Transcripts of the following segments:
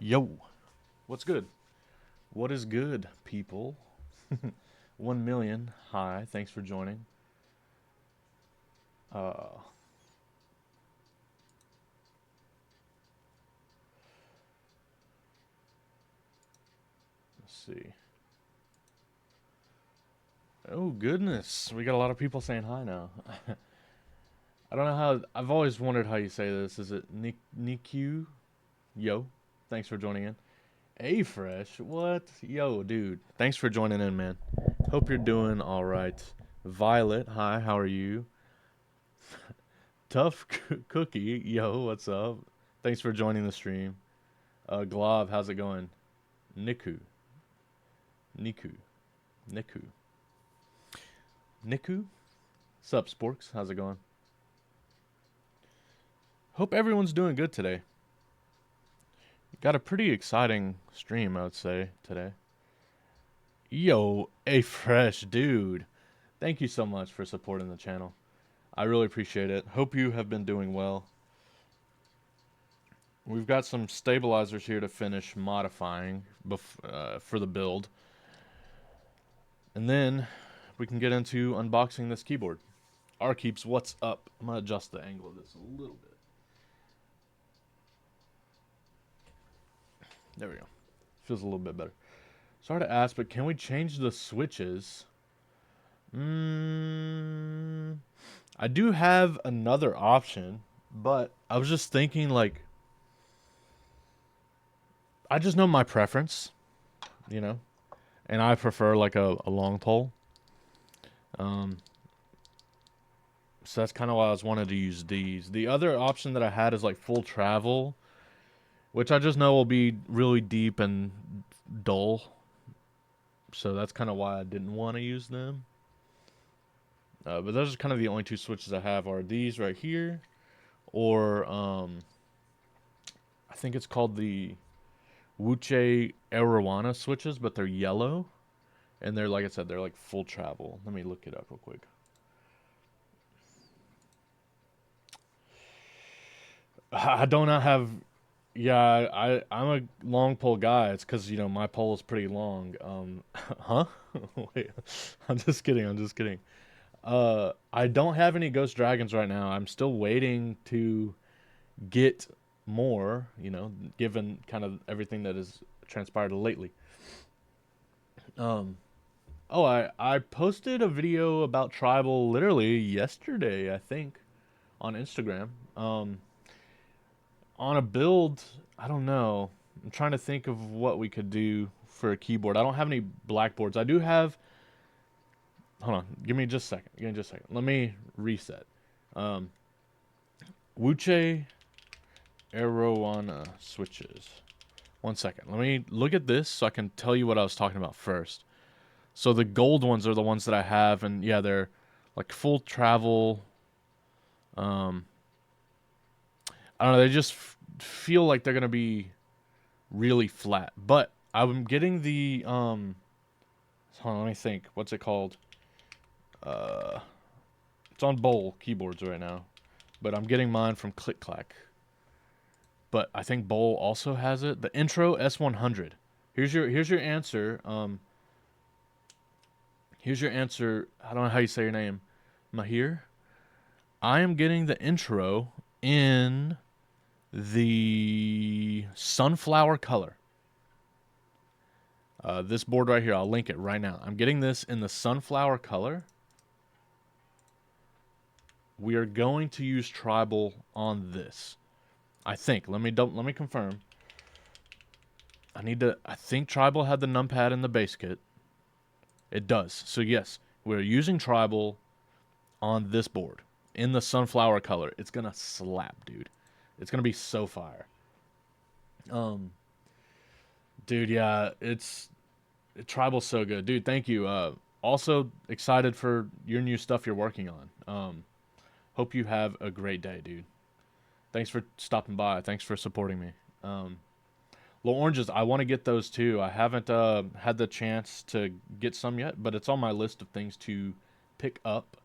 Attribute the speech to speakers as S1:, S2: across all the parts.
S1: Yo, what's good? What is good, people? 1 million. Hi, thanks for joining. Uh, let's see. Oh, goodness. We got a lot of people saying hi now. I don't know how. I've always wondered how you say this. Is it Niku? Yo, thanks for joining in. A Fresh, what? Yo, dude. Thanks for joining in, man. Hope you're doing all right. Violet, hi, how are you? Tough Cookie, yo, what's up? Thanks for joining the stream. Glov, how's it going? Niku. Niku. Niku. Niku? Sup, Sporks? How's it going? Hope everyone's doing good today. Got a pretty exciting stream, I would say, today. Yo, a fresh dude. Thank you so much for supporting the channel. I really appreciate it. Hope you have been doing well. We've got some stabilizers here to finish modifying for the build. And then we can get into unboxing this keyboard. Keeps, what's up? I'm going to adjust the angle of this a little bit. There we go. Feels a little bit better. Sorry to ask, but can we change the switches? I do have another option, but I was just thinking, like, I just know my preference, you know, and I prefer like a long pole. So that's kind of why I was wanted to use these. The other option that I had is like full travel, which I just know will be really deep and dull. So that's kind of why I didn't want to use them. But those are kind of the only two switches I have are these right here, or I think it's called the Wuche Arowana switches, but they're yellow, and they're, like I said, they're like full travel. Let me look it up real quick. I do not have. Yeah, I'm a long pole guy. It's because my pole is pretty long. Huh? Wait, I'm just kidding. I'm just kidding. I don't have any ghost dragons right now. I'm still waiting to get more. Given kind of everything that has transpired lately. Um. Oh, I posted a video about tribal literally yesterday, I think, on Instagram. On a build, I don't know. I'm trying to think of what we could do for a keyboard. I don't have any blackboards. I do have. Hold on. Give me just a second. Give me just a second. Let me reset. Um, Wuche Arowana switches. 1 second. Let me look at this so I can tell you what I was talking about first. So the gold ones are the ones that I have, and yeah, they're like full travel. Um, I don't know. They just feel like they're gonna be really flat. But I'm getting the hold on, let me think. What's it called? Uh, it's on Bowl keyboards right now, but I'm getting mine from Click Clack. But I think Bowl also has it. The Intro S100. Here's your answer. Here's your answer. I don't know how you say your name. Mahir. I am getting the Intro in the sunflower color. This board right here, I'll link it right now. I'm getting this in the sunflower color. We are going to use tribal on this. I think. Let me confirm. I think tribal had the numpad in the base kit. It does. So yes, we're using tribal on this board in the sunflower color. It's gonna slap, dude. It's gonna be so fire. Um, dude, yeah, tribal's so good, dude. Thank you. Also excited for your new stuff you're working on. Hope you have a great day, dude. Thanks for stopping by. Thanks for supporting me. Little oranges, I want to get those too. I haven't had the chance to get some yet, but it's on my list of things to pick up.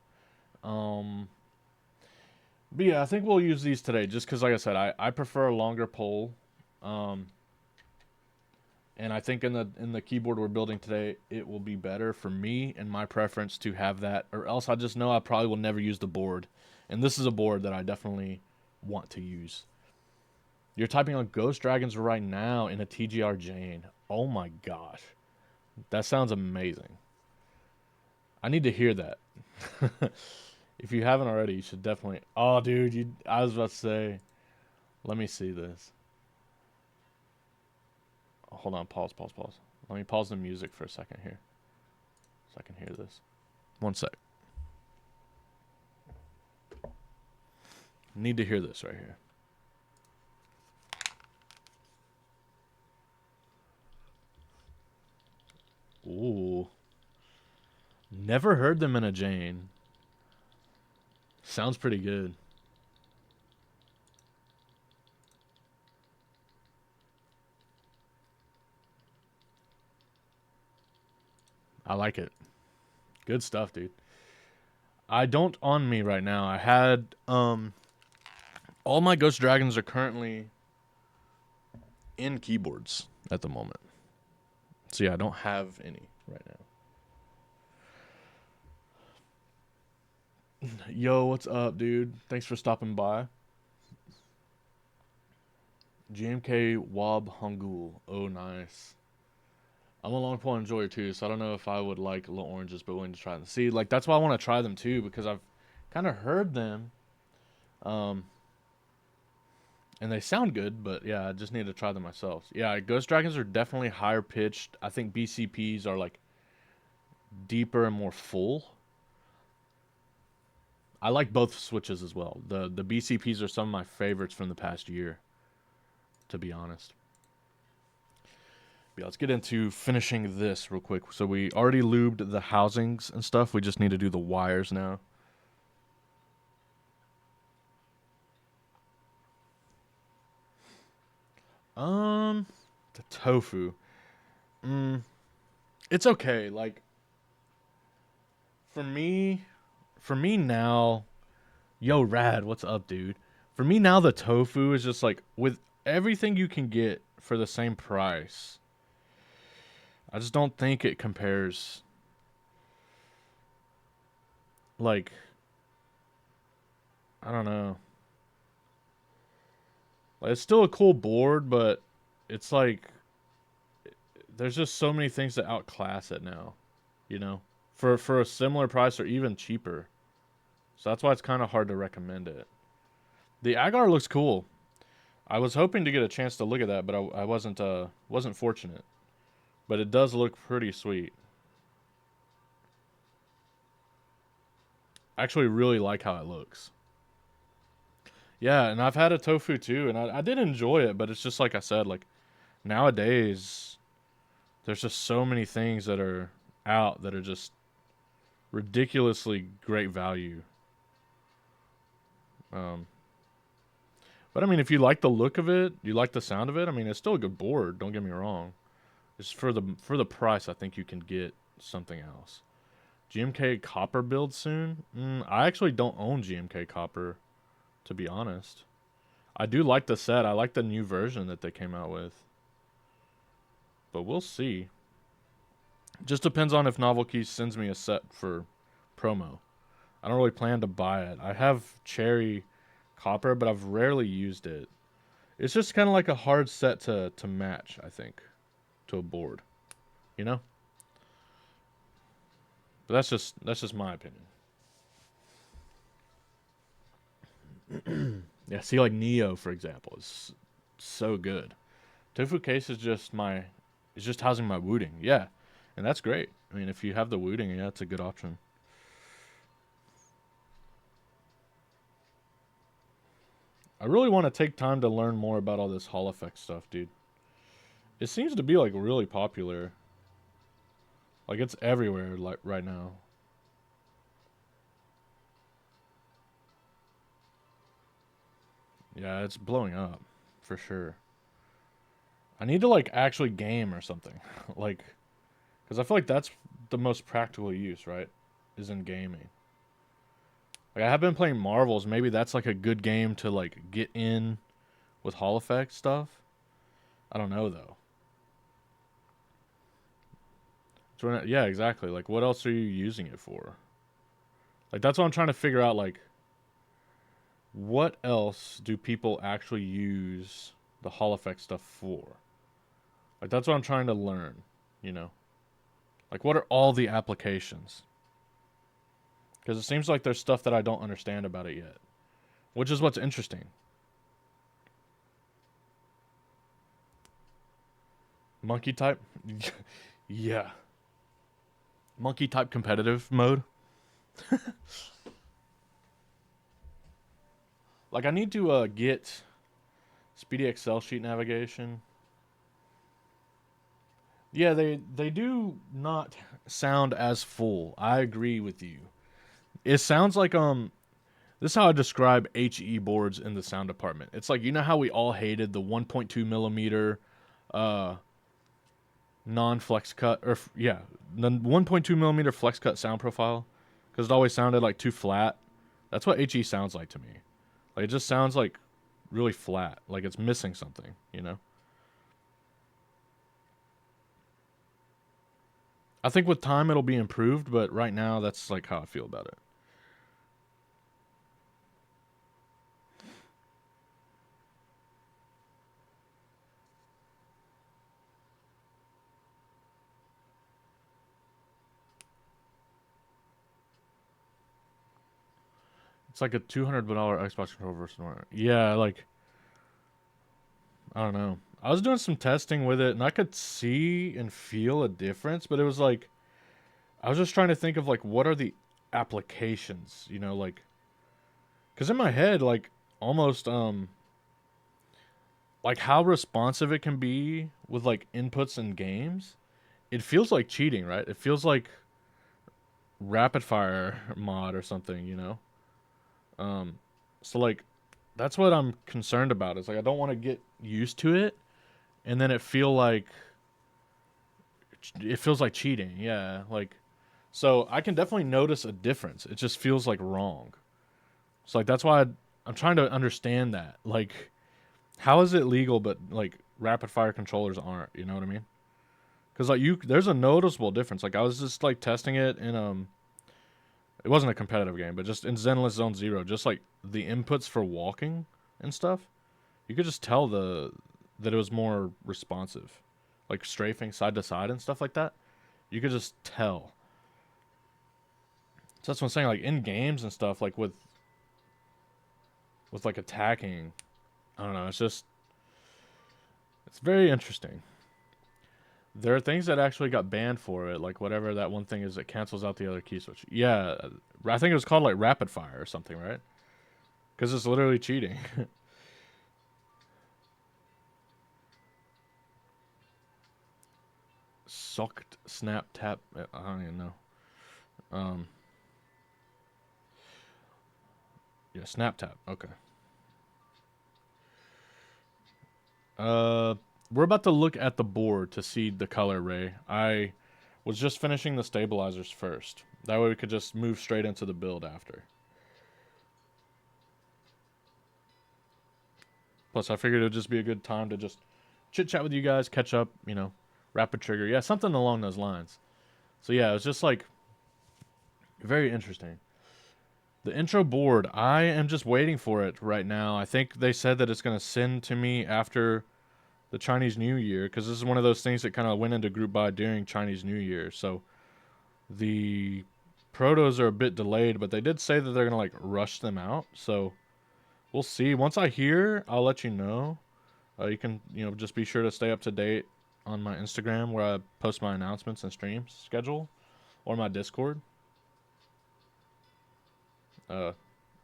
S1: But yeah, I think we'll use these today just because, like I said, I prefer a longer pole. And I think in the keyboard we're building today, it will be better for me and my preference to have that, or else I just know I probably will never use the board. And this is a board that I definitely want to use. You're typing on Ghost Dragons right now in a TGR Jane. Oh my gosh. That sounds amazing. I need to hear that. If you haven't already, you should definitely. Oh, dude, I was about to say. Let me see this. Hold on, pause. Let me pause the music for a second here, so I can hear this. One sec. Need to hear this right here. Ooh. Never heard them in a Jane. Sounds pretty good. I like it. Good stuff, dude. I don't on me right now. I had all my Ghost Dragons are currently in keyboards at the moment. So yeah, I don't have any right now. Yo, what's up, dude? Thanks for stopping by. GMK Wab Hangul. Oh, nice. I'm a long pole enjoyer too, so I don't know if I would like little oranges, but willing to try them. See, like that's why I want to try them too, because I've kind of heard them, um, and they sound good. But yeah, I just need to try them myself. Yeah, Ghost Dragons are definitely higher pitched. I think BCPs are like deeper and more full. I like both switches as well. The BCPs are some of my favorites from the past year, to be honest. Yeah, let's get into finishing this real quick. So we already lubed the housings and stuff. We just need to do the wires now. The tofu. It's okay. Like for me, for me now, yo, Rad, what's up, dude? For me now, the tofu is just like with everything you can get for the same price. I just don't think it compares. Like, I don't know. Like, it's still a cool board, but it's like there's just so many things that outclass it now, you know, for a similar price or even cheaper. So that's why it's kind of hard to recommend it. The agar looks cool. I was hoping to get a chance to look at that, but I wasn't fortunate. But it does look pretty sweet. I actually really like how it looks. Yeah, and I've had a tofu too, and I did enjoy it, but it's just like I said, like nowadays there's just so many things that are out that are just ridiculously great value. Um, but I mean, if you like the look of it, you like the sound of it. I mean, it's still a good board. Don't get me wrong. It's for the price. I think you can get something else. GMK Copper build soon. I actually don't own GMK Copper, to be honest. I do like the set. I like the new version that they came out with. But we'll see. Just depends on if Novel Keys sends me a set for promo. I don't really plan to buy it. I have Cherry Copper, but I've rarely used it. It's just kind of like a hard set to match, I think, to a board. You know? But that's just my opinion. Yeah, see like Neo for example is so good. Tofu case is just housing my Wooting. Yeah. And that's great. I mean, if you have the Wooting, yeah, it's a good option. I really want to take time to learn more about all this Hall effect stuff, dude. It seems to be like really popular. Like it's everywhere like right now. Yeah, it's blowing up for sure. I need to like actually game or something. Like cuz I feel like that's the most practical use, right? Is in gaming. Like I have been playing Marvels, maybe that's like a good game to like get in with Hall effect stuff. I don't know though. So yeah, exactly. Like, what else are you using it for? Like, that's what I'm trying to figure out. Like, what else do people actually use the Hall effect stuff for? Like, that's what I'm trying to learn, you know? Like, what are all the applications? Because it seems like there's stuff that I don't understand about it yet, which is what's interesting. Monkey type? Yeah. Monkey type competitive mode? Like, I need to get speedy Excel sheet navigation. Yeah, they do not sound as full. I agree with you. It sounds like this is how I describe HE boards in the sound department. It's like, you know how we all hated the 1.2 millimeter uh non-flex cut, or yeah, the 1.2 millimeter flex cut sound profile, because it always sounded like too flat. That's what HE sounds like to me. Like, it just sounds like really flat, like it's missing something, you know? I think with time it'll be improved, but right now that's like how I feel about it. It's like a $200 Xbox controller versus one. Yeah, like, I don't know. I was doing some testing with it and I could see and feel a difference, but it was like I was just trying to think of like what are the applications, you know, like, cuz in my head like almost like how responsive it can be with like inputs in games. It feels like cheating, right? It feels like rapid fire mod or something, you know. Um so like that's what I'm concerned about. Is like I don't want to get used to it and then it feels like cheating. Yeah, like so I can definitely notice a difference. It just feels like wrong. So like that's why I'm trying to understand that. Like, how is it legal but like rapid fire controllers aren't? You know what I mean? Because like there's a noticeable difference. Like I was just like testing it in it wasn't a competitive game, but just in Zenless Zone Zero, just like the inputs for walking and stuff, you could just tell that it was more responsive, like strafing side to side and stuff like that. You could just tell. So that's what I'm saying. Like in games and stuff, like with like attacking, I don't know. It's very interesting. There are things that actually got banned for it, like whatever that one thing is that cancels out the other key switch. Yeah, I think it was called like rapid fire or something, right? Because it's literally cheating. Sucked, snap, tap. I don't even know. Um, yeah, snap, tap. Okay. Uh, we're about to look at the board to see the color ray. I was just finishing the stabilizers first. That way we could just move straight into the build after. Plus, I figured it would just be a good time to just chit chat with you guys, catch up, you know, rapid trigger. Yeah, something along those lines. So, yeah, it was just like very interesting. The intro board, I am just waiting for it right now. I think they said that it's going to send to me after the Chinese New Year because this is one of those things that kind of went into group buy during Chinese New Year. So, the protos are a bit delayed, but they did say that they're going to like rush them out. So, we'll see. Once I hear, I'll let you know. You can, just be sure to stay up to date on my Instagram where I post my announcements and streams schedule, or my Discord. Uh,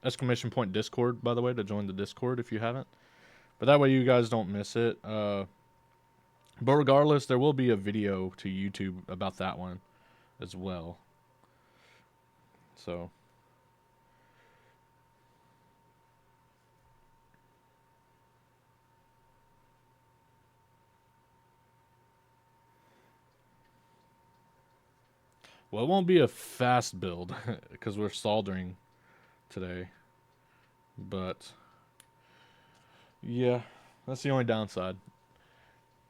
S1: exclamation point Discord, by the way, to join the Discord if you haven't. But that way you guys don't miss it. But regardless, there will be a video to YouTube about that one as well. So. Well, it won't be a fast build because we're soldering today. But yeah, that's the only downside.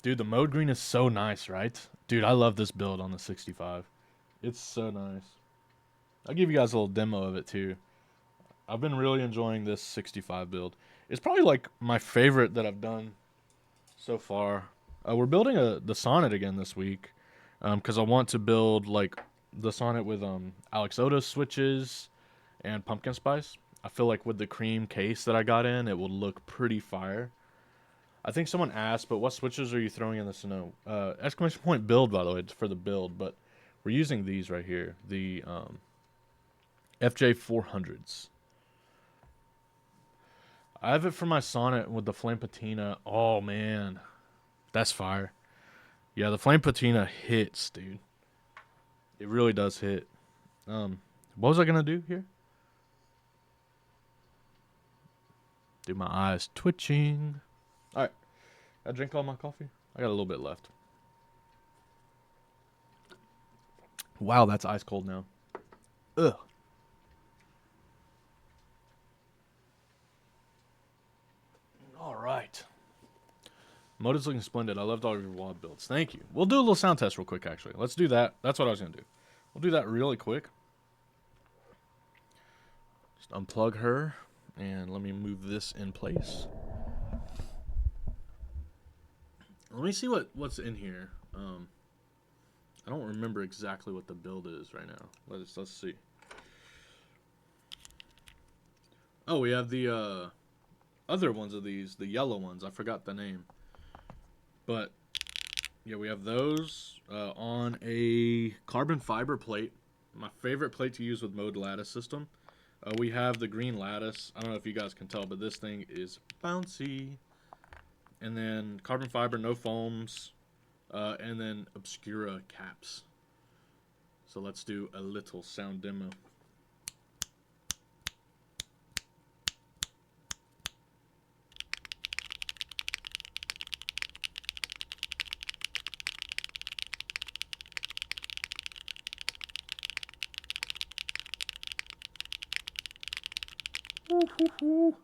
S1: Dude, the mode green is so nice, right? Dude, I love this build on the 65. It's so nice. I'll give you guys a little demo of it too. I've been really enjoying this 65 build. It's probably like my favorite that I've done so far. We're building the Sonnet again this week because I want to build like the Sonnet with Alex Otis switches and pumpkin spice. I feel like with the cream case that I got in, it will look pretty fire. I think someone asked, but what switches are you throwing in the snow? Exclamation point build, by the way, it's for the build, but we're using these right here, the FJ 400s. I have it for my Sonnet with the Flame Patina. Oh man, that's fire. Yeah, the Flame Patina hits, dude. It really does hit. What was I gonna do here? Dude, my eyes twitching. All right, I drink all my coffee. I got a little bit left. Wow, that's ice cold now. Ugh. All right. Mode is looking splendid. I loved all of your WAD builds. Thank you. We'll do a little sound test real quick, actually. Let's do that. That's what I was going to do. We'll do that really quick. Just unplug her, and let me move this in place. Let me see what's in here. I don't remember exactly what the build is right now. Let's see. Oh, we have the other ones of these, the yellow ones. I forgot the name. But yeah, we have those on a carbon fiber plate. My favorite plate to use with mode lattice system. We have the green lattice. I don't know if you guys can tell, but this thing is bouncy. And then carbon fiber, no foams, and then Obscura caps. So let's do a little sound demo. Woo-hoo-hoo.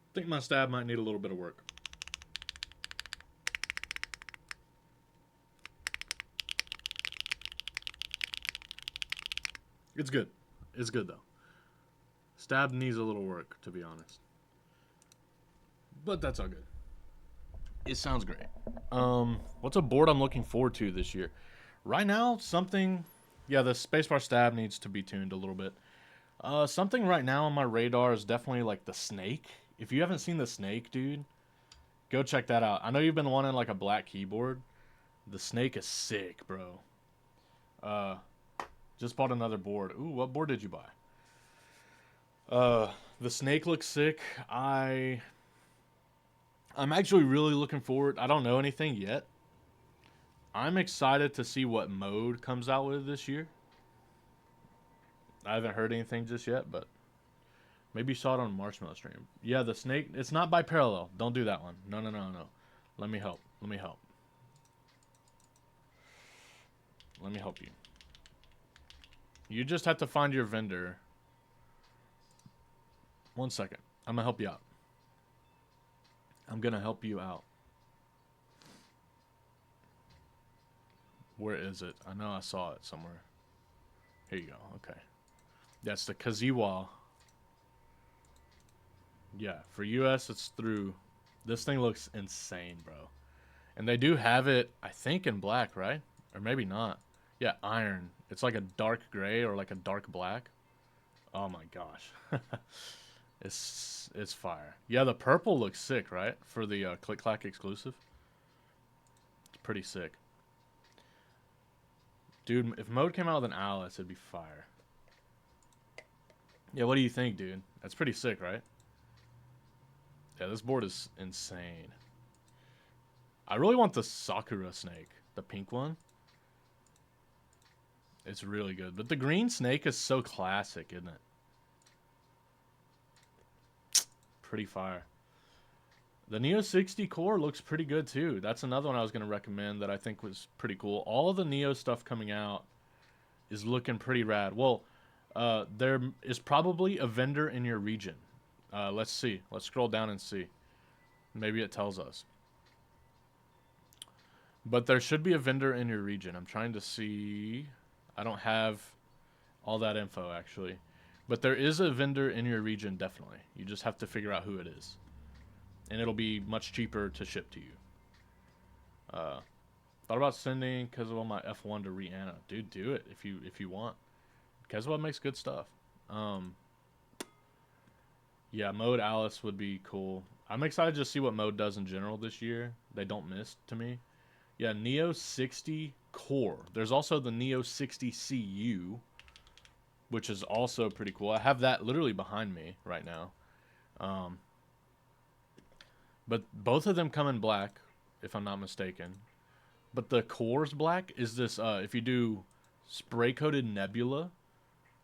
S1: I think my stab might need a little bit of work. It's good. It's good, though. Stab needs a little work, to be honest. But that's all good. It sounds great. What's a board I'm looking forward to this year? Right now, something... Yeah, the spacebar stab needs to be tuned a little bit. Something right now on my radar is definitely like the Snake. If you haven't seen the Snake, dude, go check that out. I know you've been wanting like a black keyboard. The Snake is sick, bro. Just bought another board. Ooh, what board did you buy? The Snake looks sick. I'm actually really looking forward. I don't know anything yet. I'm excited to see what mode comes out with this year. I haven't heard anything just yet, but maybe you saw it on Marshmallow stream. Yeah, the Snake. It's not by parallel. Don't do that one. No. Let me help. Let me help you. You just have to find your vendor. 1 second. I'm going to help you out. Where is it? I know I saw it somewhere. Here you go. Okay. That's the Kaziwa. Yeah, for US, it's through. This thing looks insane, bro. And they do have it, I think, in black, right? Or maybe not. Yeah, iron. It's like a dark gray or like a dark black. Oh my gosh. It's fire. Yeah, the purple looks sick, right? For the Click Clack exclusive. It's pretty sick. Dude, if mode came out with an Alice, it'd be fire. Yeah, what do you think, dude? That's pretty sick, right? Yeah, this board is insane. I really want the Sakura Snake. The pink one. It's really good. But the green Snake is so classic, isn't it? Pretty fire. The Neo 60 core looks pretty good too. That's another one I was going to recommend that I think was pretty cool. All of the Neo stuff coming out is looking pretty rad. Well, There is probably a vendor in your region. Let's see. Let's scroll down and see. Maybe it tells us. But there should be a vendor in your region. I'm trying to see. I don't have all that info, actually. But there is a vendor in your region, definitely. You just have to figure out who it is. And it'll be much cheaper to ship to you. Thought about sending Kezuo my F1 to Rihanna. Dude, do it if you want. Kezuo makes good stuff. Yeah, Mode Alice would be cool. I'm excited to see what Mode does in general this year. They don't miss to me. Yeah, Neo 60 Core. There's also the Neo 60 CU, which is also pretty cool. I have that literally behind me right now. But both of them come in black, if I'm not mistaken. But the Core's black is this, if you do spray-coated Nebula,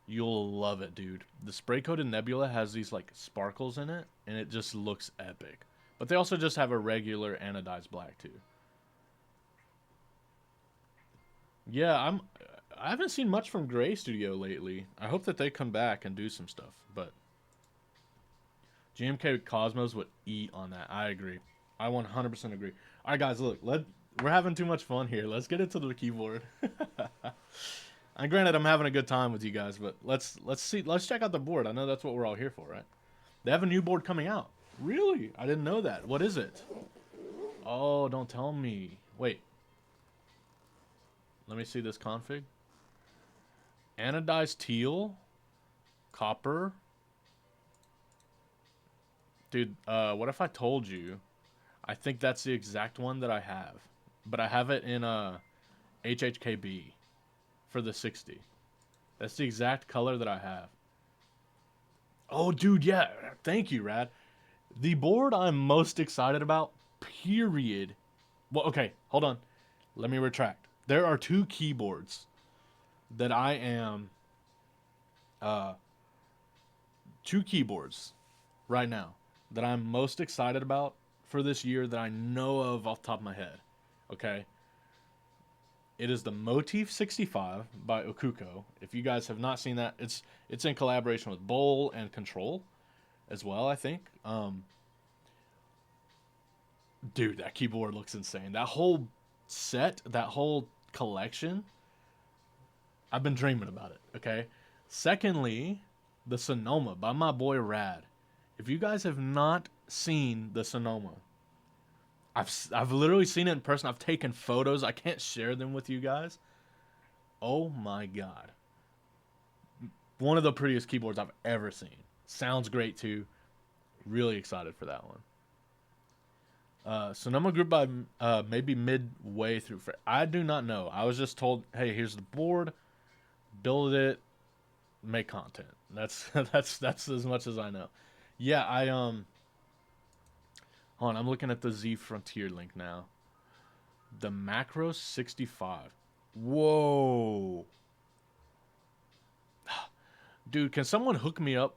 S1: you'll love it, dude. The spray-coated Nebula has these, like, sparkles in it, and it just looks epic. But they also just have a regular anodized black, too. Yeah, I haven't seen much from Gray Studio lately. I hope that they come back and do some stuff, but GMK Cosmos would eat on that. I agree. I 100% agree. All right, guys, look, we're having too much fun here. Let's get into the keyboard. And granted, I'm having a good time with you guys, but let's check out the board. I know that's what we're all here for, right? They have a new board coming out. Really? I didn't know that. What is it? Oh, don't tell me. Wait. Let me see this config. Anodized teal, copper. Dude, what if I told you? I think that's the exact one that I have, but I have it in HHKB for the 60. That's the exact color that I have. Oh, dude, yeah. Thank you, Rad. The board I'm most excited about, period. Well, okay, hold on. Let me retract. There are two keyboards that I am... two keyboards right now that I'm most excited about for this year that I know of off the top of my head. Okay? It is the Motif 65 by Okuko. If you guys have not seen that, it's in collaboration with Bowl and Control as well, I think. Dude, that keyboard looks insane. That whole set, that whole collection, I've been dreaming about it, okay? Secondly, the Sonoma by my boy Rad. If you guys have not seen the Sonoma, I've literally seen it in person. I've taken photos. I can't share them with you guys. Oh my god. One of the prettiest keyboards I've ever seen. Sounds great too. Really excited for that one. Sonoma Group by maybe midway through. I do not know. I was just told, hey, here's the board. Build it. Make content. That's as much as I know. Yeah, hold on, I'm looking at the Z Frontier link now. The Macro 65. Whoa. Dude, can someone hook me up?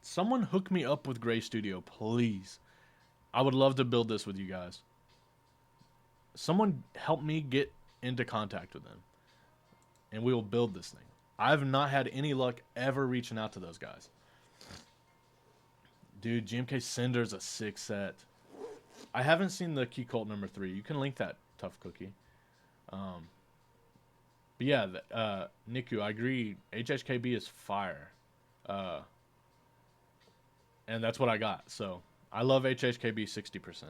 S1: Someone hook me up with Gray Studio, please. I would love to build this with you guys. Someone help me get into contact with them. And we will build this thing. I've not had any luck ever reaching out to those guys. Dude, GMK Cinder's a sick set. I haven't seen the Key Cult number 3. You can link that, Tough Cookie. But yeah, Niku, I agree. HHKB is fire. And that's what I got. So, I love HHKB 60%.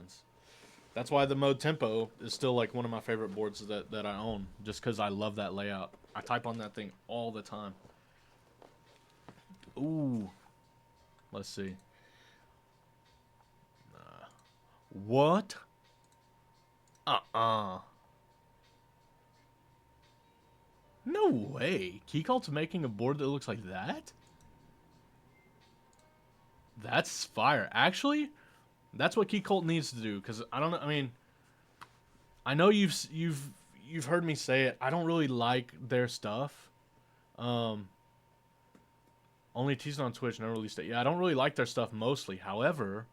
S1: That's why the Mode Tempo is still like one of my favorite boards that I own. Just because I love that layout. I type on that thing all the time. Ooh. Let's see. What? No way. Keycult's making a board that looks like that? That's fire. Actually, that's what Keycult needs to do. Because I don't know. I mean, I know you've heard me say it. I don't really like their stuff. Only teased on Twitch, never released it. Yeah, I don't really like their stuff mostly. However,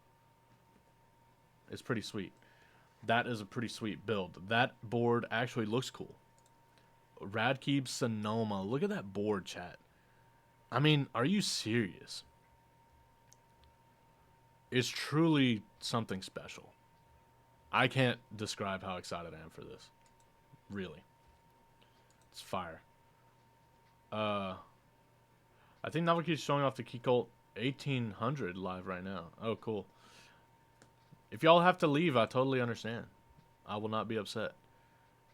S1: it's pretty sweet. That is a pretty sweet build. That board actually looks cool. Radkeeb Sonoma. Look at that board, chat. I mean, are you serious? It's truly something special. I can't describe how excited I am for this. Really. It's fire. Uh, I think Navaki's showing off the Keycolt 1800 live right now. Oh, cool. If y'all have to leave, I totally understand. I will not be upset.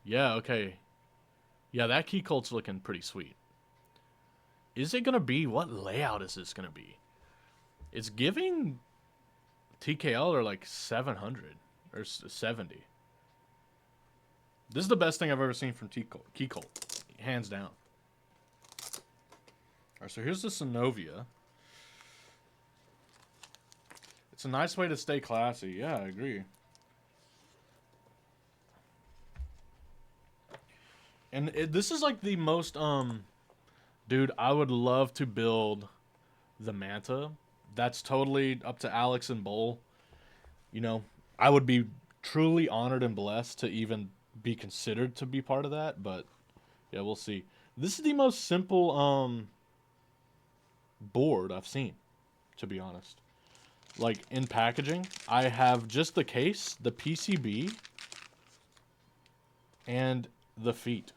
S1: Yeah, okay. Yeah, that Keycolt's looking pretty sweet. Is it gonna be? What layout is this gonna be? It's giving TKL or like 700 or 70. This is the best thing I've ever seen from Keycolt. Hands down. Alright, so here's the Synovia. It's a nice way to stay classy. Yeah, I agree. And this is like the most, dude, I would love to build the Manta. That's totally up to Alex and Bull. You know, I would be truly honored and blessed to even be considered to be part of that, but yeah, we'll see. This is the most simple board I've seen, to be honest. Like in packaging, I have just the case, the PCB, and the feet.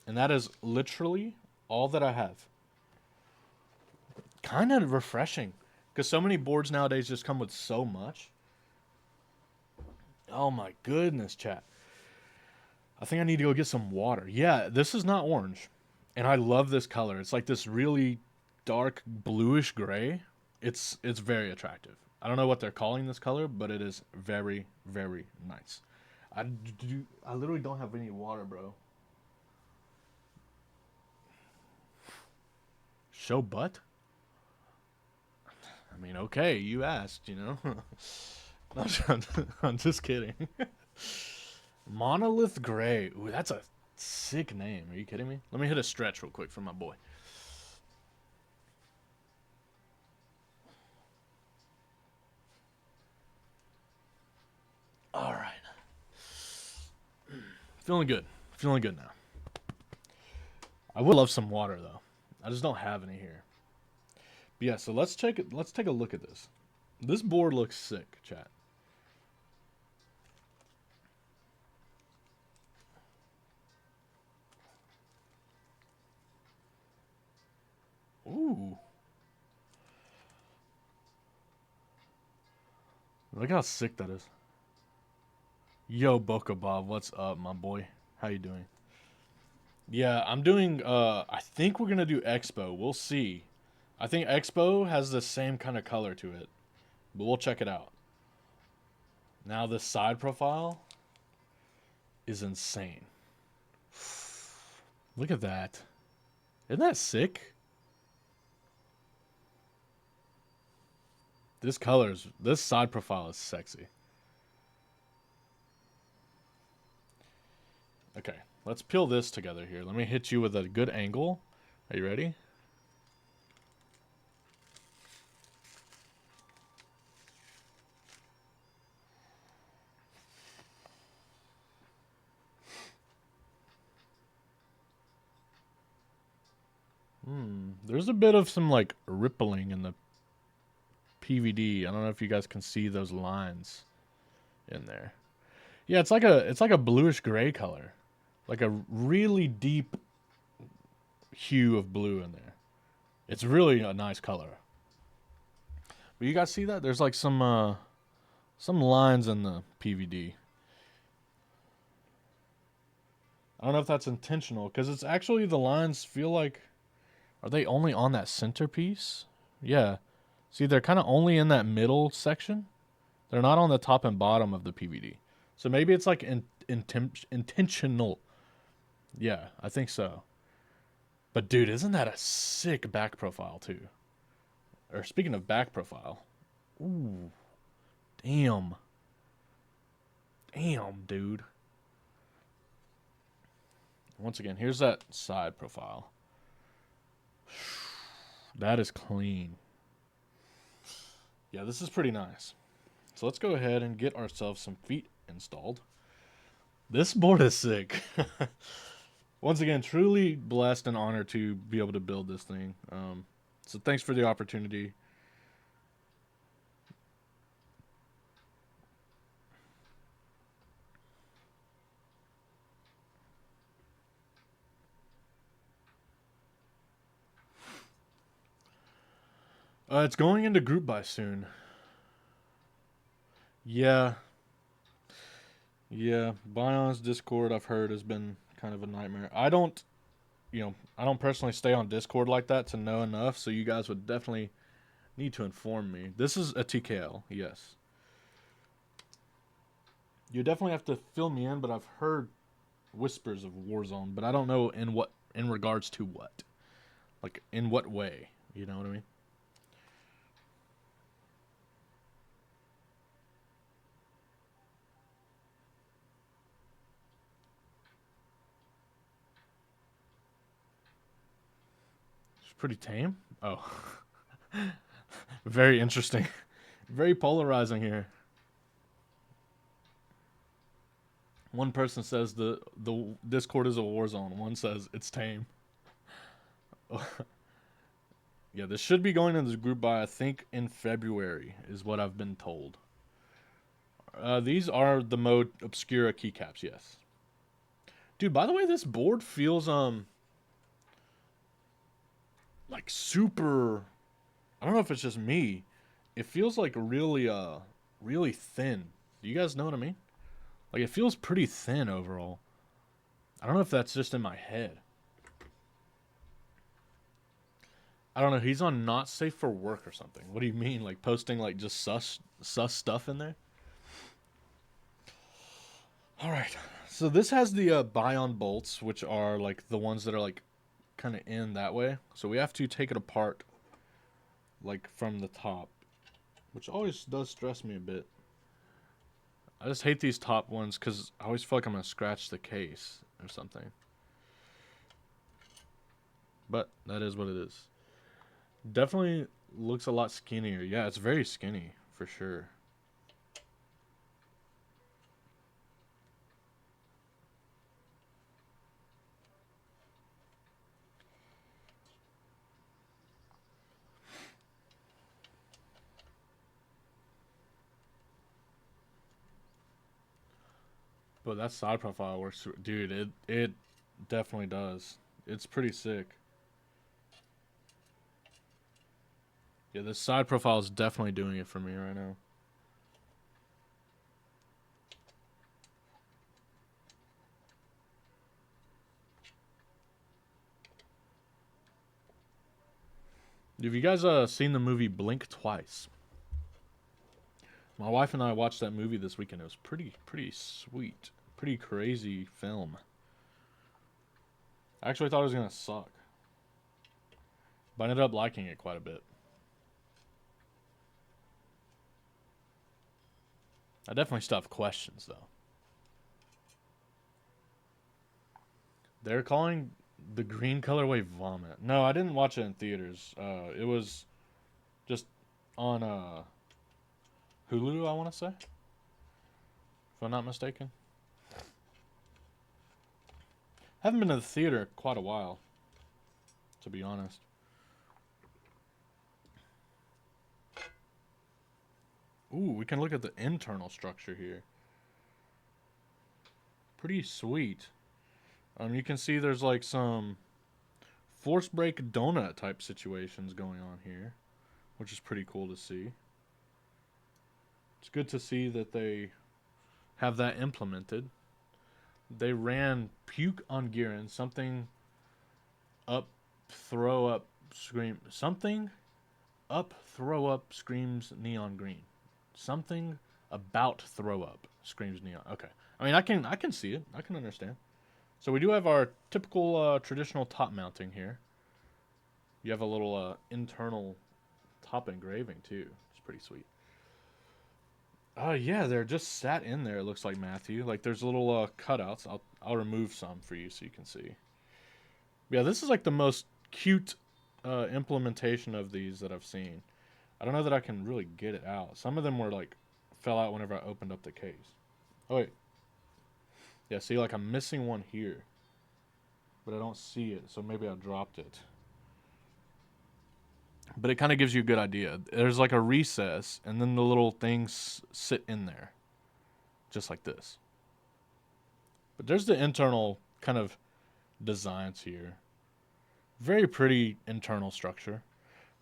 S1: And that is literally all that I have. Kind of refreshing, because so many boards nowadays just come with so much. Oh my goodness, chat. I think I need to go get some water. Yeah, this is not orange. And I love this color. It's like this really dark bluish gray. It's very attractive. I don't know what they're calling this color, but it is very, very nice. I literally don't have any water, bro. Show butt? I mean, okay, you asked, you know. I'm just kidding. Monolith Gray. Ooh, that's a sick name. Are you kidding me? Let me hit a stretch real quick for my boy. All right. Feeling good. Feeling good now. I would love some water though. I just don't have any here. But yeah, so let's check it. Let's take a look at this. This board looks sick, chat. Ooh. Look how sick that is. Yo, Boca Bob, what's up, my boy? How you doing? Yeah, I'm doing, I think we're going to do Expo. We'll see. I think Expo has the same kind of color to it. But we'll check it out. Now, this side profile is insane. Look at that. Isn't that sick? This side profile is sexy. Okay, let's peel this together here. Let me hit you with a good angle. Are you ready? There's a bit of some like rippling in the PVD. I don't know if you guys can see those lines in there. Yeah, it's like a bluish gray color. Like a really deep hue of blue in there. It's really a nice color. But you guys see that? There's like some lines in the PVD. I don't know if that's intentional because it's actually the lines feel like, are they only on that centerpiece? Yeah. See, they're kind of only in that middle section. They're not on the top and bottom of the PVD. So maybe it's like intentional. Yeah, I think so. But dude, isn't that a sick back profile too? Or speaking of back profile. Ooh. Damn. Damn, dude. Once again, here's that side profile. That is clean. Yeah, this is pretty nice. So let's go ahead and get ourselves some feet installed. This board is sick. Once again, truly blessed and honored to be able to build this thing. So thanks for the opportunity. It's going into group buy soon. Yeah, yeah. Baion's Discord, I've heard, has been kind of a nightmare. I don't personally stay on Discord like that to know enough, so you guys would definitely need to inform me. This is a TKL, yes. You definitely have to fill me in, but I've heard whispers of Warzone, but I don't know in regards to what, like in what way. You know what I mean? It's pretty tame. Oh, very interesting, very polarizing here. One person says the Discord is a war zone. One says it's tame. Yeah, this should be going into the group by I think in February is what I've been told. These are the mode obscura keycaps. Yes, dude. By the way, this board feels like super. I don't know if it's just me. It feels like really thin. Do you guys know what I mean? Like it feels pretty thin overall. I don't know if that's just in my head. I don't know. He's on not safe for work or something. What do you mean? Like posting like just sus stuff in there? All right. So this has the Baion bolts, which are like the ones that are like kind of in that way. So we have to take it apart like from the top, which always does stress me a bit. I just hate these top ones because I always feel like I'm gonna scratch the case or something. But that is what it is. Definitely looks a lot skinnier. Yeah, it's very skinny for sure. But that side profile works, dude. It definitely does. It's pretty sick. Yeah, this side profile is definitely doing it for me right now. Have you guys seen the movie Blink Twice? My wife and I watched that movie this weekend. It was pretty sweet, pretty crazy film. I actually thought it was gonna suck, but I ended up liking it quite a bit. I definitely still have questions though. They're calling the green colorway vomit. No, I didn't watch it in theaters. It was just on Hulu, I want to say, if I'm not mistaken. Haven't been to the theater quite a while, to be honest. Ooh, we can look at the internal structure here. Pretty sweet. You can see there's like some force break donut type situations going on here, which is pretty cool to see. It's good to see that they have that implemented. They ran puke on Girin, something up, throw up, scream, something up, throw up, screams neon green. Something about throw up screams neon. Okay, I mean I can see it. I can understand. So we do have our typical traditional top mounting here. You have a little internal top engraving too. It's pretty sweet. Yeah, they're just sat in there. It looks like Matthew. Like there's little cutouts. I'll remove some for you so you can see. Yeah, this is like the most cute implementation of these that I've seen. I don't know that I can really get it out. Some of them were like fell out whenever I opened up the case. Oh wait, yeah. See, like I'm missing one here, but I don't see it. So maybe I dropped it. but it kind of gives you a good idea. There's like a recess, and then the little things sit in there, just like this. But there's the internal kind of designs here. Very pretty internal structure.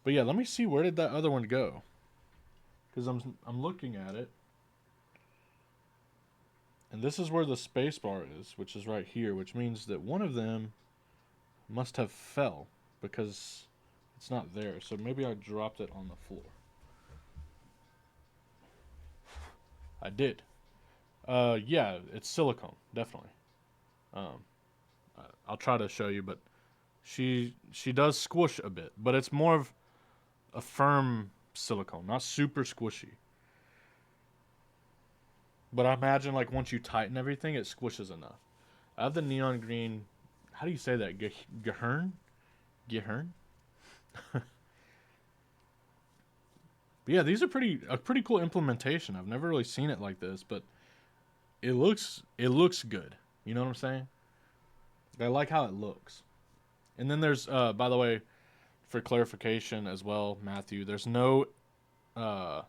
S1: But yeah, let me see, where did that other one go? Because I'm looking at it, and this is where the space bar is, which is right here, which means that one of them must have fell because it's not there. So maybe I dropped it on the floor. I did. Yeah, it's silicone, definitely. Um, I'll try to show you, but she does squish a bit, but it's more of a firm silicone, not super squishy. But I imagine like once you tighten everything, it squishes enough. I have the neon green. How do you say that? Gehern? Gehern? But yeah, these are a pretty cool implementation. I've never really seen it like this, but it looks good. You know what I'm saying? I like how it looks. And then there's by the way, for clarification as well, Matthew, there's no uh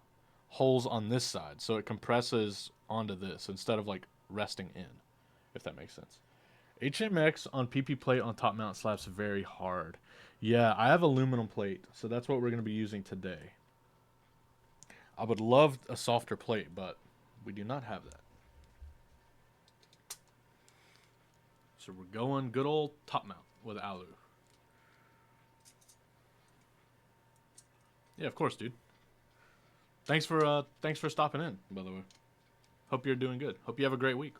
S1: holes on this side, so it compresses onto this instead of like resting in, if that makes sense. HMX on PP plate on top mount slaps very hard. Yeah, I have aluminum plate, so that's what we're going to be using today. I would love a softer plate, but we do not have that. So we're going good old top mount with alu. Yeah, of course, dude. Thanks for stopping in, by the way. Hope you're doing good. Hope you have a great week.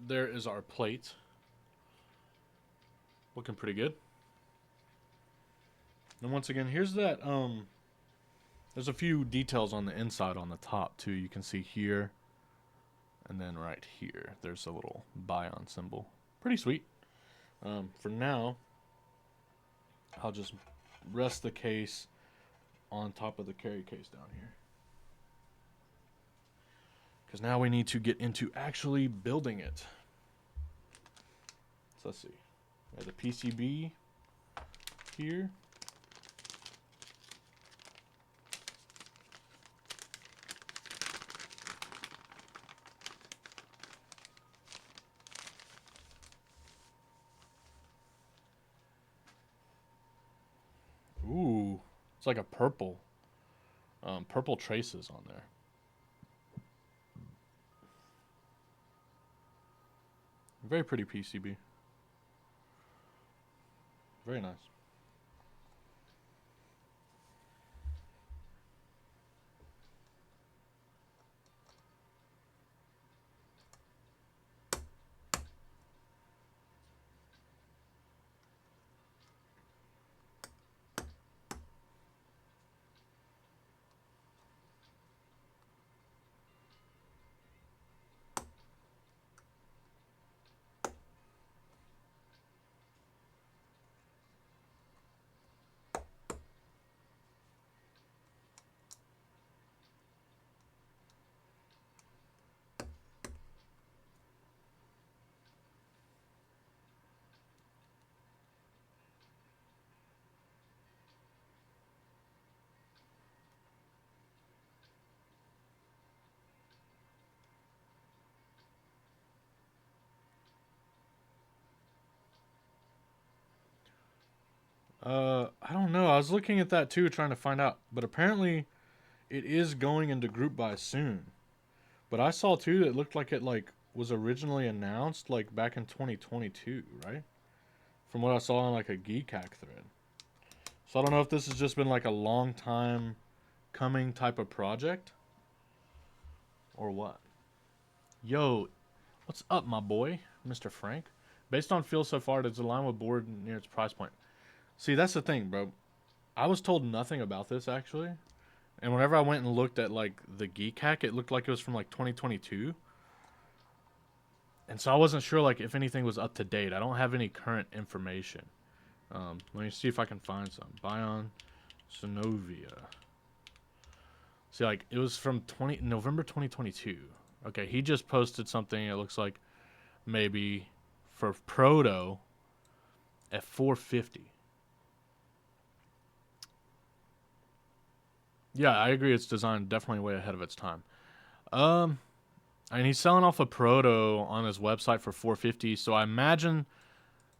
S1: There is our plate. Looking pretty good. And once again, here's that there's a few details on the inside on the top too. You can see here and then right here there's a little Baion symbol. Pretty sweet. For now, I'll just rest the case on top of the carry case down here. Because now we need to get into actually building it. So let's see. We have the PCB here. Ooh, it's like a purple traces on there. Very pretty PCB. Very nice. I don't know. I was looking at that too, trying to find out. But apparently, it is going into group buy soon. But I saw too that it looked like it like was originally announced like back in 2022, right? from what I saw on like a Geekhack thread. So I don't know if this has just been like a long time coming type of project or what. Yo, what's up, my boy, Mr. Frank? Based on feel so far, does it align with board near its price point? See, that's the thing, bro. I was told nothing about this actually, and whenever I went and looked at like the Geek Hack, it looked like it was from like 2022, and so I wasn't sure like if anything was up to date. I don't have any current information. Let me see if I can find some. Baion, Synovia. See, like it was from November 2022. Okay, he just posted something. It looks like maybe for Proto at 450. Yeah, I agree. It's designed definitely way ahead of its time. Um, and he's selling off a Proto on his website for 450. So I imagine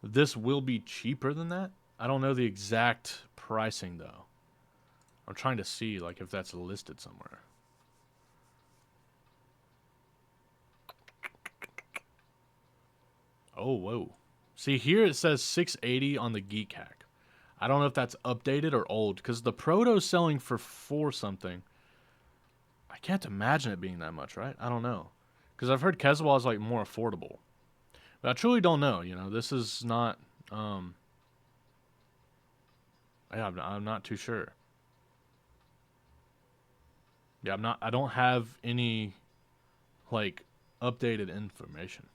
S1: this will be cheaper than that. I don't know the exact pricing though. I'm trying to see like if that's listed somewhere. Oh, whoa. See, here it says 680 on the Geek Hack. I don't know if that's updated or old, because the Proto's selling for 4 something. I can't imagine it being that much, right? I don't know. Because I've heard Keswa is like more affordable. But I truly don't know, you know. This is not, yeah, I'm not too sure. Yeah, I don't have any, like, updated information.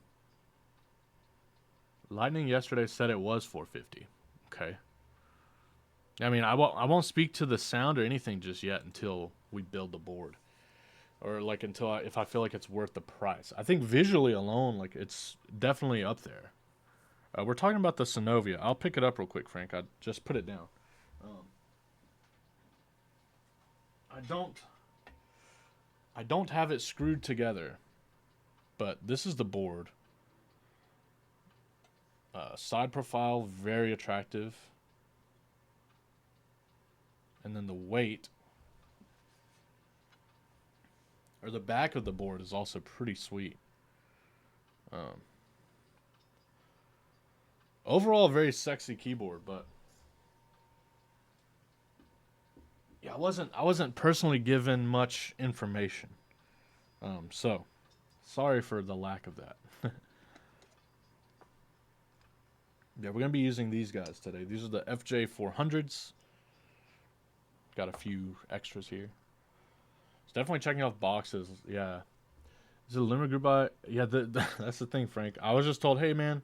S1: Lightning yesterday said it was 450. Okay. I mean, I won't speak to the sound or anything just yet until we build the board, or like until if I feel like it's worth the price. I think visually alone, like it's definitely up there. We're talking about the Synovia. I'll pick it up real quick, Frank. I just put it down. Um, I don't have it screwed together, but this is the board. Side profile very attractive, and then the weight, or the back of the board, is also pretty sweet. Um, Overall, a very sexy keyboard, but yeah, I wasn't personally given much information. So sorry for the lack of that. Yeah, we're gonna be using these guys today. These are the FJ400s. Got a few extras here. It's definitely checking off boxes. Yeah. Is it a limit group buy? Yeah, that's the thing, Frank. I was just told, hey man,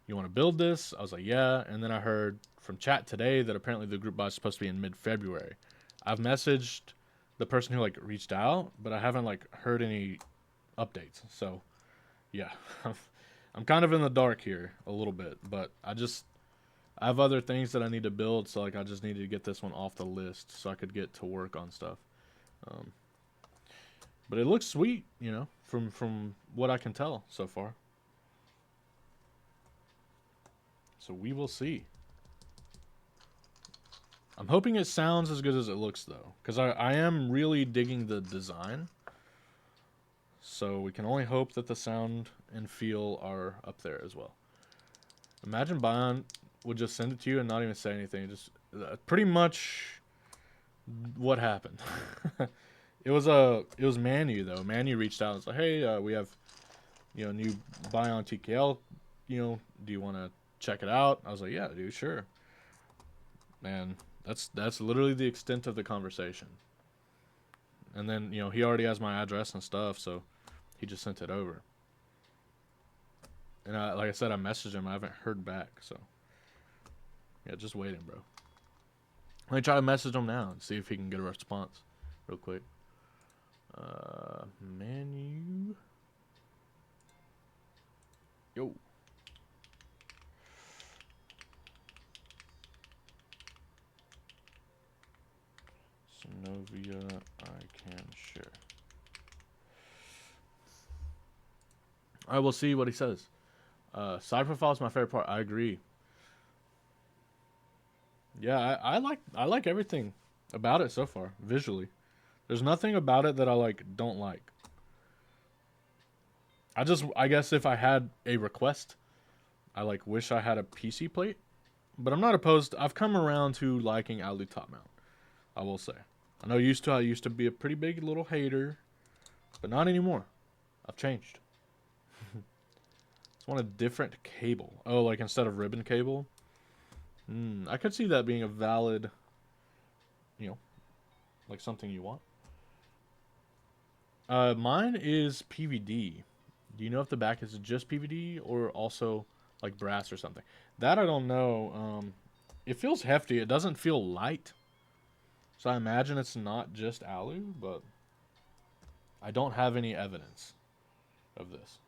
S1: you want to build this? I was like, yeah. And then I heard from chat today that apparently the group buy is supposed to be in mid-February. I've messaged the person who like reached out, but I haven't like heard any updates. So yeah, I'm kind of in the dark here a little bit, but I have other things that I need to build, so like I just needed to get this one off the list so I could get to work on stuff. Um, but it looks sweet, you know, from what I can tell so far. So we will see. I'm hoping it sounds as good as it looks, though, because I am really digging the design. So we can only hope that the sound and feel are up there as well. Imagine Baion would just send it to you and not even say anything. Just pretty much what happened. It was Manu though. Manu reached out and said, "Hey, we have new Baion TKL. Do you want to check it out?" I was like, "Yeah, dude, sure." Man, that's literally the extent of the conversation. And then he already has my address and stuff, so he just sent it over. And like I said, I messaged him. I haven't heard back, so yeah, just waiting, bro. Let me try to message him now and see if he can get a response real quick. Menu. Yo. Synovia, I can share. All right, we'll see what he says. Side profile is my favorite part. I agree. Yeah, I like everything about it so far visually. There's nothing about it that I don't like. I guess if I had a request, I wish I had a PC plate But I'm not opposed. I've come around to liking Alu top mount. I will say. I know I used to be a pretty big little hater, but not anymore. I've changed. It's want a different cable. Oh, like instead of ribbon cable. I could see that being a valid, you know, like something you want. Mine is PVD. Do you know if the back is just PVD or also like brass or something? That I don't know. It feels hefty. It doesn't feel light. So I imagine it's not just alu, but I don't have any evidence of this.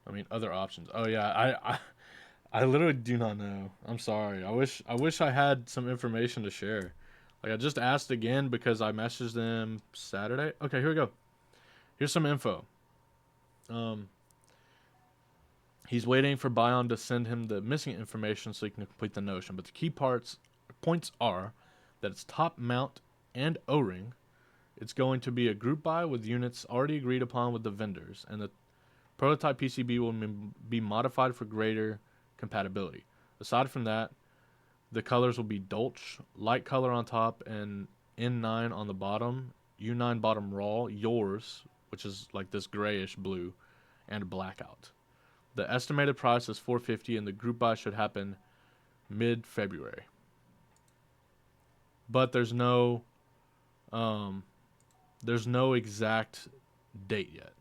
S1: I mean, other options. Oh yeah, I literally do not know. I'm sorry. I wish I had some information to share. Like I just asked again because I messaged them Saturday. Okay, here we go. Here's some info. Um, he's waiting for Baion to send him the missing information so he can complete the notion. But the key points are that it's top mount and O-ring. It's going to be a group buy with units already agreed upon with the vendors, and the prototype PCB will be modified for greater compatibility. Aside from that, the colors will be Dolch, light color on top, and N9 on the bottom, U9 bottom raw, yours, which is like this grayish blue, and blackout. The estimated price is $450, and the group buy should happen mid-February. But there's no exact date yet.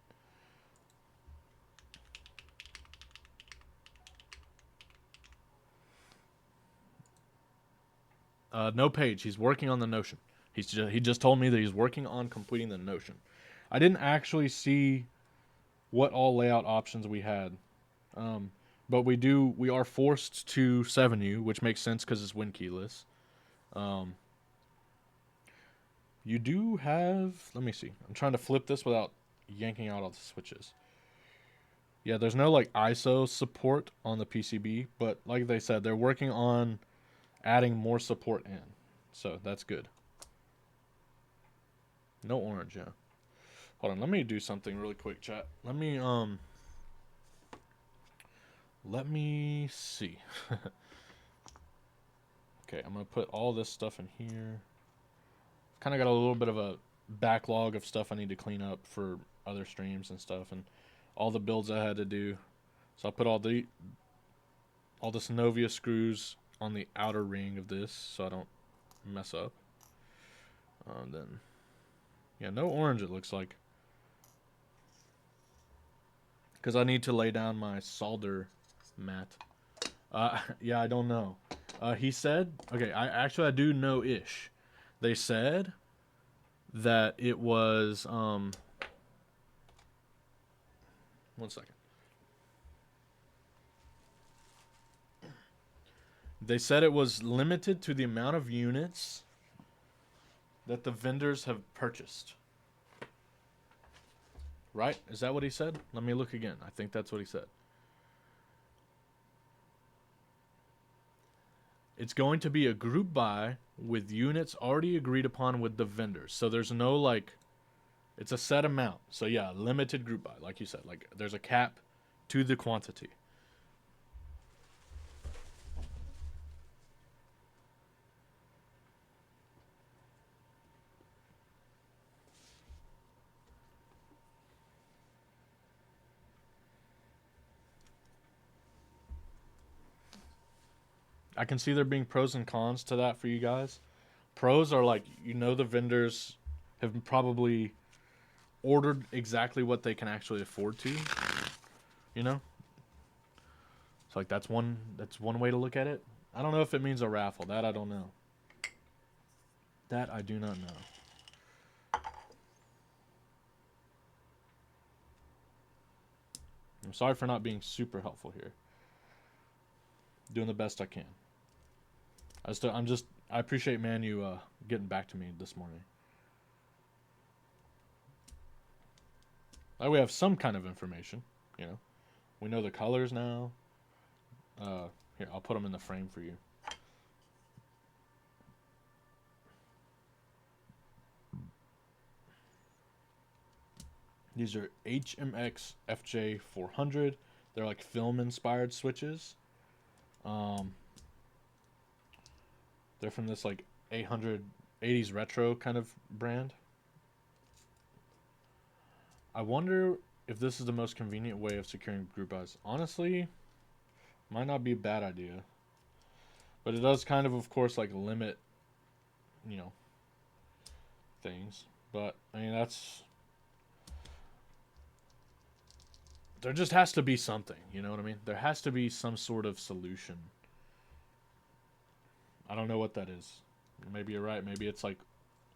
S1: No page. He's working on the notion. He just told me that he's working on completing the notion. I didn't actually see what all layout options we had, but we are forced to 7U, which makes sense because it's win keyless. You do have. Let me see. I'm trying to flip this without yanking out all the switches. Yeah, there's no like ISO support on the PCB, but like they said, they're working on adding more support in. So that's good. No orange, yeah. Hold on, let me do something really quick, chat. Let me see. Okay, I'm gonna put all this stuff in here. Kind of got a little bit of a backlog of stuff I need to clean up for other streams and stuff, and all the builds I had to do. So I'll put all the Synovia screws on the outer ring of this so I don't mess up. Then, yeah, no orange it looks like. Because I need to lay down my solder mat. Yeah, I don't know. He said, okay, I do know-ish. They said that it was, 1 second. They said it was limited to the amount of units that the vendors have purchased. Right? Is that what he said? Let me look again. I think that's what he said. It's going to be a group buy with units already agreed upon with the vendors. So there's no like, it's a set amount. So yeah, limited group buy, like you said. Like there's a cap to the quantity. I can see there being pros and cons to that for you guys. Pros are like, the vendors have probably ordered exactly what they can actually afford to, So like that's one way to look at it. I don't know if it means a raffle. That I don't know. That I do not know. I'm sorry for not being super helpful here. Doing the best I can. I appreciate Manu getting back to me this morning. We have some kind of information, We know the colors now. Here, I'll put them in the frame for you. These are HMX FJ 400. They're like film inspired switches. Um, they're from this like 800 80s retro kind of brand. I wonder if this is the most convenient way of securing group buys. Honestly, might not be a bad idea, but it does kind of course, like limit, you know, things. But I mean, that's there just has to be something. You know what I mean? There has to be some sort of solution. I don't know what that is. Maybe you're right. Maybe it's like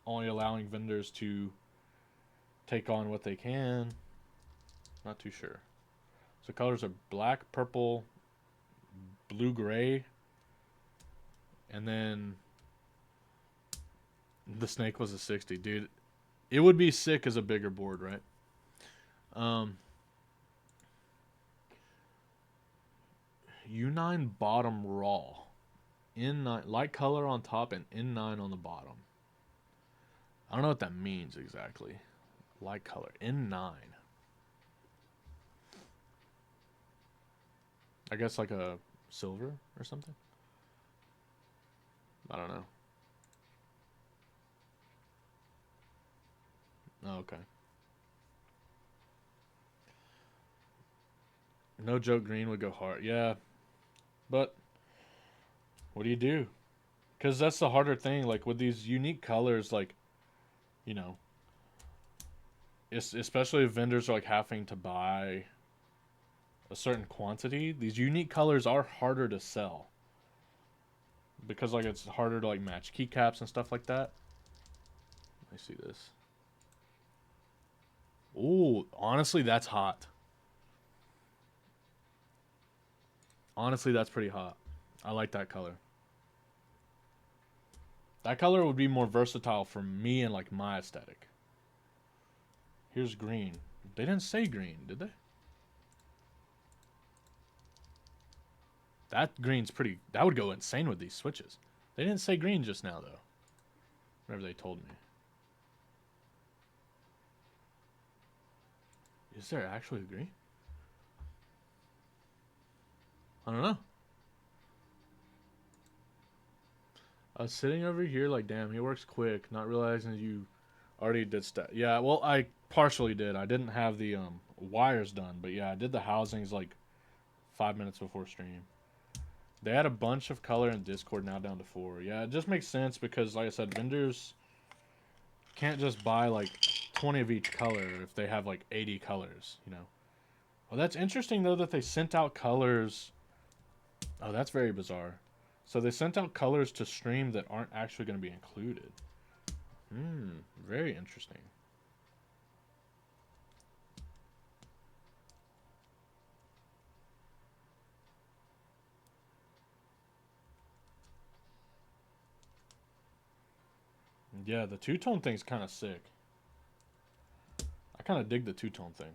S1: only allowing vendors to take on what they can. Not too sure. So colors are black, purple, blue, gray, and then the snake was a 60, dude. It would be sick as a bigger board, right? Um, U9 bottom raw, N9 light color on top and N9 on the bottom. I don't know what that means exactly. Light color N9. I guess like a silver or something. I don't know. Oh, okay. No joke, green would go hard. Yeah, but what do you do? Because that's the harder thing. Like with these unique colors, like you know, especially if vendors are like having to buy a certain quantity, these unique colors are harder to sell because like it's harder to like match keycaps and stuff like that. Let me see this. Ooh, honestly, that's hot. Honestly, that's pretty hot. I like that color. That color would be more versatile for me and like my aesthetic. Here's green. They didn't say green, did they? That green's pretty. That would go insane with these switches. They didn't say green just now, though. Whatever they told me. Is there actually green? I don't know. I was sitting over here like, damn, he works quick, not realizing you already did stuff. Yeah, well, I partially did. I didn't have the wires done, but yeah, I did the housings like 5 minutes before stream. They had a bunch of color in Discord, now down to 4. Yeah, it just makes sense because, like I said, vendors can't just buy like 20 of each color if they have like 80 colors, you know. Oh, that's interesting though that they sent out colors. Oh, that's very bizarre. So they sent out colors to stream that aren't actually going to be included. Very interesting. Yeah, the two-tone thing's kind of sick. I kind of dig the two-tone thing.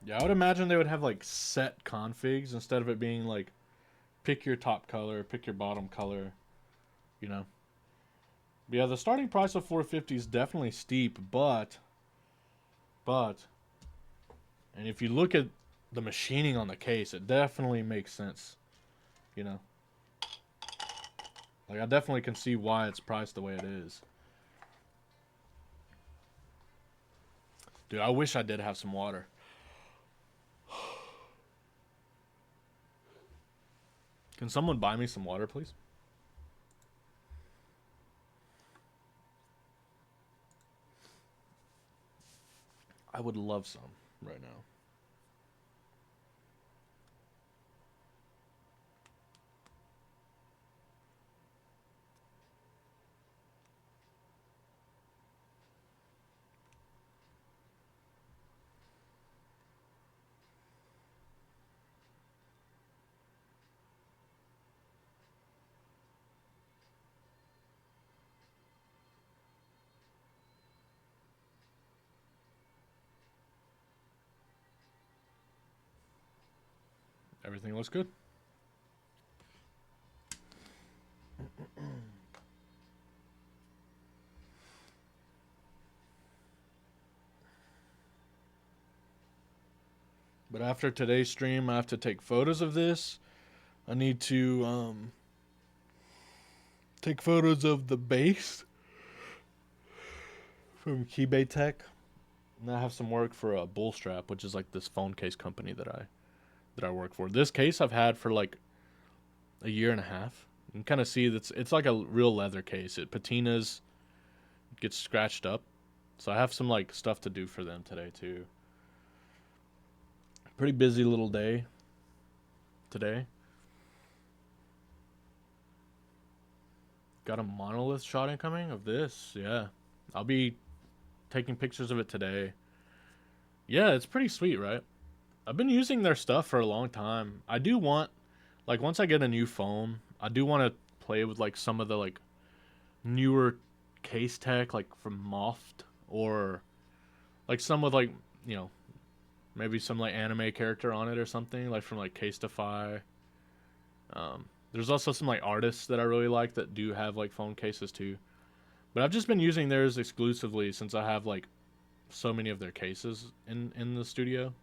S1: Yeah, I would imagine they would have like set configs instead of it being like pick your top color, pick your bottom color, you know. But yeah, the starting price of 450 is definitely steep, but and if you look at the machining on the case, it definitely makes sense, you know. Like I definitely can see why it's priced the way it is. Dude, I wish I did have some water. Can someone buy me some water, please? I would love some right now. Everything looks good. But after today's stream, I have to take photos of this. I need to take photos of the base from Keybay Tech. And I have some work for a Bullstrap, which is like this phone case company that I work for. This case I've had for like a year and a half. You can kind of see that it's like a real leather case. It patinas, it gets scratched up. So I have some like stuff to do for them today too. Pretty busy little day today. Got a monolith shot incoming of this. Yeah. I'll be taking pictures of it today. Yeah, it's pretty sweet, right? I've been using their stuff for a long time. I do want, like, once I get a new phone, I do want to play with like some of the like newer case tech, like from Moft, or like some with like, you know, maybe some like anime character on it or something, like from like Casetify. There's also some like artists that I really like that do have like phone cases too. But I've just been using theirs exclusively since I have like so many of their cases in the studio.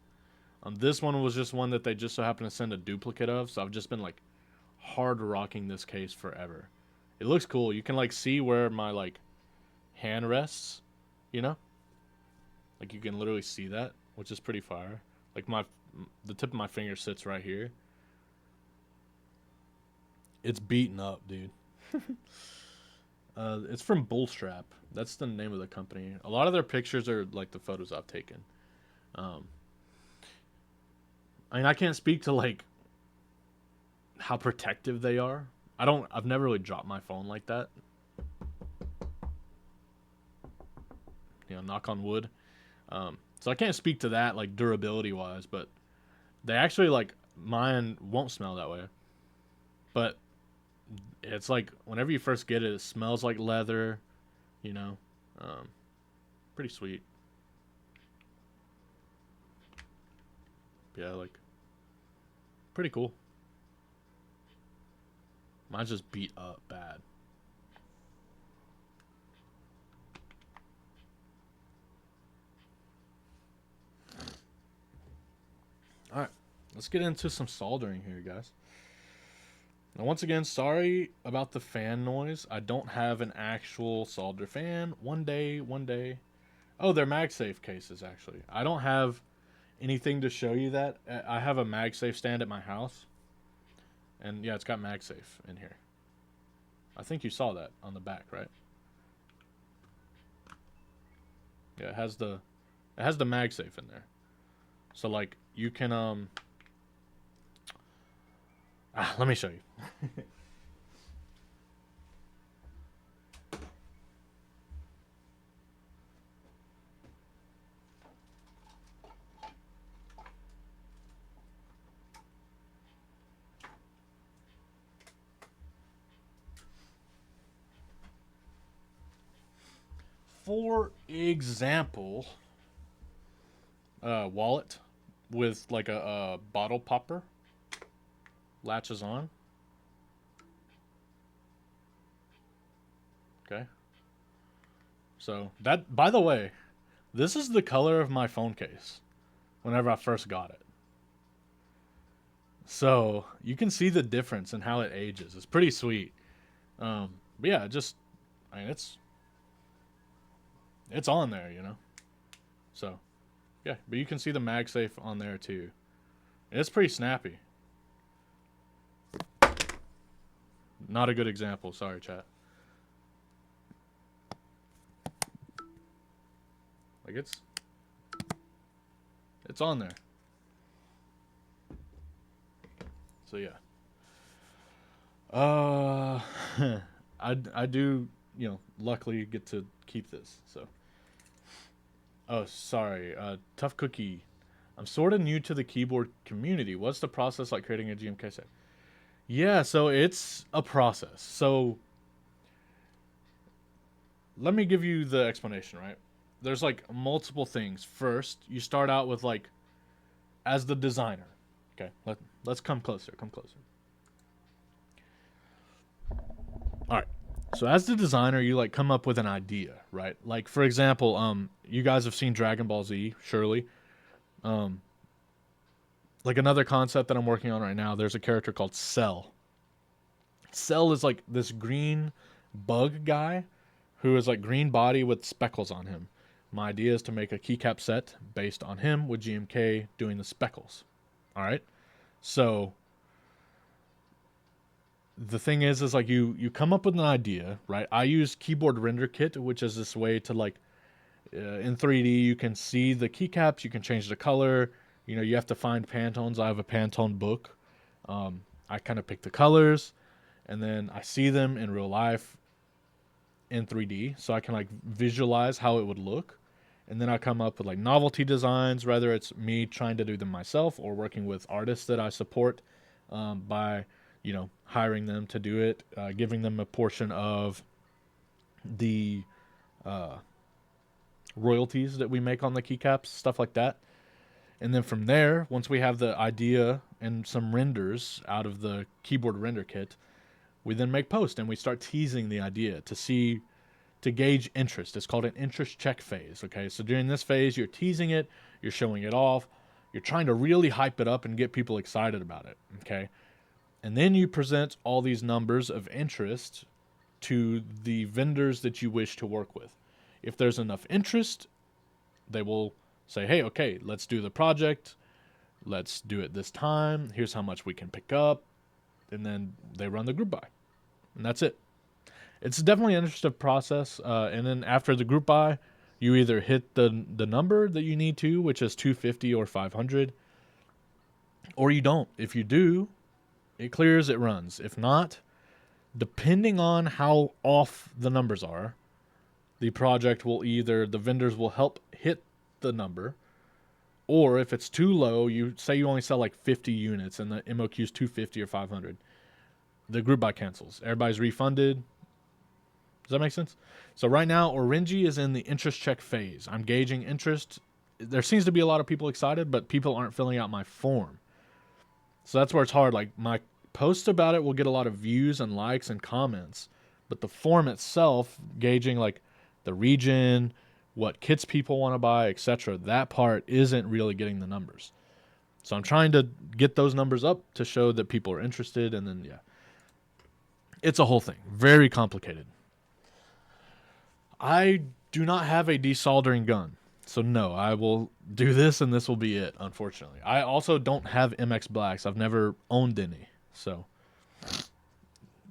S1: This one was just one that they just so happened to send a duplicate of, so I've just been like hard rocking this case forever. It looks cool. You can like see where my like hand rests, you know? Like you can literally see that, which is pretty fire. Like the tip of my finger sits right here. It's beaten up, dude. It's from Bullstrap. That's the name of the company. A lot of their pictures are like the photos I've taken. I mean, I can't speak to like how protective they are. I've never really dropped my phone like that. You know, knock on wood. So I can't speak to that like durability wise, but they actually like mine won't smell that way. But it's like whenever you first get it, it smells like leather, you know. Pretty sweet. Yeah, like pretty cool. Mine's just beat up bad. All right, let's get into some soldering here, guys. Now, once again, sorry about the fan noise. I don't have an actual solder fan. One day. Oh, they're MagSafe cases, actually. I don't have anything to show you that. I have a MagSafe stand at my house. And yeah, it's got MagSafe in here. I think you saw that on the back, right? Yeah, it has the MagSafe in there. So like you can let me show you. For example, wallet with like a bottle popper latches on. Okay. So that, by the way, this is the color of my phone case whenever I first got it. So you can see the difference in how it ages. It's pretty sweet. But yeah, I mean, it's on there, you know. So yeah, but you can see the MagSafe on there too. It's pretty snappy. Not a good example. Sorry, chat. Like it's on there. So yeah. I do, you know, luckily get to keep this. So. Oh, sorry. Tough Cookie. I'm sort of new to the keyboard community. What's the process like creating a GMK set? Yeah, so it's a process. So let me give you the explanation, right? There's like multiple things. First, you start out with like as the designer. Okay, let's come closer. Come closer. All right. So as the designer, you like come up with an idea, right? Like for example, you guys have seen Dragon Ball Z, surely. Um, like another concept that I'm working on right now. There's a character called Cell. Cell is like this green bug guy who is like green body with speckles on him. My idea is to make a keycap set based on him with GMK doing the speckles. All right. So the thing is like you come up with an idea, right? I use Keyboard Render Kit, which is this way to like in 3D you can see the keycaps, you can change the color. You know, you have to find Pantones. I have a Pantone book. I kind of pick the colors, and then I see them in real life in 3D, so I can like visualize how it would look. And then I come up with like novelty designs, whether it's me trying to do them myself or working with artists that I support by, you know, hiring them to do it, giving them a portion of the royalties that we make on the keycaps, stuff like that. And then from there, once we have the idea and some renders out of the keyboard render kit, we then make post and we start teasing the idea to gauge interest. It's called an interest check phase. Okay, so during this phase, you're teasing it, you're showing it off, you're trying to really hype it up and get people excited about it. Okay, and then you present all these numbers of interest to the vendors that you wish to work with. If there's enough interest, they will say, hey, okay, let's do the project. Let's do it this time. Here's how much we can pick up. And then they run the group buy. And that's it. It's definitely an interesting process. And then after the group buy, you either hit the number that you need to, which is 250 or 500, or you don't. If you do, it clears, it runs. If not, depending on how off the numbers are, the project will either, the vendors will help hit the number, or if it's too low, you say you only sell like 50 units and the MOQ is 250 or 500, the group buy cancels. Everybody's refunded. Does that make sense? So right now, Orangi is in the interest check phase. I'm gauging interest. There seems to be a lot of people excited, but people aren't filling out my form. So that's where it's hard. Like my post about it will get a lot of views and likes and comments, but the form itself, gauging like the region, what kits people want to buy, etc., that part isn't really getting the numbers. So I'm trying to get those numbers up to show that people are interested, and then, yeah. It's a whole thing. Very complicated. I do not have a desoldering gun. So no, I will do this and this will be it, unfortunately. I also don't have MX Blacks. I've never owned any. So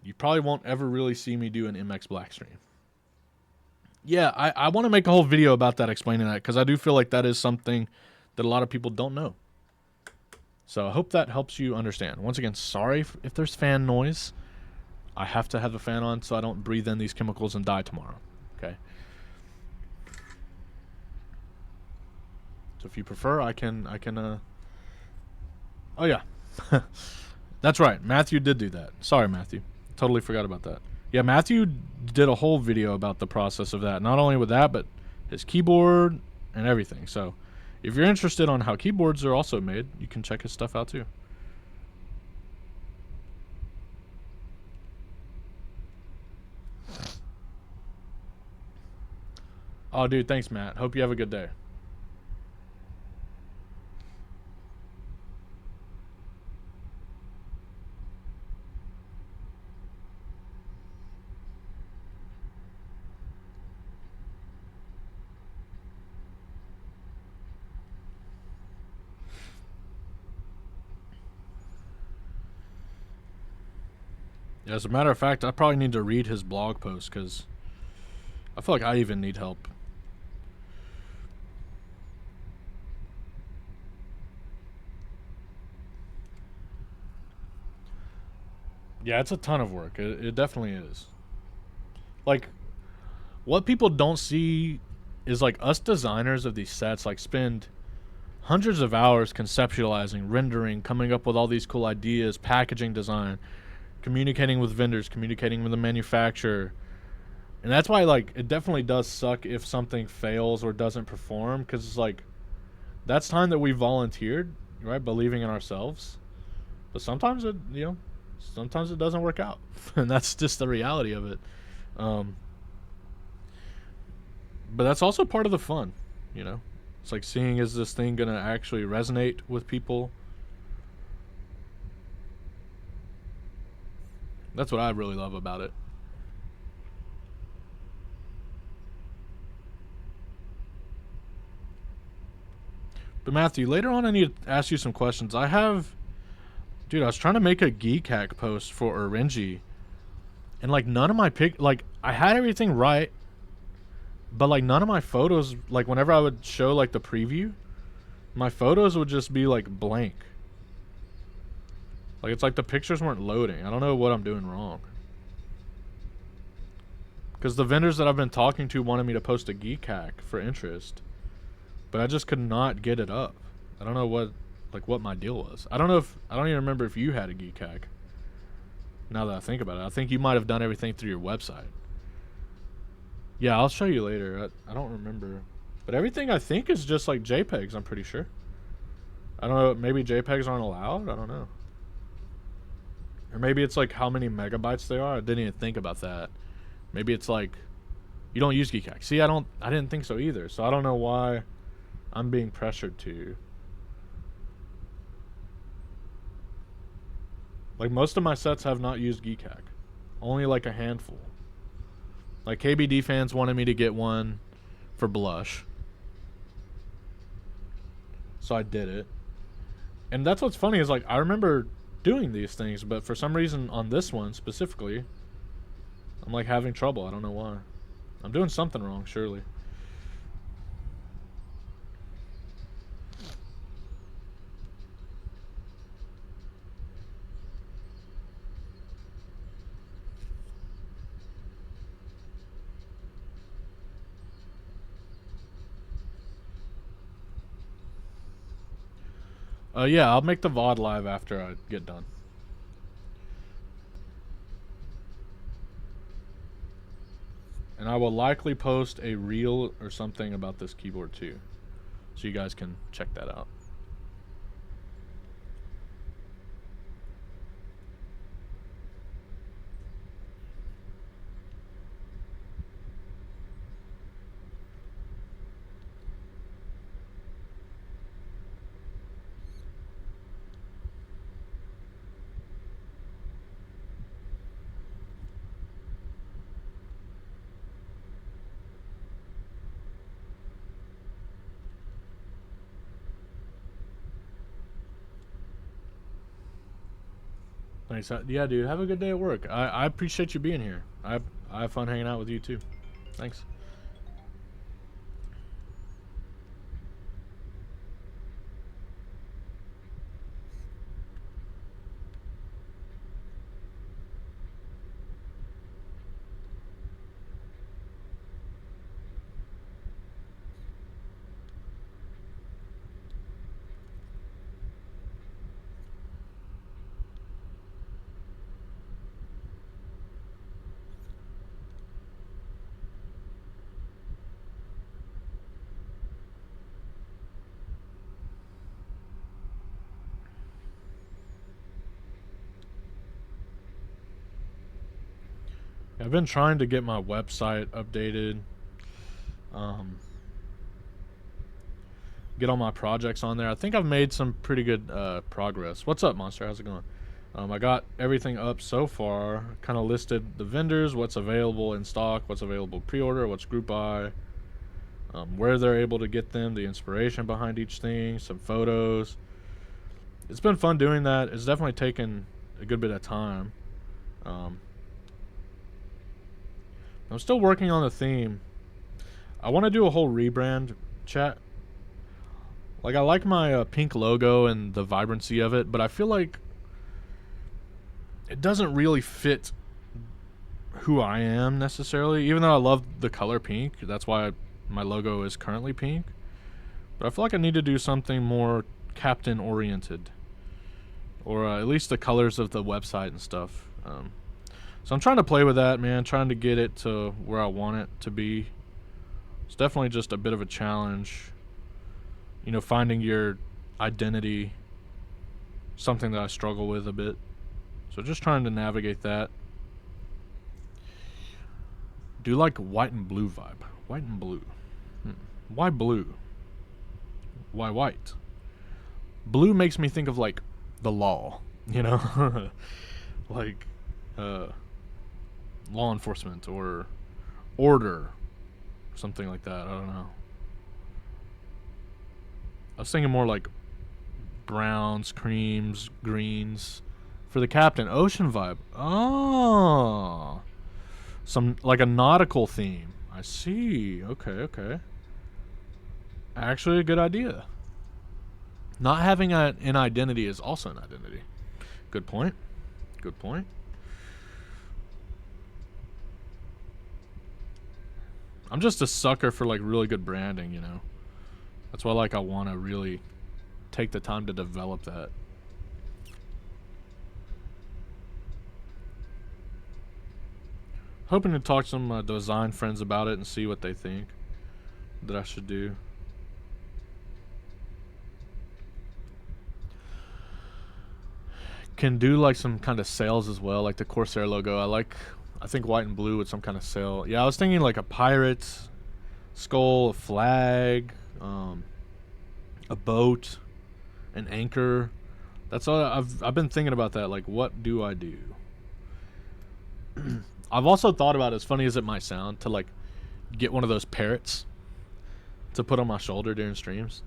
S1: you probably won't ever really see me do an MX Black stream. Yeah, I want to make a whole video about that, explaining that, because I do feel like that is something that a lot of people don't know. So I hope that helps you understand. Once again, sorry if there's fan noise. I have to have the fan on so I don't breathe in these chemicals and die tomorrow. Okay. So if you prefer, I can oh yeah. That's right. Matthew did do that. Sorry, Matthew. Totally forgot about that. Yeah, Matthew did a whole video about the process of that. Not only with that, but his keyboard and everything. So if you're interested on how keyboards are also made, you can check his stuff out too. Oh, dude, thanks, Matt. Hope you have a good day. Yeah, as a matter of fact, I probably need to read his blog post because I feel like I even need help. Yeah, it's a ton of work. It definitely is. Like, what people don't see is like us designers of these sets like spend hundreds of hours conceptualizing, rendering, coming up with all these cool ideas, packaging design, communicating with vendors, communicating with the manufacturer. And that's why, like, it definitely does suck if something fails or doesn't perform, because it's like, that's time that we volunteered, right, believing in ourselves. But sometimes sometimes it doesn't work out, and that's just the reality of it. Um, but that's also part of the fun, you know. It's like seeing, is this thing gonna actually resonate with people? That's what I really love about it. But Matthew, later on I need to ask you some questions. Dude, I was trying to make a geek hack post for Orangi, and like none of my like I had everything right, but like none of my photos, like whenever I would show like the preview, my photos would just be like blank. Like it's like the pictures weren't loading. I don't know what I'm doing wrong. Because the vendors that I've been talking to wanted me to post a geek hack for interest, but I just could not get it up. I don't know what my deal was. I don't even remember if you had a geek hack. Now that I think about it, I think you might have done everything through your website. Yeah, I'll show you later. I don't remember, but everything I think is just like JPEGs. I'm pretty sure. I don't know. Maybe JPEGs aren't allowed. I don't know. Or maybe it's like how many megabytes they are. I didn't even think about that. Maybe it's like you don't use geek hack. See, I didn't think so either. So I don't know why I'm being pressured to. Like most of my sets have not used geek hack. Only like a handful. Like KBD fans wanted me to get one for blush. So I did it. And that's what's funny is like I remember doing these things, but for some reason on this one specifically, I'm like having trouble. I don't know why. I'm doing something wrong, surely. Yeah, I'll make the VOD live after I get done. And I will likely post a reel or something about this keyboard too. So you guys can check that out. Thanks. Yeah, dude. Have a good day at work. I appreciate you being here. I have fun hanging out with you too. Thanks. I've been trying to get my website updated. Um, get all my projects on there. I think I've made some pretty good progress. What's up, Monster? How's it going? I got everything up so far. Kind of listed the vendors, what's available in stock, what's available pre-order, what's group buy, where they're able to get them, the inspiration behind each thing, some photos. It's been fun doing that. It's definitely taken a good bit of time. Um, I'm still working on the theme. I want to do a whole rebrand, chat. Like, I like my pink logo and the vibrancy of it, but I feel like it doesn't really fit who I am necessarily. Even though I love the color pink, that's why my logo is currently pink. But I feel like I need to do something more captain oriented, or at least the colors of the website and stuff. So I'm trying to play with that, man. Trying to get it to where I want it to be. It's definitely just a bit of a challenge. You know, finding your identity something that I struggle with a bit. So just trying to navigate that. Do you like white and blue vibe? White and blue. Why blue? Why white? Blue makes me think of like the law, you know? Like law enforcement or order, something like that. I don't know. I was thinking more like browns, creams, greens. For the captain, ocean vibe. Oh, some like a nautical theme. I see. Okay, okay. Actually, a good idea. Not having an identity is also an identity. Good point. Good point. I'm just a sucker for like really good branding, you know. That's why like I want to really take the time to develop that. Hoping to talk to some design friends about it and see what they think that I should do. Can do like some kind of sails as well, like the Corsair logo. I think white and blue with some kind of sail. Yeah, I was thinking like a pirate skull, a flag, a boat, an anchor. That's all I've been thinking about that. Like, what do I do? I've also thought about, as funny as it might sound, to like get one of those parrots to put on my shoulder during streams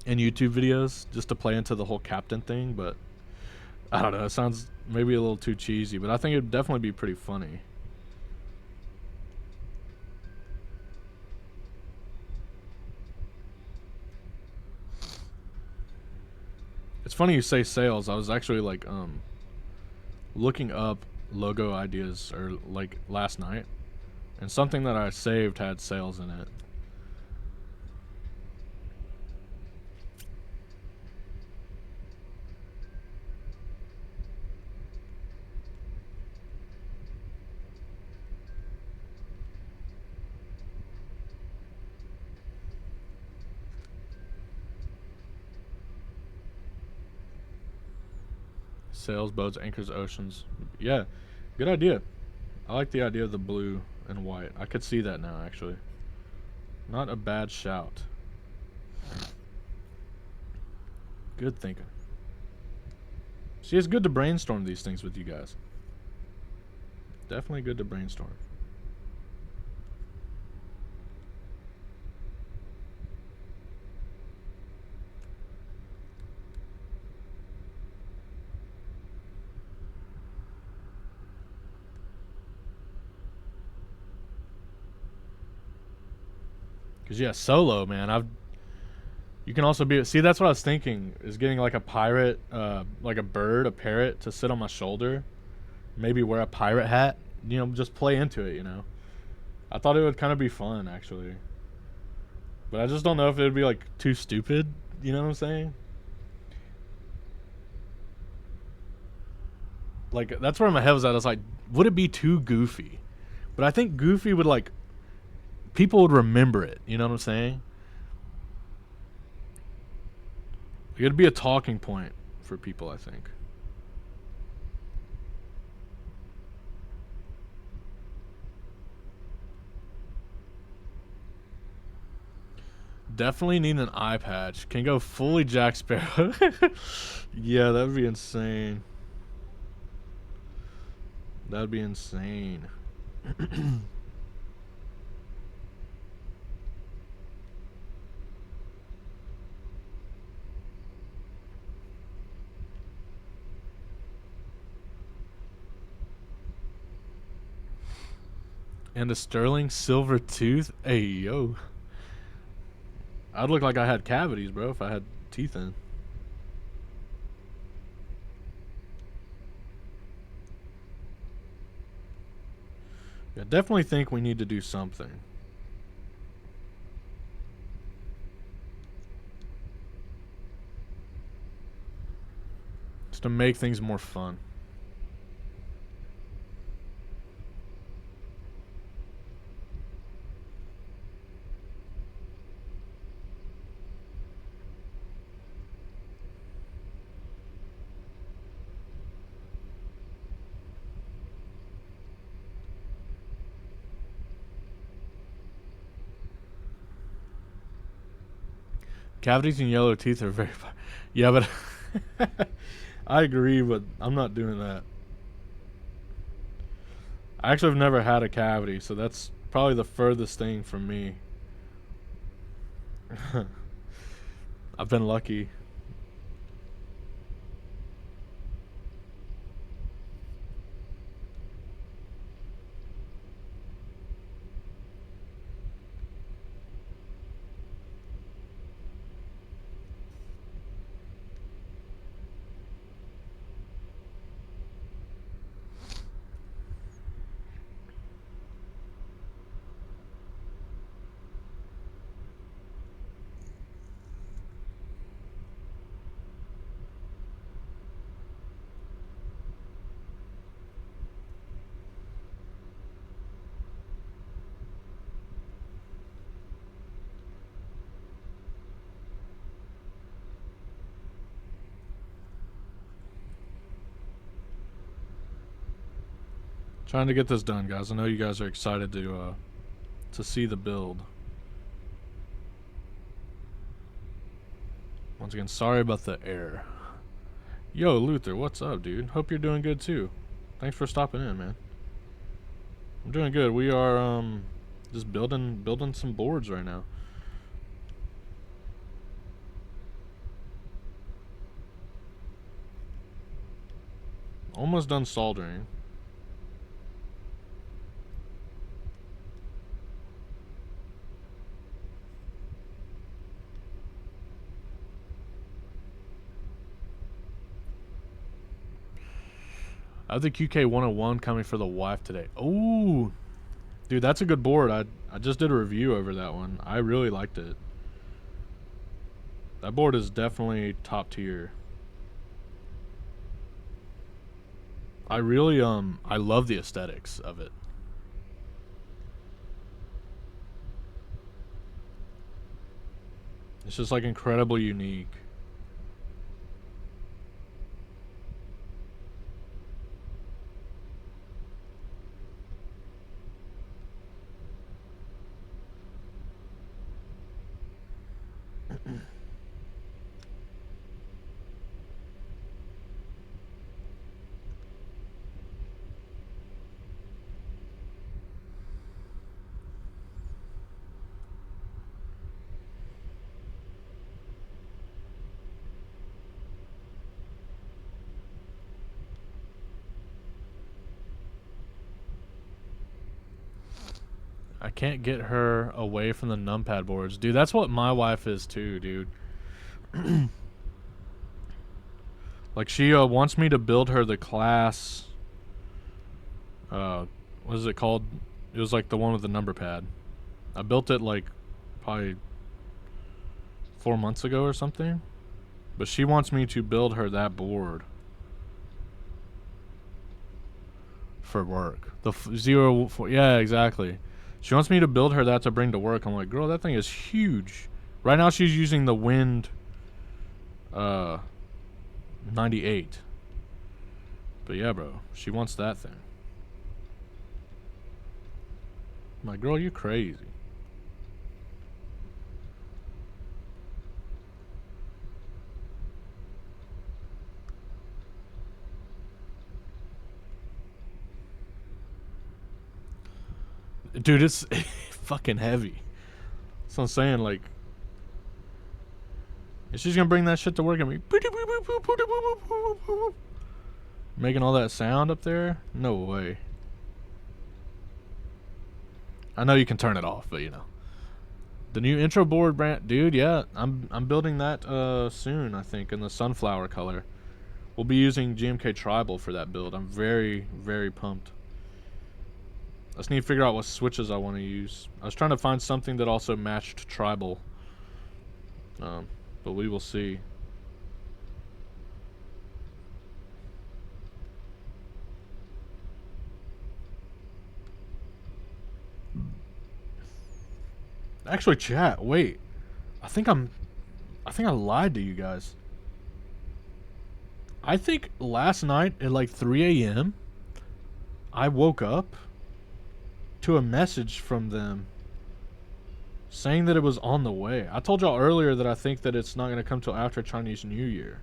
S1: and YouTube videos, just to play into the whole captain thing. But I don't know. It sounds maybe a little too cheesy, but I think it'd definitely be pretty funny. It's funny you say sales. I was actually like looking up logo ideas or like last night, and something that I saved had sales in it. Sails, boats, anchors, oceans. Yeah, good idea. I like the idea of the blue and white. I could see that now, actually. Not a bad shout. Good thinking. See, it's good to brainstorm these things with you guys. Definitely good to brainstorm. Cause yeah, solo man. You can also be. See, that's what I was thinking. Is getting like a pirate, like a bird, a parrot, to sit on my shoulder. Maybe wear a pirate hat. You know, just play into it. You know, I thought it would kind of be fun actually, but I just don't know if it would be like too stupid. You know what I'm saying? Like that's where my head was at. I was like, would it be too goofy? But I think goofy would like people would remember it. You know what I'm saying? It'd be a talking point for people, I think. Definitely need an eye patch. Can go fully Jack Sparrow. Yeah, that'd be insane. That'd be insane. And a sterling silver tooth. Hey, yo. I'd look like I had cavities, bro, if I had teeth in. Yeah, definitely think we need to do something. Just to make things more fun. Cavities and yellow teeth are very. Yeah, but I agree, but I'm not doing that. I actually have never had a cavity, so that's probably the furthest thing from me. I've been lucky. Trying to get this done, guys. I know you guys are excited to see the build. Once again, sorry about the error. Yo, Luther, what's up, dude? Hope you're doing good too. Thanks for stopping in, man. I'm doing good. We are just building some boards right now. Almost done soldering. I have the QK 101 coming for the wife today. Oh, dude, that's a good board. I just did a review over that one. I really liked it. That board is definitely top tier. I really I love the aesthetics of it. It's just like incredibly unique. I can't get her away from the numpad boards. Dude, that's what my wife is too, dude. Like she wants me to build her the class what is it called? It was like the one with the number pad. I built it like probably 4 months ago or something. But she wants me to build her that board for work. The 04, yeah, exactly. She wants me to build her that to bring to work. I'm like, girl, that thing is huge. Right now she's using the Wind 98. But yeah, bro, she wants that thing. I'm like, girl, you crazy. Dude, it's fucking heavy. That's what I'm saying, like, is she's gonna bring that shit to work at me? Making all that sound up there? No way. I know you can turn it off, but you know. The new intro board brand, dude, yeah, I'm building that soon, I think, in the sunflower color. We'll be using GMK Tribal for that build. I'm very, very pumped. I just need to figure out what switches I want to use. I was trying to find something that also matched Tribal. But we will see. Actually, chat, wait. I think I lied to you guys. I think last night at like 3 a.m. I woke up to a message from them saying that it was on the way. I told y'all earlier that I think that it's not going to come till after Chinese New Year.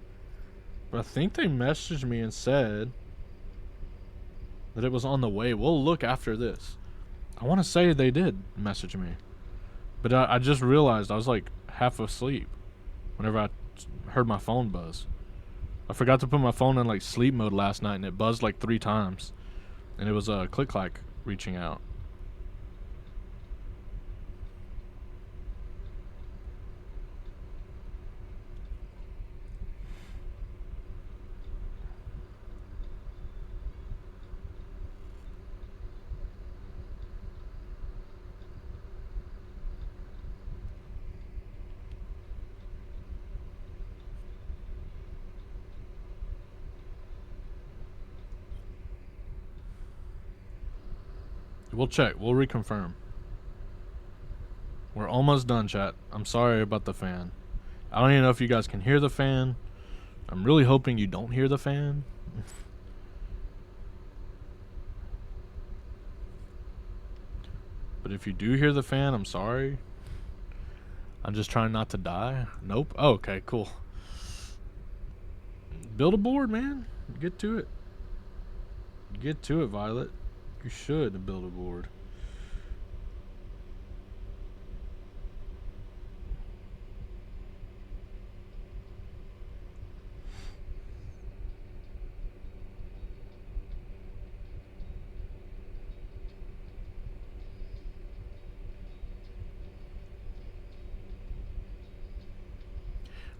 S1: But I think they messaged me and said that it was on the way. We'll look after this. I want to say they did message me. But I just realized I was like half asleep whenever I heard my phone buzz. I forgot to put my phone in like sleep mode last night and it buzzed like 3 times. And it was Click Clack reaching out. We'll check. We'll reconfirm. We're almost done, chat. I'm sorry about the fan. I don't even know if you guys can hear the fan. I'm really hoping you don't hear the fan. But if you do hear the fan, I'm sorry. I'm just trying not to die. Nope. Oh, okay, cool. Build a board, man. Get to it. Get to it, Violet. You should build a board.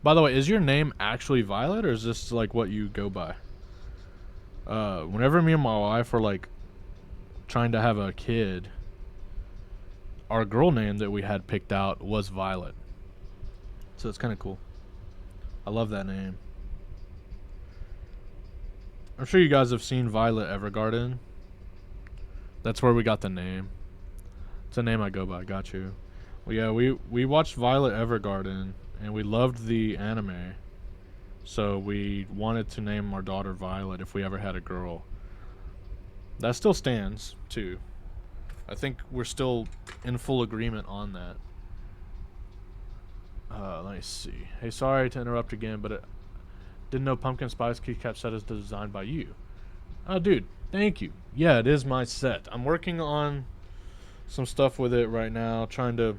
S1: By the way, is your name actually Violet, or is this like what you go by? Whenever me and my wife were like trying to have a kid, our girl name that we had picked out was Violet. So it's kind of cool. I love that name. I'm sure you guys have seen Violet Evergarden. That's where we got the name. It's a name I go by. Got you. Well, yeah, we watched Violet Evergarden and we loved the anime. So we wanted to name our daughter Violet if we ever had a girl. That still stands, too. I think we're still in full agreement on that. Let me see. Hey, sorry to interrupt again, but didn't know Pumpkin Spice keycap set is designed by you. Oh, dude, thank you. Yeah, it is my set. I'm working on some stuff with it right now, trying to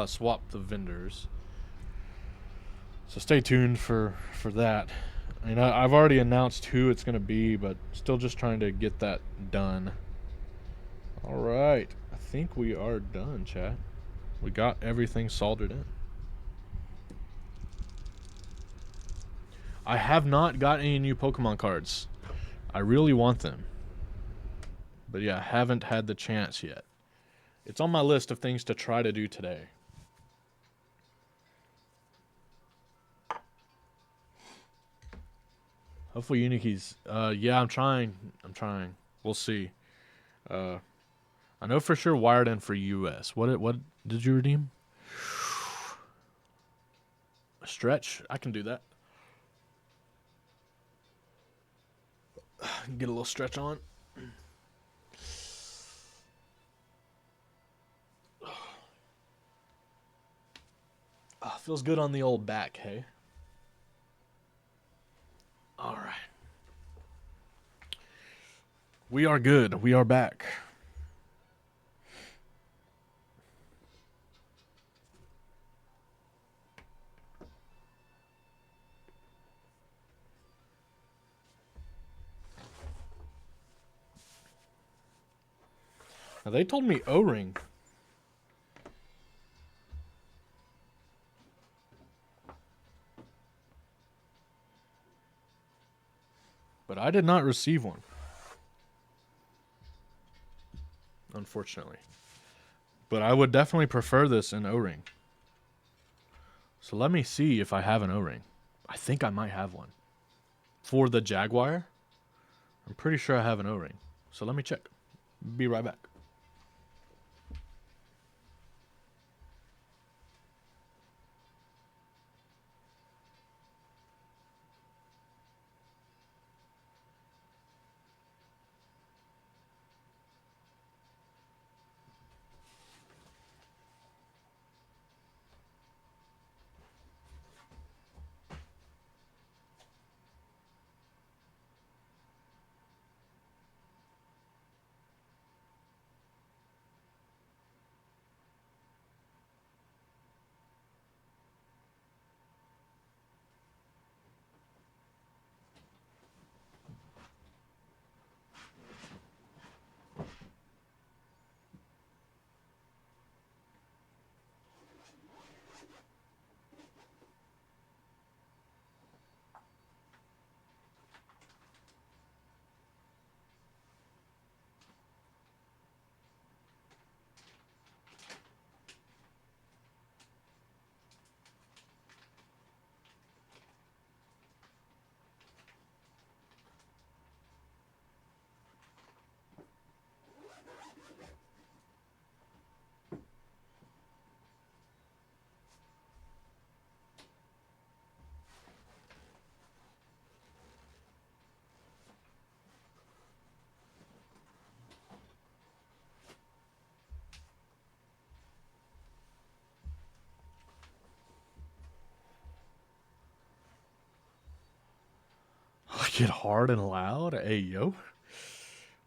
S1: swap the vendors. So stay tuned for that. I mean, I've already announced who it's going to be, but still just trying to get that done. All right. I think we are done, chat. We got everything soldered in. I have not got any new Pokemon cards. I really want them. But yeah, I haven't had the chance yet. It's on my list of things to try to do today. Hopefully Uniki's... yeah, I'm trying. We'll see. I know for sure wired in for US. What did you redeem? A stretch? I can do that. Get a little stretch on. Feels good on the old back, hey? All right. We are good. We are back. Now they told me O-ring. But I did not receive one. Unfortunately. But I would definitely prefer this in O-ring. So let me see if I have an O-ring. I think I might have one. For the Jaguar, I'm pretty sure I have an O-ring. So let me check. Be right back. get hard and loud? Hey, yo.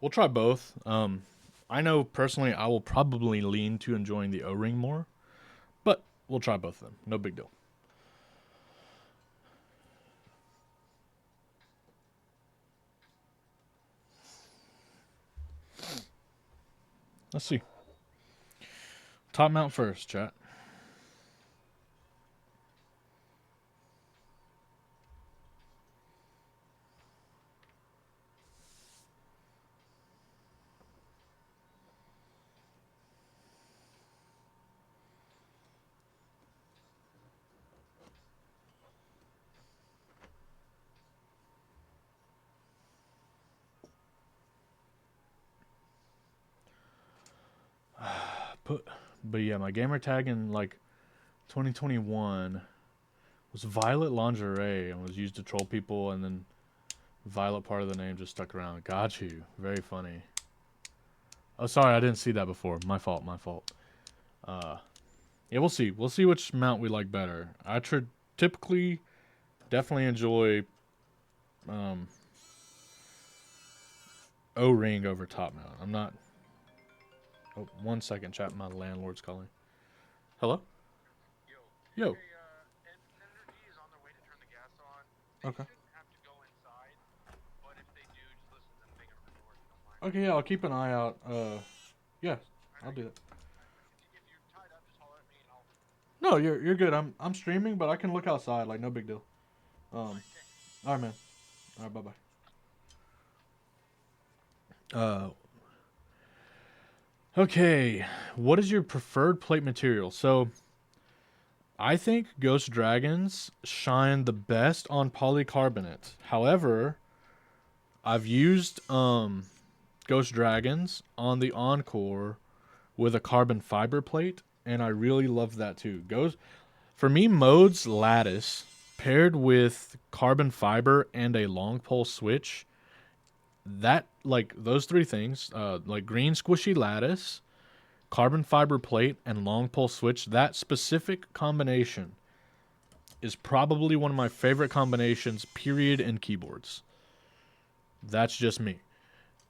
S1: We'll try both. I know personally I will probably lean to enjoying the O-ring more, but we'll try both of them. No big deal. Let's see. Top mount first, chat. But yeah, my gamer tag in like 2021 was Violet Lingerie and was used to troll people, and then Violet part of the name just stuck around. Got you. Very funny. Oh, sorry, I didn't see that before. My fault. My fault. Yeah, we'll see. We'll see which mount we like better. I typically definitely enjoy O-ring over top mount. I'm not. Oh, 1 second, chat. My landlord's calling. Hello? Yo. Okay. Okay, yeah, I'll keep an eye out. Yeah, I'll do that. No, you're good. I'm streaming, but I can look outside. Like, no big deal. All right, man. All right, bye bye. Okay. What is your preferred plate material? So, I think Ghost Dragons shine the best on polycarbonate. However, I've used Ghost Dragons on the Encore with a carbon fiber plate, and I really love that too. For me, modes lattice paired with carbon fiber and a long pole switch. That like those three things, like green squishy lattice, carbon fiber plate, and long pole switch. That specific combination is probably one of my favorite combinations. Period in keyboards. That's just me.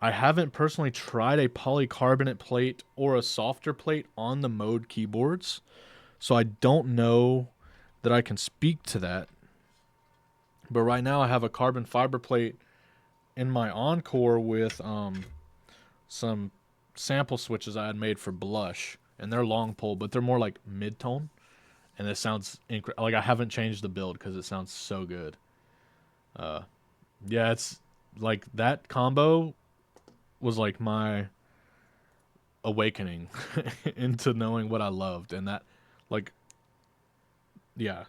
S1: I haven't personally tried a polycarbonate plate or a softer plate on the mode keyboards, so I don't know that I can speak to that. But right now I have a carbon fiber plate in my Encore with some sample switches I had made for Blush, and they're long pole, but they're more like mid-tone, and it sounds like I haven't changed the build because it sounds so good. Yeah, it's like that combo was like my awakening into knowing what I loved, and that, like, yeah.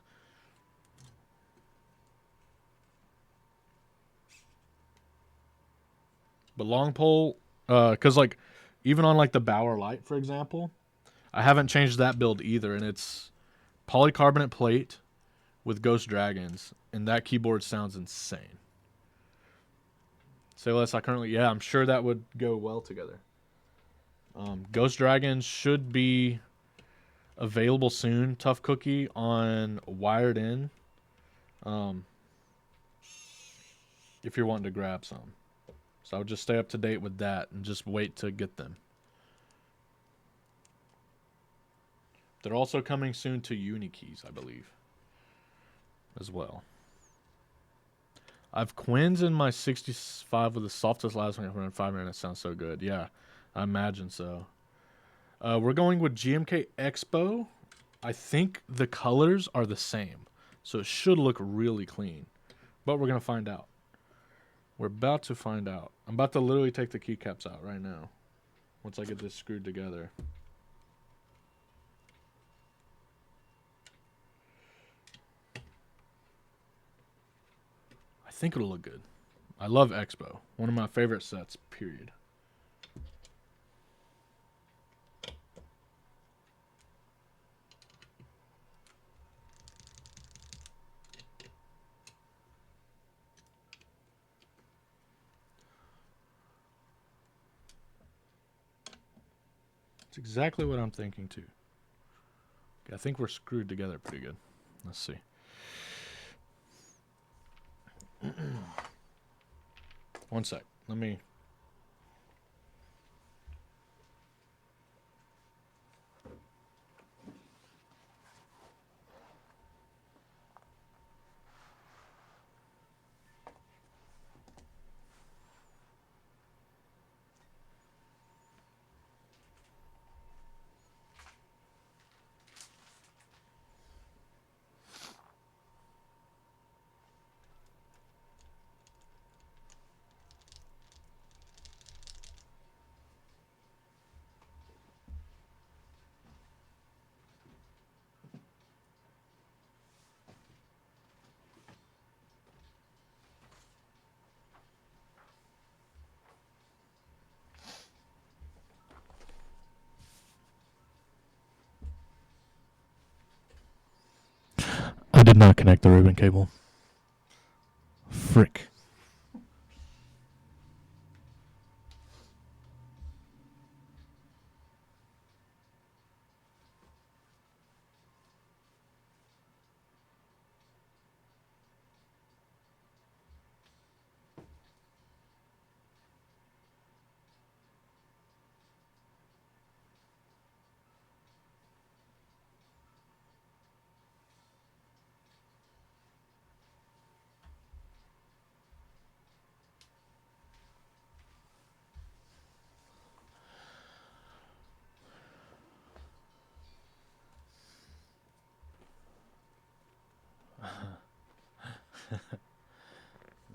S1: But long pole, cause like, even on like the Bauer Light, for example, I haven't changed that build either, and it's polycarbonate plate with Ghost Dragons, and that keyboard sounds insane. Say less. Yeah, I'm sure that would go well together. Ghost Dragons should be available soon. Tough Cookie on Wired In. If you're wanting to grab some. So I would just stay up to date with that and just wait to get them. They're also coming soon to Unikeys, I believe, as well. I've Quins in my 65 with the softest last one for 5 minutes. Sounds so good. Yeah, I imagine so. We're going with GMK Expo. I think the colors are the same, so it should look really clean. But we're going to find out. We're about to find out. I'm about to literally take the keycaps out right now once I get this screwed together. I think it'll look good. I love Expo. One of my favorite sets, period. It's exactly what I'm thinking too. Okay, I think we're screwed together pretty good. Let's see. One sec. Let me. I did not connect the ribbon cable. Frick.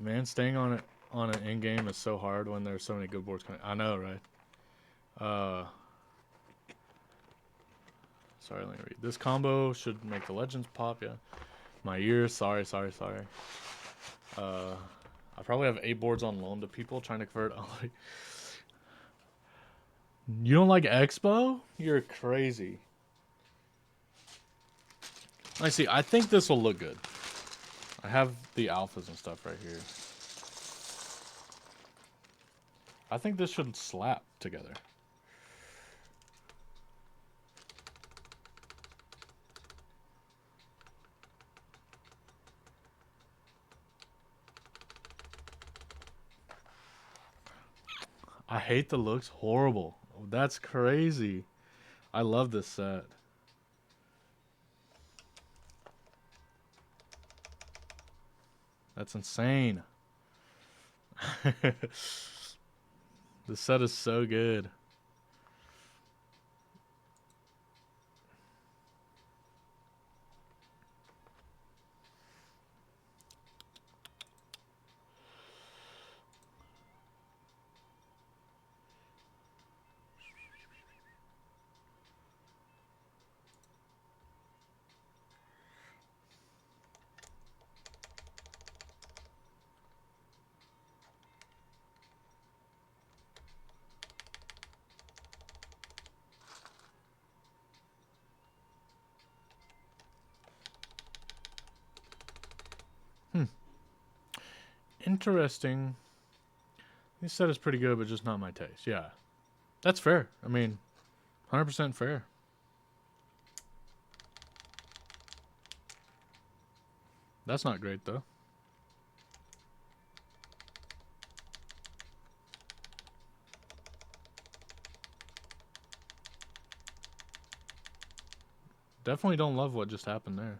S1: Man, staying on an end game is so hard when there's so many good boards coming. I know, right? Sorry, let me read. This combo should make the legends pop. Yeah, my ears. Sorry. I probably have 8 boards on loan to people trying to convert. You don't like Expo? You're crazy. I see. I think this will look good. I have the alphas and stuff right here. I think this should slap together. I hate the looks. Horrible. That's crazy. I love this set. That's insane. This set is so good. Interesting. This set is pretty good, but just not my taste. Yeah. That's fair. I mean, 100% fair. That's not great, though. Definitely don't love what just happened there.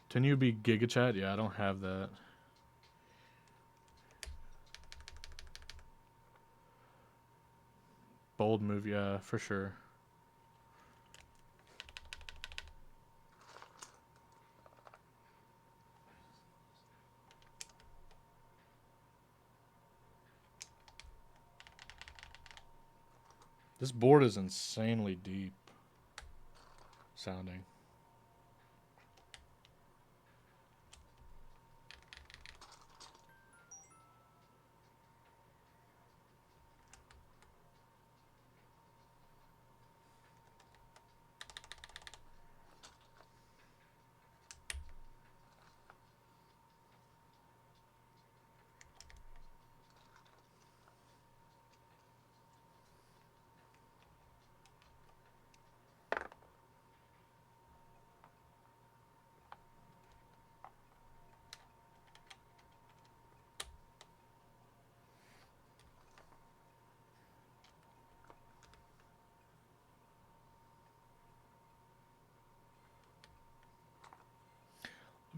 S1: Can you be Giga Chat? Yeah, I don't have that. Bold move, yeah, for sure. This board is insanely deep sounding.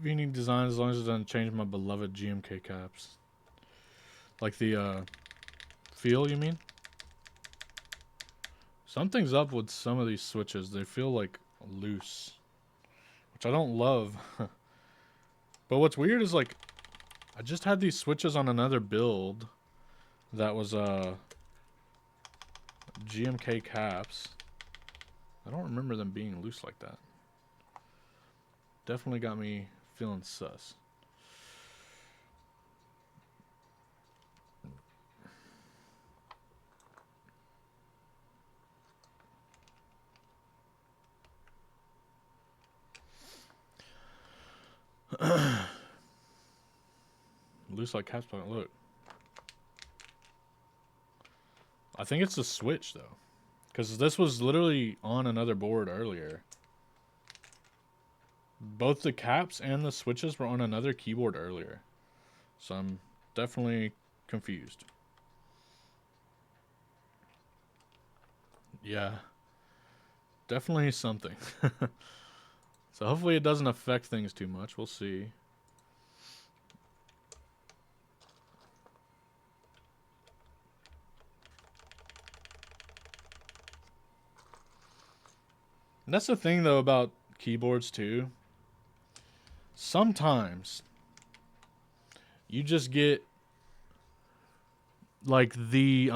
S1: Unique design as long as it doesn't change my beloved GMK caps. Like the feel, you mean? Something's up with some of these switches. They feel like loose, which I don't love. But what's weird is like I just had these switches on another build that was GMK caps. I don't remember them being loose like that. Definitely got me feeling sus. Loose like caps. Look. I think it's the switch though. Because this was literally on another board earlier. Both the caps and the switches were on another keyboard earlier. So I'm definitely confused. Yeah. Definitely something. So hopefully it doesn't affect things too much. We'll see. And that's the thing though about keyboards too. Sometimes you just get like the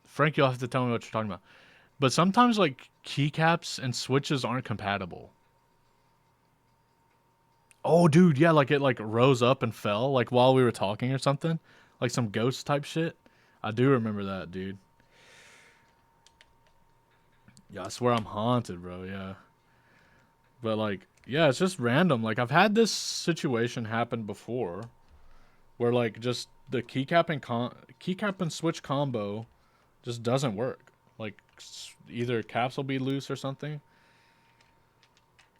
S1: Frank, you'll have to tell me what you're talking about. But sometimes like keycaps and switches aren't compatible. Oh dude, yeah, like it like rose up and fell like while we were talking or something. Like some ghost type shit. I do remember that, dude. Yeah, I swear I'm haunted, bro, yeah. But like, yeah, it's just random. Like I've had this situation happen before where like just the keycap and switch combo just doesn't work. Like either caps will be loose or something.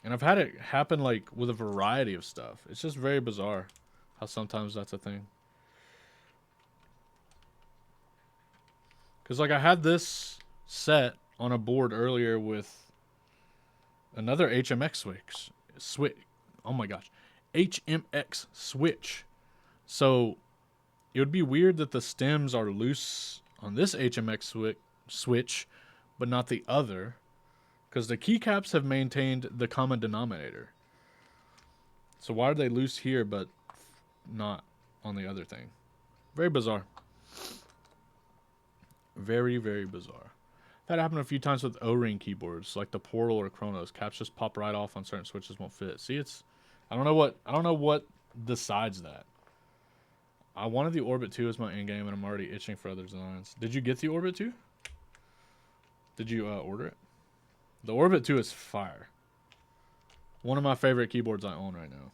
S1: And I've had it happen like with a variety of stuff. It's just very bizarre how sometimes that's a thing. Cause like I had this set on a board earlier with another HMX switch. Oh my gosh, HMX switch. So it would be weird that the stems are loose on this HMX switch, but not the other, because the keycaps have maintained the common denominator. So why are they loose here but not on the other thing? Very bizarre. Very, very bizarre. That happened a few times with O-ring keyboards, like the Portal or Chronos. Caps just pop right off on certain switches, won't fit. See, it's I don't know what decides that. I wanted the Orbit 2 as my end game, and I'm already itching for other designs. Did you get the Orbit 2? Did you order it? The Orbit 2 is fire. One of my favorite keyboards I own right now.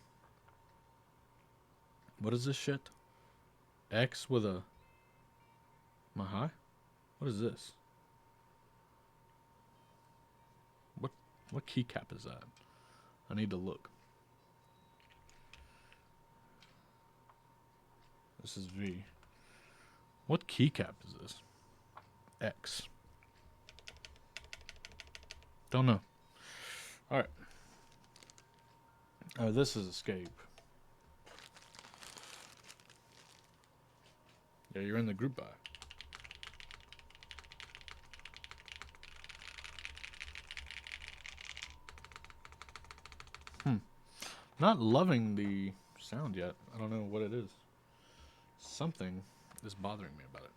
S1: What is this shit? X with a... My high? What is this? What keycap is that? I need to look. This is V. What keycap is this? X. Don't know. Alright. Oh, this is escape. Yeah, you're in the group buy. Not loving the sound yet. I don't know what it is. Something is bothering me about it.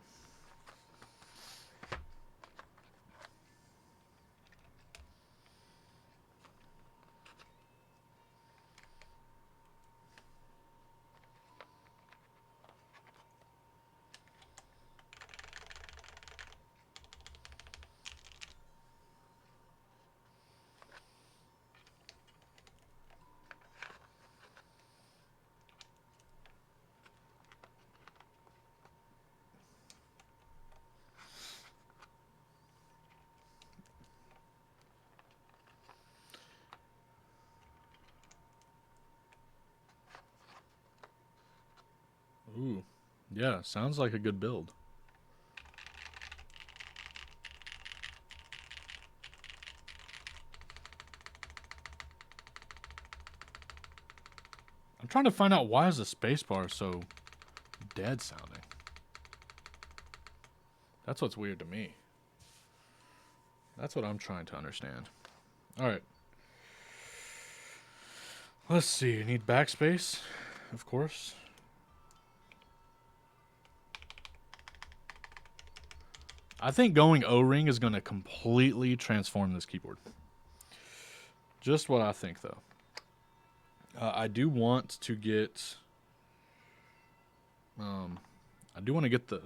S1: Ooh. Yeah, sounds like a good build. trying to find out why is the spacebar so dead sounding. That's what's weird to me. That's what I'm trying to understand. All right. Let's see. You need backspace, of course. I think going O-ring is going to completely transform this keyboard. Just what I think, though. I do want to get... I do want to get the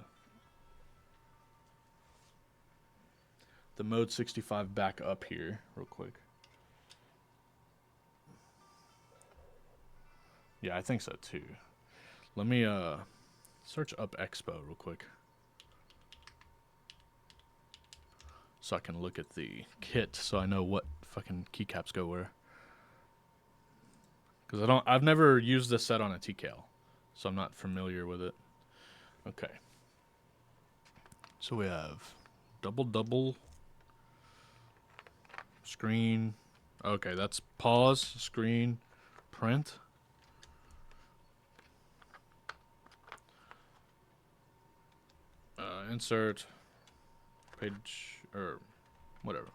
S1: Mode 65 back up here real quick. Yeah, I think so, too. Let me search up Expo real quick, so I can look at the kit, so I know what fucking keycaps go where. Because I've never used this set on a TKL, so I'm not familiar with it. Okay. So we have double screen. Okay, that's pause, screen, print. Insert, page, or whatever.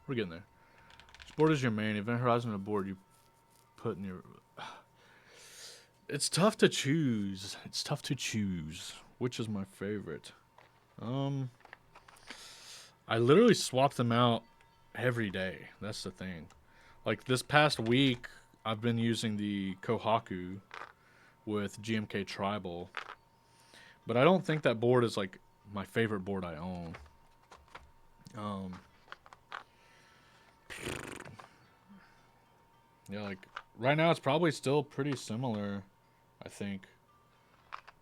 S1: We're getting there. Which board is your main? Event Horizon, a board you put in your... It's tough to choose. It's tough to choose. Which is my favorite? I literally swap them out every day. That's the thing. Like this past week, I've been using the Kohaku with GMK Tribal. But I don't think that board is like my favorite board I own. Yeah, like right now it's probably still pretty similar, I think.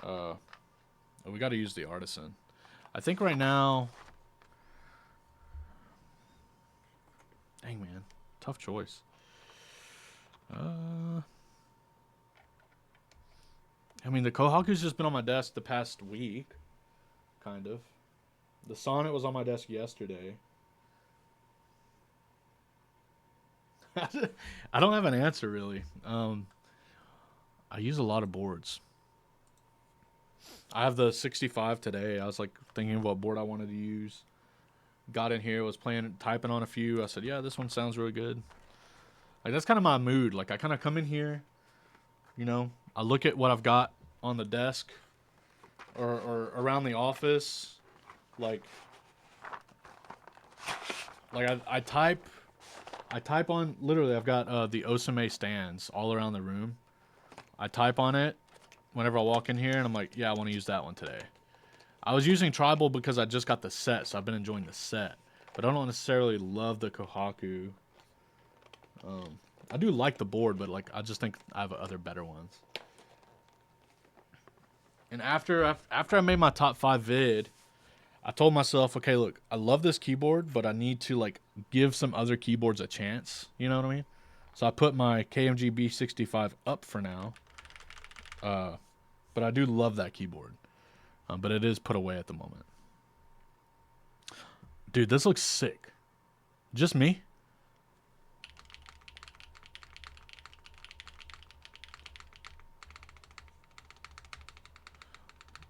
S1: We got to use the Artisan. I think right now... Dang, man. Tough choice. I mean, the Kohaku's just been on my desk the past week. Kind of. The Sonnet was on my desk yesterday. I don't have an answer, really. I use a lot of boards. I have the 65 today. I was like thinking of what board I wanted to use. Got in here, was typing on a few. I said, yeah, this one sounds really good. Like that's kind of my mood. Like I kind of come in here, you know, I look at what I've got on the desk or around the office. Like I type on, literally I've got the Osame stands all around the room. I type on it whenever I walk in here, and I'm like, yeah, I want to use that one today. I was using Tribal because I just got the set, so I've been enjoying the set. But I don't necessarily love the Kohaku. I do like the board, but like I just think I have other better ones. And after I made my top 5 vid, I told myself, okay, look, I love this keyboard, but I need to like give some other keyboards a chance. You know what I mean? So I put my KMG B65 up for now. But I do love that keyboard. But it is put away at the moment. Dude, this looks sick. Just me?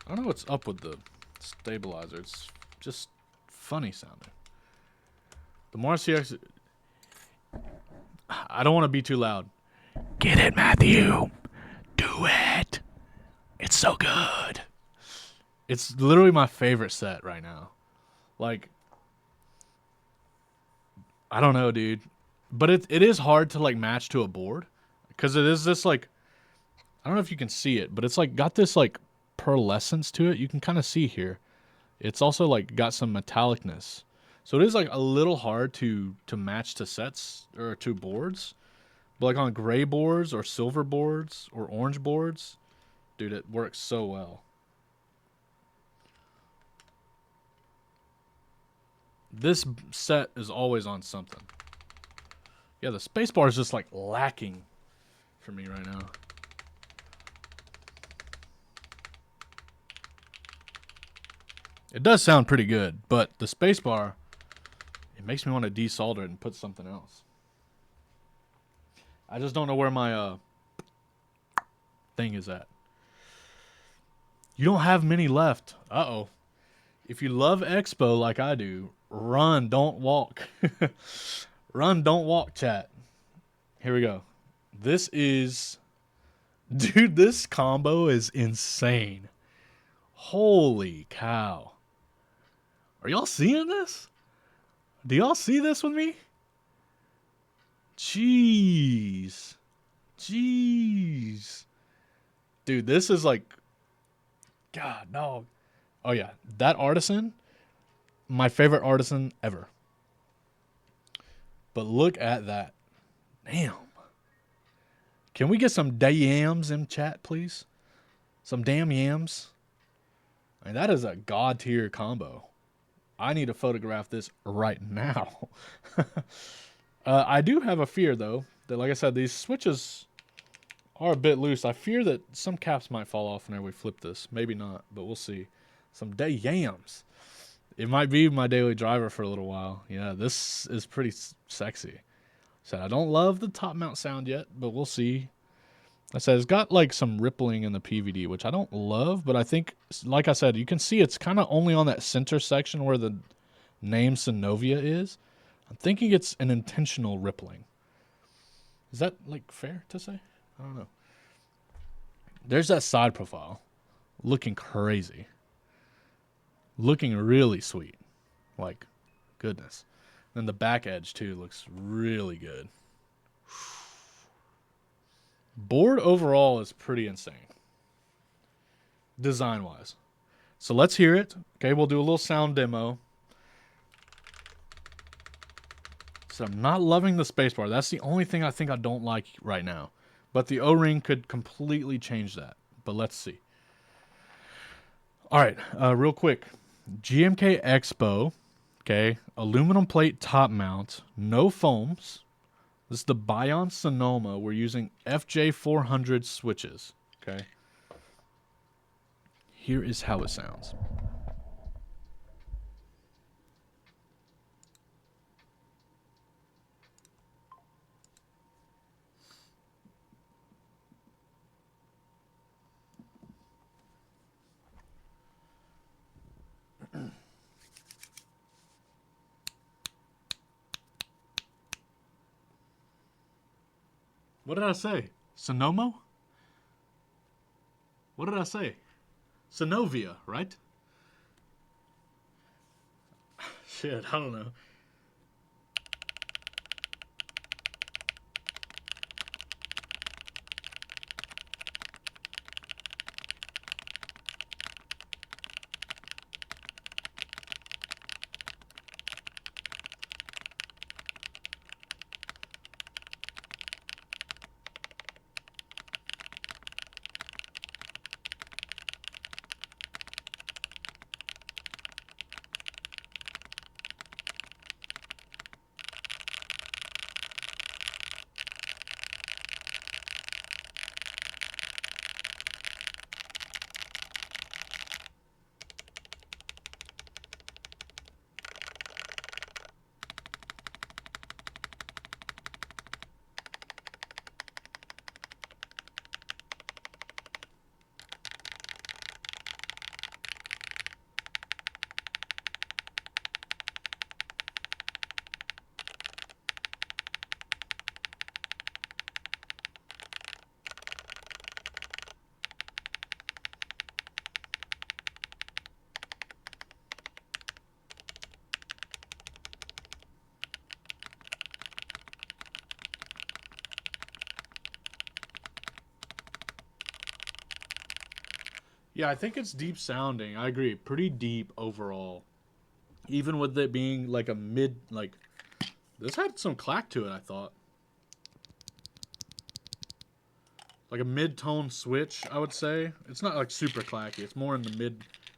S1: I don't know what's up with the stabilizer. It's just funny sounding. The more I see... I don't want to be too loud. Get it, Matthew. Do it. It's so good. It's literally my favorite set right now. Like, I don't know, dude. But it is hard to, like, match to a board. Because it is this, like... I don't know if you can see it, but it's, like, got this, like, pearlescence to it. You can kind of see here. It's also, like, got some metallicness. So it is, like, a little hard to match to sets or to boards. But, like, on gray boards or silver boards or orange boards, dude, it works so well. This set is always on something. Yeah, the spacebar is just, like, lacking for me right now. It does sound pretty good, but the spacebar, it makes me want to desolder it and put something else. I just don't know where my thing is at. You don't have many left. Uh-oh. If you love Expo like I do, run, don't walk. Run, don't walk, chat. Here we go. This is... Dude, this combo is insane. Holy cow. Are y'all seeing this? Do y'all see this with me? Jeez. Jeez. Dude, this is like... God, no. Oh, yeah. That artisan, my favorite artisan ever. But look at that. Damn. Can we get some yams in chat, please? Some damn yams. I mean, that is a god tier combo. I need to photograph this right now. I do have a fear, though, that, like I said, these switches are a bit loose. I fear that some caps might fall off whenever we flip this. Maybe not, but we'll see. Some yams. It might be my daily driver for a little while. Yeah, this is pretty sexy. So I don't love the top mount sound yet, but we'll see. I said it's got like some rippling in the PVD, which I don't love, but I think, like I said, you can see it's kind of only on that center section where the name Synovia is. I'm thinking it's an intentional rippling. Is that like fair to say? I don't know. There's that side profile looking crazy. Looking really sweet. Like, goodness. Then the back edge, too, looks really good. Board overall is pretty insane. Design-wise. So let's hear it. Okay, we'll do a little sound demo. So I'm not loving the spacebar. That's the only thing I think I don't like right now. But the O-ring could completely change that. But let's see. All right, real quick. GMK Expo, okay, aluminum plate top mount, no foams. This is the Baion Sonoma. We're using FJ400 switches, okay. Here is how it sounds. What did I say? Sonomo? What did I say? Synovia, right? Shit, I don't know. Yeah, I think it's deep sounding. I agree. Pretty deep overall. Even with it being like a mid, like, this had some clack to it, I thought. Like a mid-tone switch, I would say. It's not like super clacky. It's more in the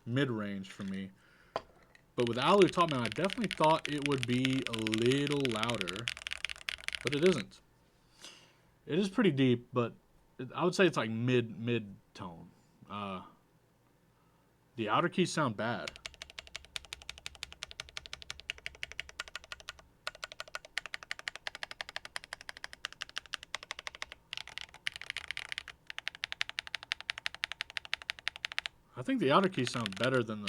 S1: mid-range for me. But with Alu top mount, I definitely thought it would be a little louder. But it isn't. It is pretty deep, but I would say it's like mid-tone. The outer keys sound bad. I think the outer keys sound better than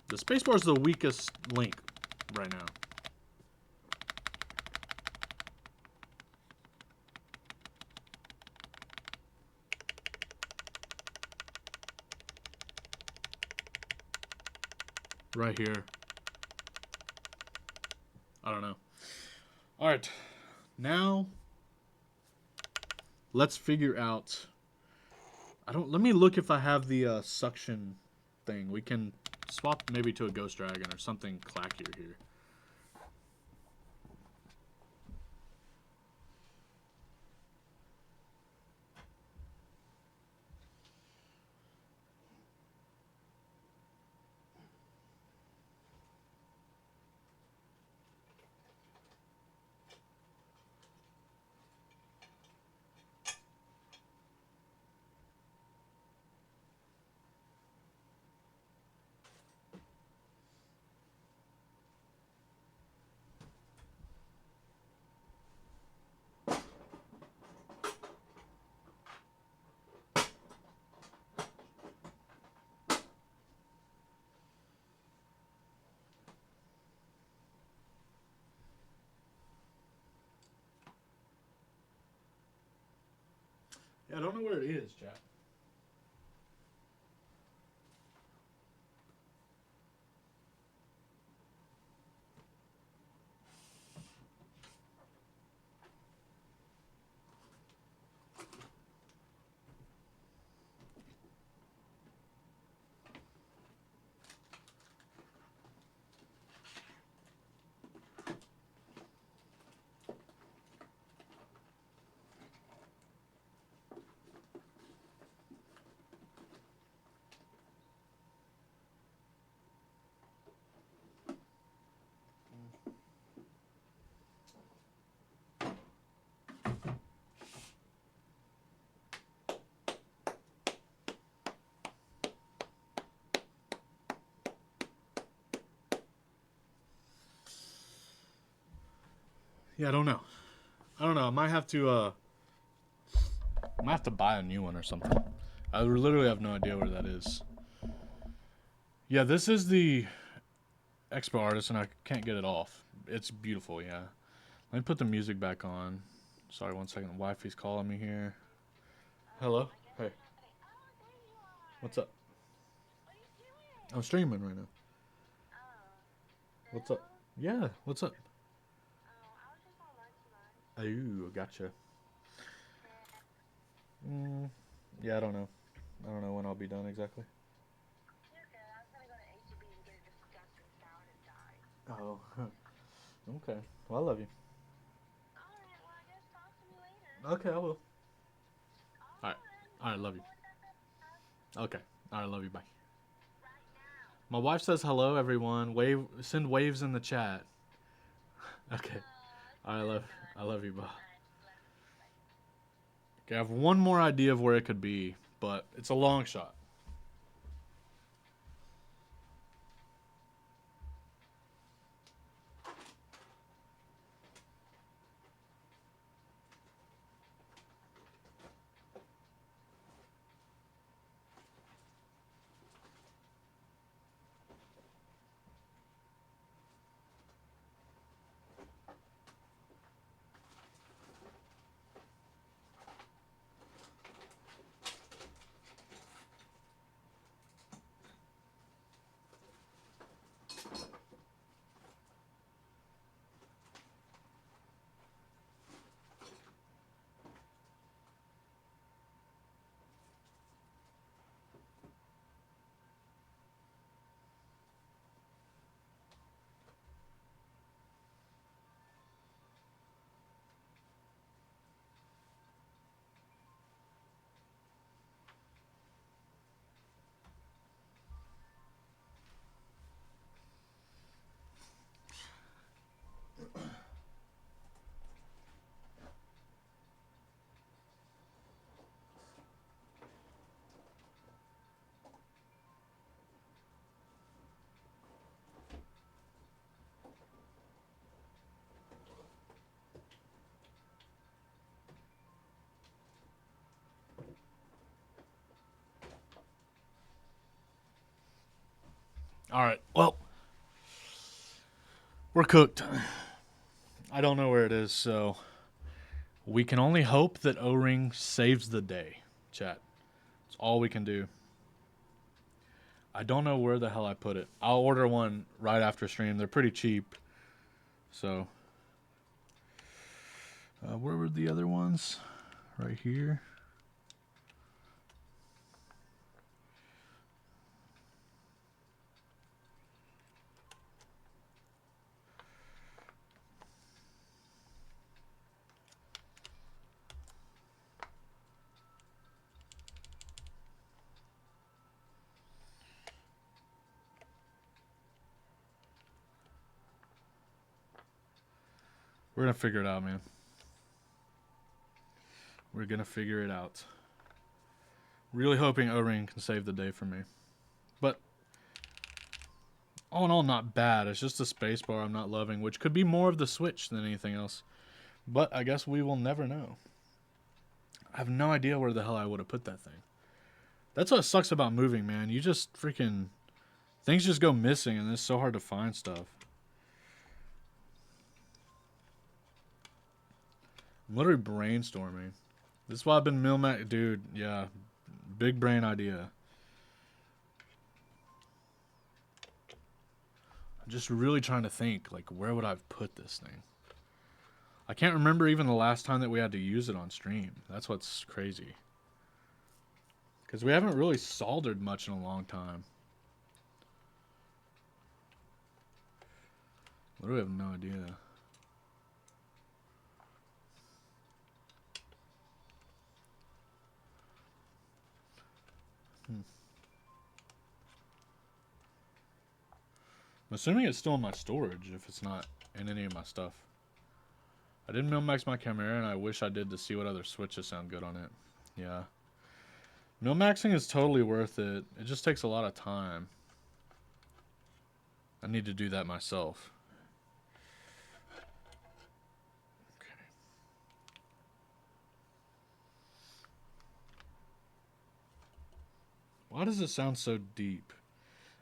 S1: the spacebar is the weakest link right now. Right here. I don't know. All right. Now let's figure out. Let me look if I have the suction thing. We can swap maybe to a Ghost Dragon or something clackier here. Yeah, I don't know where it is, chat. Yeah, I don't know. I might have to buy a new one or something. I literally have no idea where that is. Yeah, this is the Expo Artist, and I can't get it off. It's beautiful, yeah. Let me put the music back on. Sorry, 1 second. The wifey's calling me here. Hello? Hey. What's up? I'm streaming right now. What's up? Yeah, what's up? Oh, gotcha. Yeah, I don't know. I don't know when I'll be done exactly. Oh, okay. Well, I love you. Okay, I will. Alright. Alright, love you. Okay. Alright, love you. Bye. My wife says hello, everyone. Send waves in the chat. Okay. I love you, bye. Okay, I have one more idea of where it could be, but it's a long shot. All right. Well, we're cooked. I don't know where it is, so we can only hope that O-Ring saves the day. Chat. It's all we can do. I don't know where the hell I put it. I'll order one right after stream. They're pretty cheap. So, where were the other ones? Right here. We're going to figure it out, man. We're going to figure it out. Really hoping O-Ring can save the day for me. But, all in all, not bad. It's just a spacebar I'm not loving, which could be more of the Switch than anything else. But I guess we will never know. I have no idea where the hell I would have put that thing. That's what sucks about moving, man. You just freaking... Things just go missing, and it's so hard to find stuff. I'm literally brainstorming. This is why I've been dude, yeah. Big brain idea. I'm just really trying to think, like, where would I have put this thing? I can't remember even the last time that we had to use it on stream. That's what's crazy. Because we haven't really soldered much in a long time. Literally have no idea. I'm assuming it's still in my storage if it's not in any of my stuff. I didn't mil-max my camera, and I wish I did to see what other switches sound good on it. Yeah. Mil-maxing is totally worth it. It just takes a lot of time. I need to do that myself. Okay. Why does it sound so deep?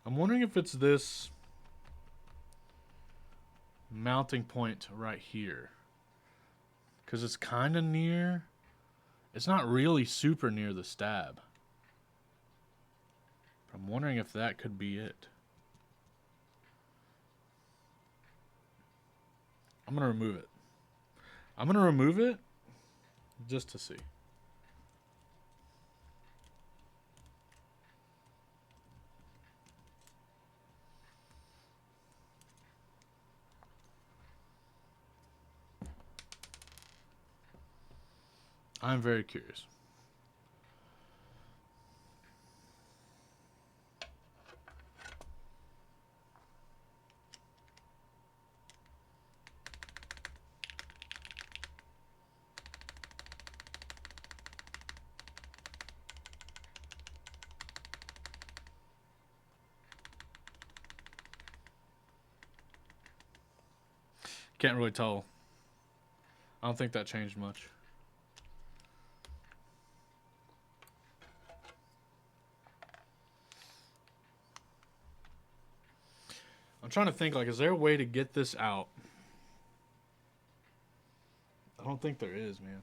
S1: I'm wondering if it's this mounting point right here. Because it's kind of near. It's not really super near the stab. I'm wondering if that could be it. I'm going to remove it. I'm going to remove it just to see. I'm very curious. Can't really tell. I don't think that changed much. I'm trying to think, like, is there a way to get this out? I don't think there is, man.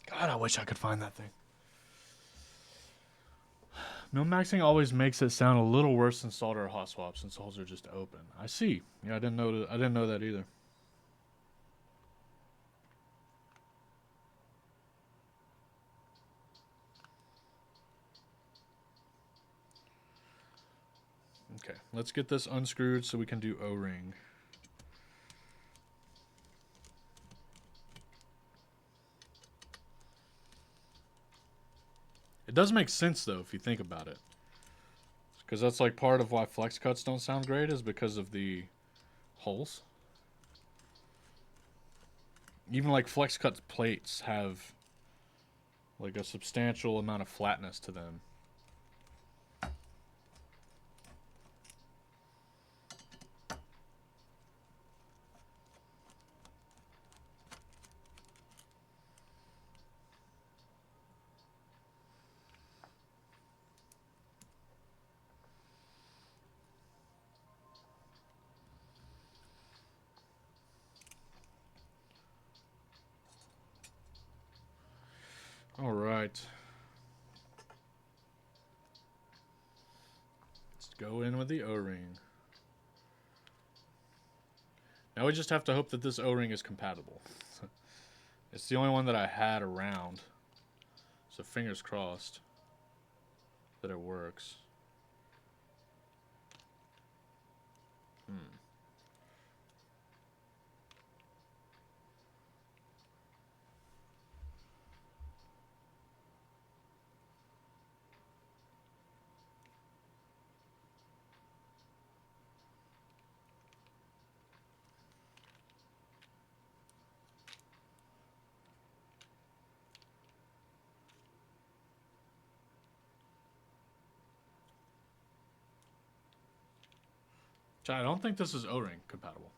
S1: God, I wish I could find that thing. Mil-maxing always makes it sound a little worse than solder or hot swap since holes are just open. I see. Yeah, I didn't know that either. Okay, let's get this unscrewed so we can do O-ring. It does make sense, though, if you think about it. Because that's like part of why flex cuts don't sound great is because of the holes. Even like flex cut plates have like a substantial amount of flatness to them. right. Let's go in with the O-ring. Now we just have to hope that this O-ring is compatible. It's the only one that I had around. So fingers crossed that it works. I don't think this is O-ring compatible.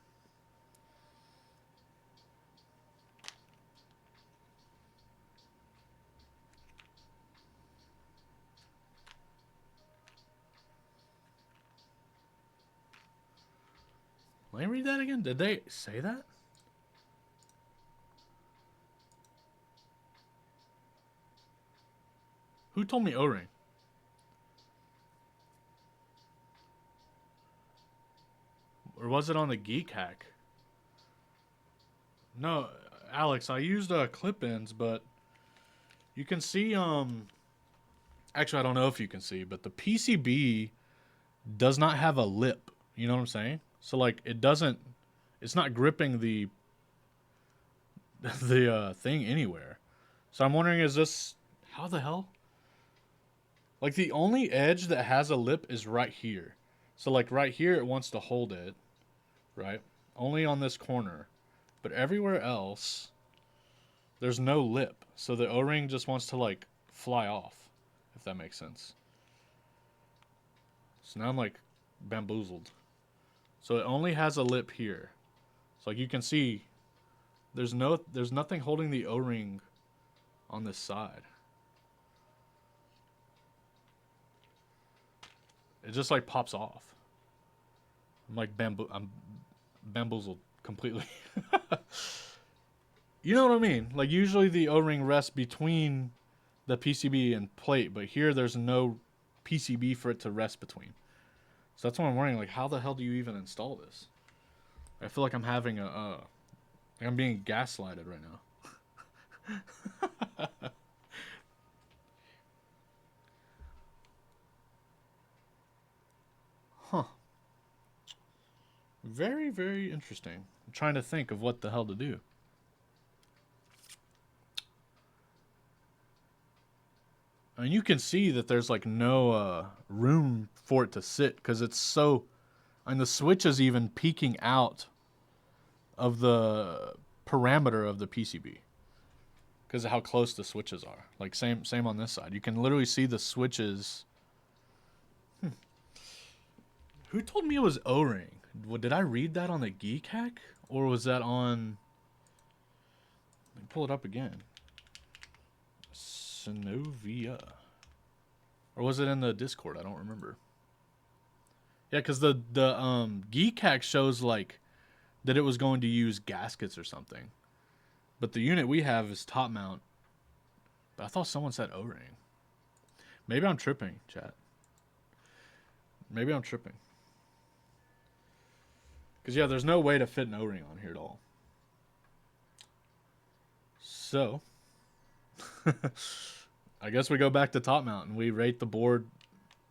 S1: Let me read that again. Did they say that? Who told me O-ring? Or was it on the Geek Hack? No, Alex, I used clip-ins, but you can see, actually, I don't know if you can see, but the PCB does not have a lip. You know what I'm saying? So, like, it's not gripping the thing anywhere. So I'm wondering, is this, how the hell? Like, the only edge that has a lip is right here. So, like, right here, it wants to hold it, right? Only on this corner. But everywhere else, there's no lip. So the O-ring just wants to, like, fly off, if that makes sense. So now I'm, like, bamboozled. So it only has a lip here. So, like, you can see, there's nothing holding the O-ring on this side. It just, like, pops off. I'm bamboozled completely. You know what I mean? Like, usually the O-ring rests between the PCB and plate, but here there's no PCB for it to rest between. So that's what I'm wondering, like, how the hell do you even install this? I feel like I'm having like I'm being gaslighted right now. Huh. Very, very interesting. I'm trying to think of what the hell to do. I mean, you can see that there's, like, no room for it to sit because it's so... And the switch is even peeking out of the parameter of the PCB because of how close the switches are. Like, same on this side. You can literally see the switches. Who told me it was O-ring? Did I read that on the Geek Hack? Or was that on... Let me pull it up again. Synovia. Or was it in the Discord? I don't remember. Yeah, because the Geek Hack shows, like, that it was going to use gaskets or something. But the unit we have is top mount. But I thought someone said O-ring. Maybe I'm tripping, chat. Maybe I'm tripping. Because, yeah, there's no way to fit an O-ring on here at all. So, I guess we go back to top mount and we rate the board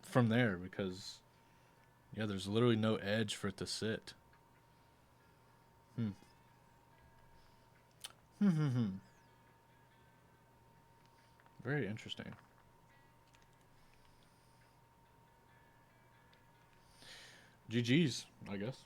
S1: from there because, yeah, there's literally no edge for it to sit. Very interesting. GG's, I guess.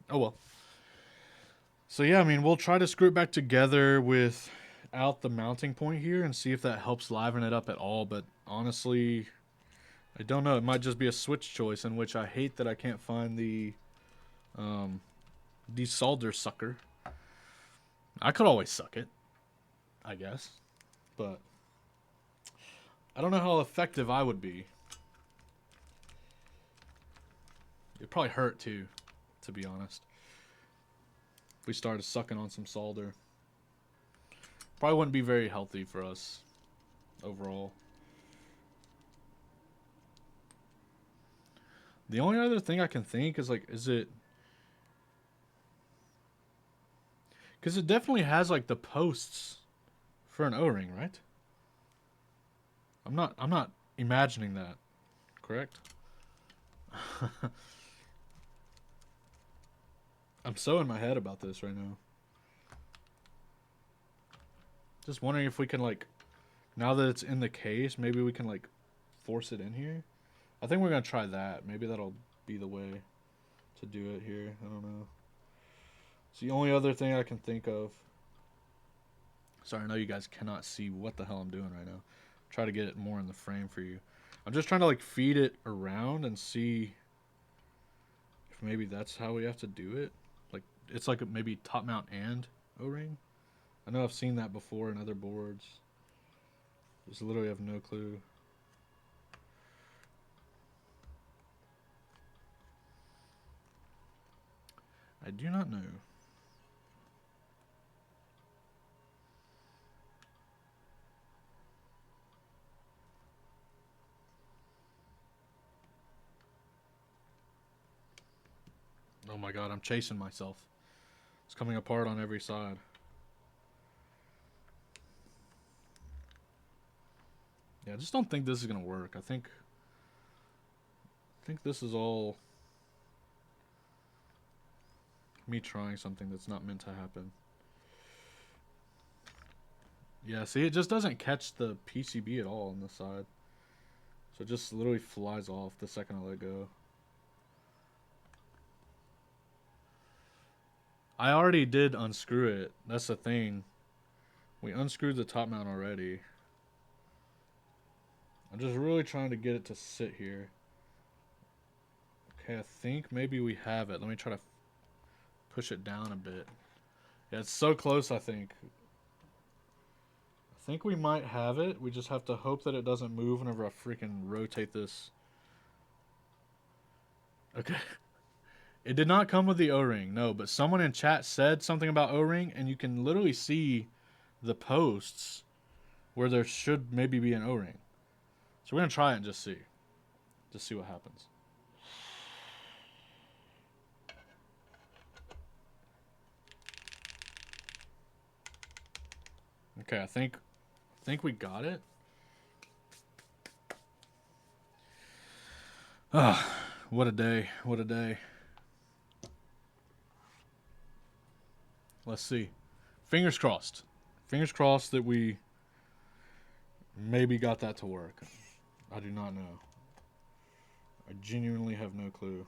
S1: Oh well. So yeah, I mean, we'll try to screw it back together without the mounting point here and see if that helps liven it up at all. But honestly, I don't know. It might just be a switch choice, in which I hate that I can't find the desolder sucker. I could always suck it, I guess. But I don't know how effective I would be. It'd probably hurt too, to be honest. If we started sucking on some solder. Probably wouldn't be very healthy for us overall. The only other thing I can think is like, is it... Because it definitely has like the posts for an O-ring, right? I'm not imagining that, correct? I'm so in my head about this right now. Just wondering if we can like, now that it's in the case, maybe we can like force it in here. I think we're gonna try that. Maybe that'll be the way to do it here. I don't know. It's the only other thing I can think of. Sorry, I know you guys cannot see what the hell I'm doing right now. Try to get it more in the frame for you. I'm just trying to like feed it around and see if maybe that's how we have to do it. Like it's like maybe top mount and O-ring. I know I've seen that before in other boards. Just literally have no clue. I do not know. Oh my god, I'm chasing myself. It's coming apart on every side. Yeah, I just don't think this is gonna work. I think this is all me trying something that's not meant to happen. Yeah, see, it just doesn't catch the PCB at all on this side. So it just literally flies off the second I let go. I already did unscrew it. That's the thing. We unscrewed the top mount already. I'm just really trying to get it to sit here. Okay, I think maybe we have it. Let me try to push it down a bit. Yeah, it's so close, I think. I think we might have it. We just have to hope that it doesn't move whenever I freaking rotate this. Okay. It did not come with the O-ring, no, but someone in chat said something about O-ring, and you can literally see the posts where there should maybe be an O-ring. So we're going to try it and just see. Just see what happens. Okay, I think we got it. Ah, what a day. What a day. Let's see. Fingers crossed. Fingers crossed that we maybe got that to work. I do not know. I genuinely have no clue.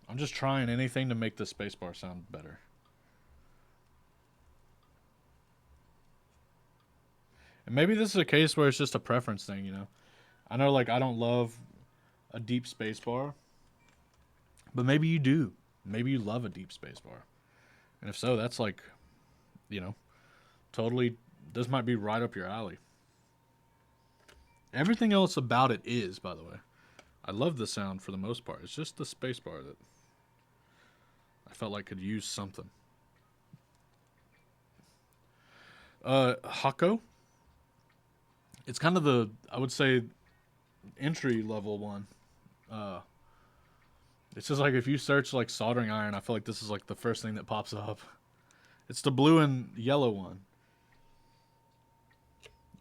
S1: I'm just trying anything to make the spacebar sound better. And maybe this is a case where it's just a preference thing, you know. I know, like, I don't love a deep spacebar, but maybe you do. Maybe you love a deep spacebar. And if so, that's like, you know, totally, this might be right up your alley. Everything else about it is, by the way. I love the sound for the most part. It's just the spacebar that I felt like could use something. Hako. It's kind of the, I would say, entry level one. It's just like if you search like soldering iron, I feel like this is like the first thing that pops up. It's the blue and yellow one.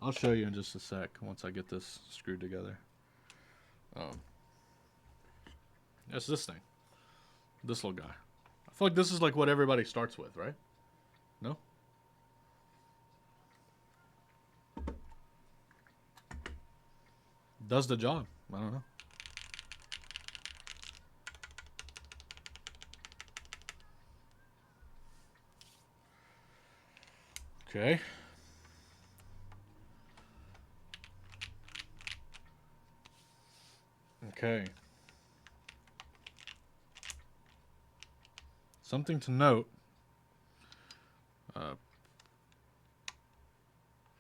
S1: I'll show you in just a sec once I get this screwed together. It's this thing. This little guy. I feel like this is like what everybody starts with, right? No? Does the job. I don't know. Okay. Okay. Something to note.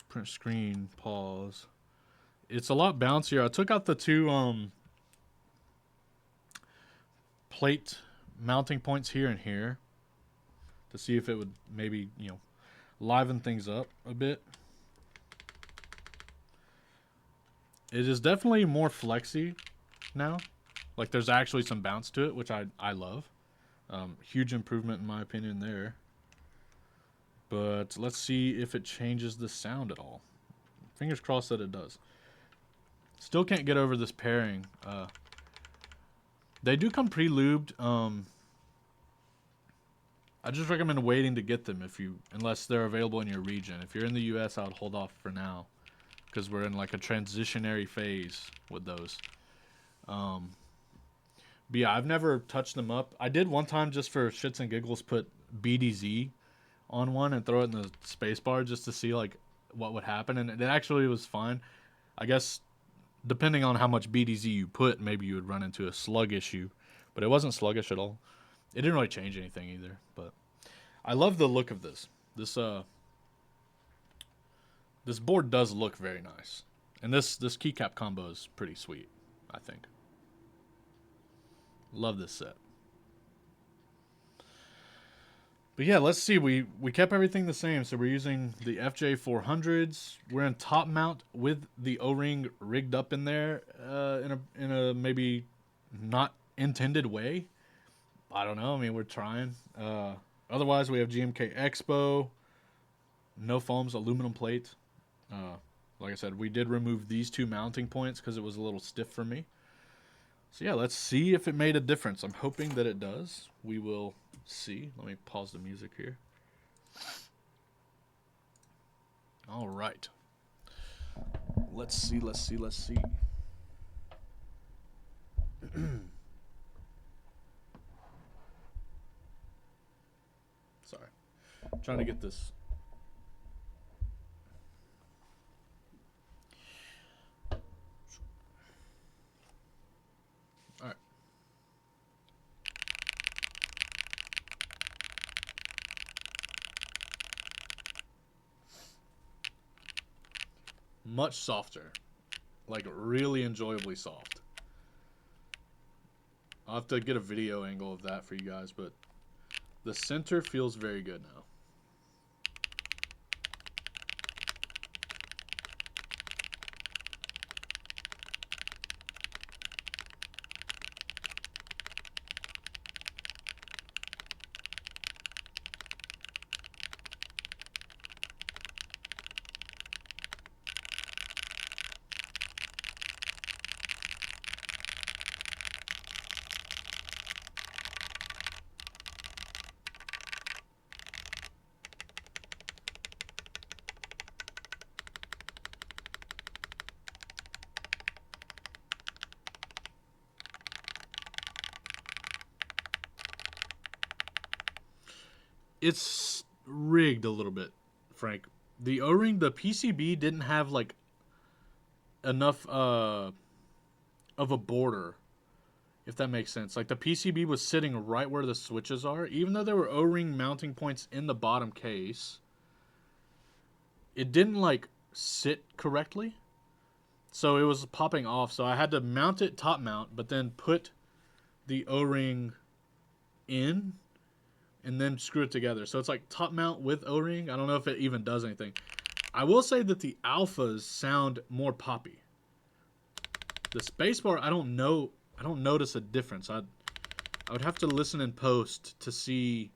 S1: Print screen, pause. It's a lot bouncier. I took out the two plate mounting points here and here to see if it would maybe, you know, liven things up a bit. It is definitely more flexy now. Like there's actually some bounce to it, which I love. Huge improvement in my opinion there. But let's see if it changes the sound at all. Fingers crossed that it does. Still can't get over this pairing. They do come pre-lubed. I just recommend waiting to get them unless they're available in your region. If you're in the US, I would hold off for now because we're in like a transitionary phase with those. But yeah, I've never touched them up. I did one time just for shits and giggles put BDZ on one and throw it in the spacebar just to see like what would happen, and it actually was fine. I guess depending on how much BDZ you put, maybe you would run into a slug issue, but it wasn't sluggish at all. It didn't really change anything either, but I love the look of this. This board does look very nice, and this keycap combo is pretty sweet, I think. Love this set. But yeah, let's see. We kept everything the same. So we're using the FJ400s. We're in top mount with the O-ring rigged up in there in a maybe not intended way. I don't know. I mean, we're trying. Otherwise, we have GMK Expo. No foams, aluminum plate. Like I said, we did remove these two mounting points because it was a little stiff for me. So yeah, let's see if it made a difference. I'm hoping that it does. We will see. Let me pause the music here. All right. Let's see. Sorry. I'm trying to get this. All right. Much softer. Like really enjoyably soft. I'll have to get a video angle of that for you guys, but the center feels very good now. It's rigged a little bit, Frank. The O-ring, the PCB didn't have like enough of a border, if that makes sense. Like the PCB was sitting right where the switches are, even though there were O-ring mounting points in the bottom case. It didn't like sit correctly, so it was popping off. So I had to mount it top mount, but then put the O-ring in and then screw it together. So it's like top mount with O-ring. I don't know if it even does anything. I will say that the alphas sound more poppy. The spacebar, I don't notice a difference. I would have to listen in post to see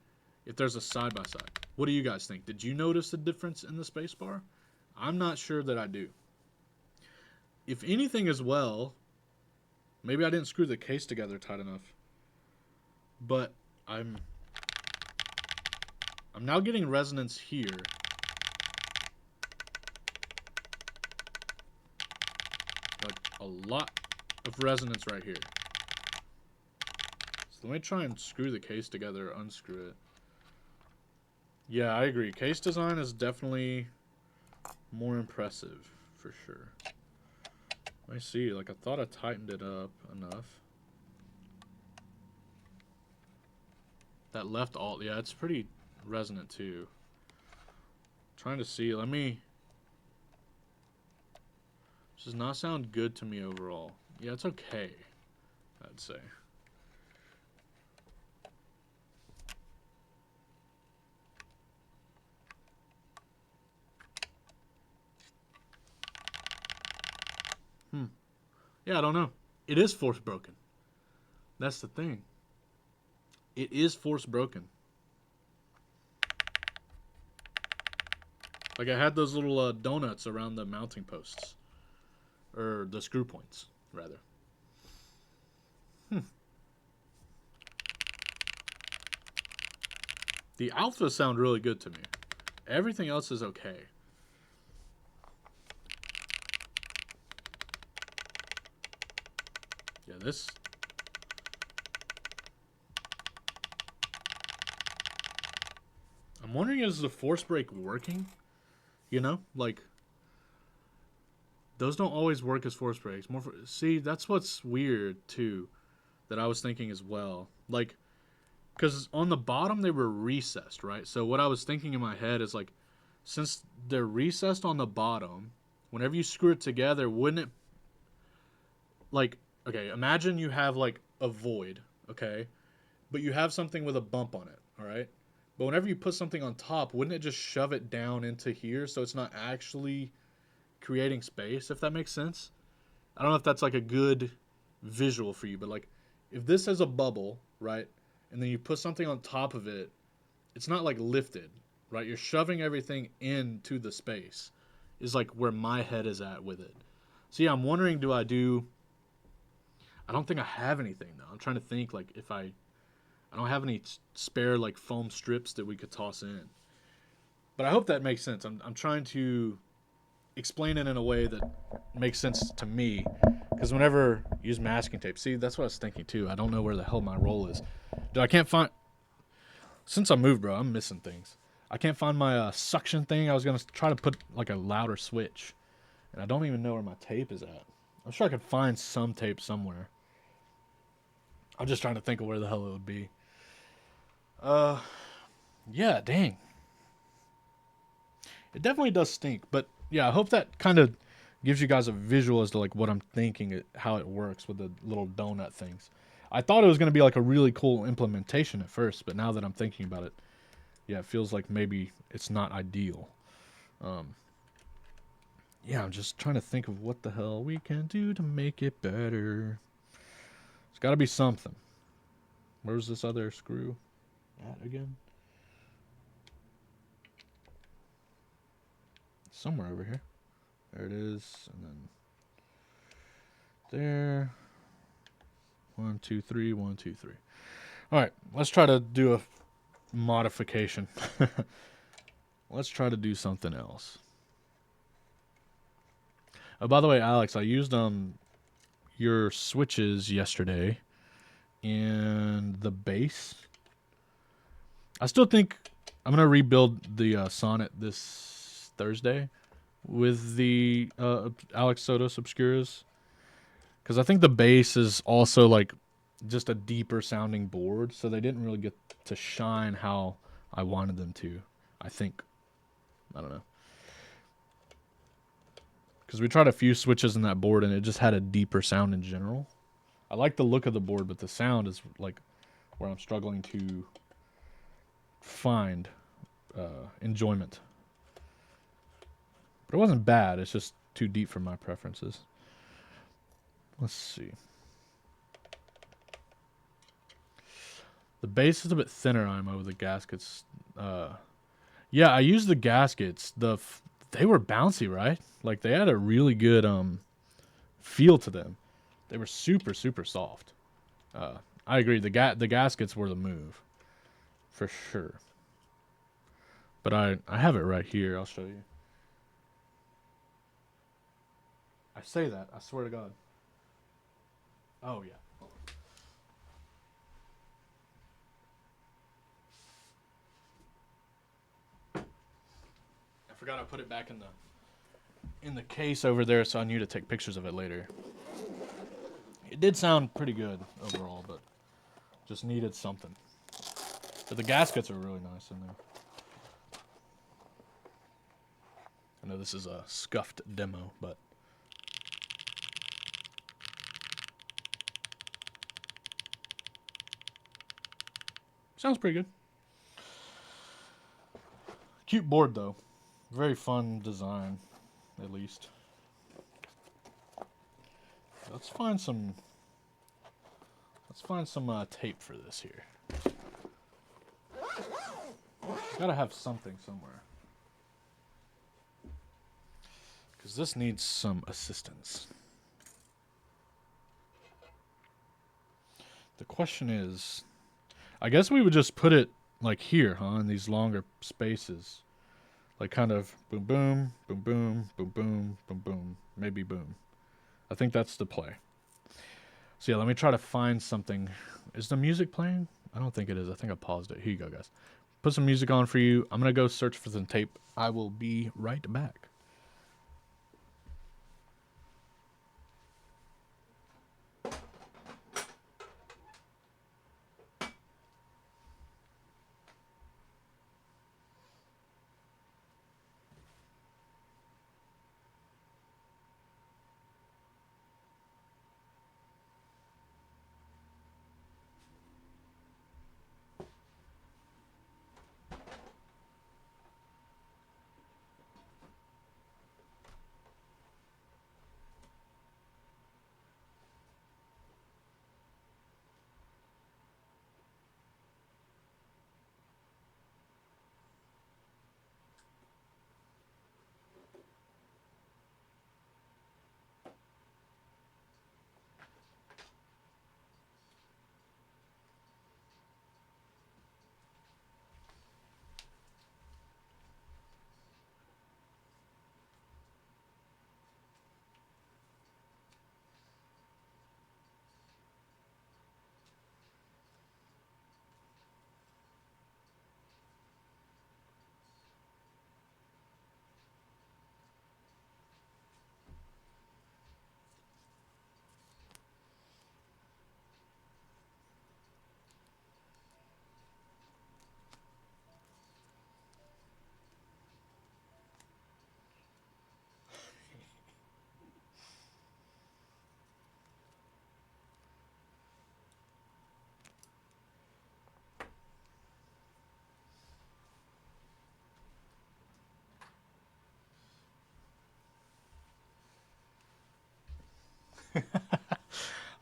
S1: if there's a side by side. What do you guys think? Did you notice a difference in the spacebar? I'm not sure that I do. If anything as well, maybe I didn't screw the case together tight enough. But I'm now getting resonance here. Like a lot of resonance right here. So let me try and screw the case together, unscrew it. Yeah, I agree. Case design is definitely more impressive, for sure. Let me see. Like, I thought I tightened it up enough. That left alt, yeah, it's pretty resonant too. Trying to see. Let me. This does not sound good to me overall. Yeah, it's okay, I'd say. Yeah, I don't know. It is force broken. That's the thing. It is force broken. Like, I had those little donuts around the mounting posts. Or the screw points, rather. The alphas sound really good to me. Everything else is okay. Yeah, this. I'm wondering, is the force break working? You know, like, those don't always work as force breaks. See, that's what's weird too, that I was thinking as well. Like, because on the bottom they were recessed, right? So what I was thinking in my head is like, since they're recessed on the bottom, whenever you screw it together, wouldn't it, like, okay, imagine you have like a void, okay, but you have something with a bump on it, all right? But whenever you put something on top, wouldn't it just shove it down into here so it's not actually creating space, if that makes sense? I don't know if that's like a good visual for you, but like, if this has a bubble, right, and then you put something on top of it, it's not like lifted, right? You're shoving everything into the space, is like where my head is at with it. So yeah, I'm wondering, do I do? I don't think I have anything though. I'm trying to think like if I don't have any spare like foam strips that we could toss in. But I hope that makes sense. I'm trying to explain it in a way that makes sense to me. Because whenever you use masking tape, see, that's what I was thinking too. I don't know where the hell my roll is. Dude, I can't find. Since I moved, bro, I'm missing things. I can't find my suction thing. I was gonna try to put like a louder switch, and I don't even know where my tape is at. I'm sure I could find some tape somewhere. I'm just trying to think of where the hell it would be. Uh, yeah, dang. It definitely does stink, but yeah, I hope that kind of gives you guys a visual as to like what I'm thinking, how it works with the little donut things. I thought it was going to be like a really cool implementation at first, but now that I'm thinking about it, yeah, it feels like maybe it's not ideal. Um, yeah, I'm just trying to think of what the hell we can do to make it better. It's got to be something. Where's this other screw at again? Somewhere over here. There it is, and then there. 1, 2, 3, 1, 2, 3. All right, let's try to do a modification. Let's try to do something else. Oh, by the way, Alex, I used your switches yesterday and the base. I still think I'm gonna rebuild the Sonnet this Thursday with the Alex Sotos Obscuras, because I think the bass is also like just a deeper sounding board, so they didn't really get to shine how I wanted them to. I think. I don't know. Because we tried a few switches in that board and it just had a deeper sound in general. I like the look of the board, but the sound is like where I'm struggling to find enjoyment. But it wasn't bad. It's just too deep for my preferences. Let's see. The base is a bit thinner, IMO, with the gaskets. Yeah, I used the gaskets. They were bouncy, right? Like they had a really good feel to them. They were super, super soft. I agree. The gaskets were the move, for sure. But I have it right here. I'll show you. I say that. I swear to God. Oh yeah. I forgot I put it back in the in the case over there, so I need to take pictures of it later. It did sound pretty good overall, but just needed something. But the gaskets are really nice in there. I know this is a scuffed demo, but sounds pretty good. Cute board though. Very fun design, at least. Let's find some tape for this here. Gotta have something somewhere. Because this needs some assistance. The question is, I guess we would just put it like here, huh? In these longer spaces. Like kind of boom, boom, boom, boom, boom, boom, boom, boom. Maybe boom. I think that's the play. So yeah, let me try to find something. Is the music playing? I don't think it is. I think I paused it. Here you go, guys. Put some music on for you. I'm going to go search for some tape. I will be right back.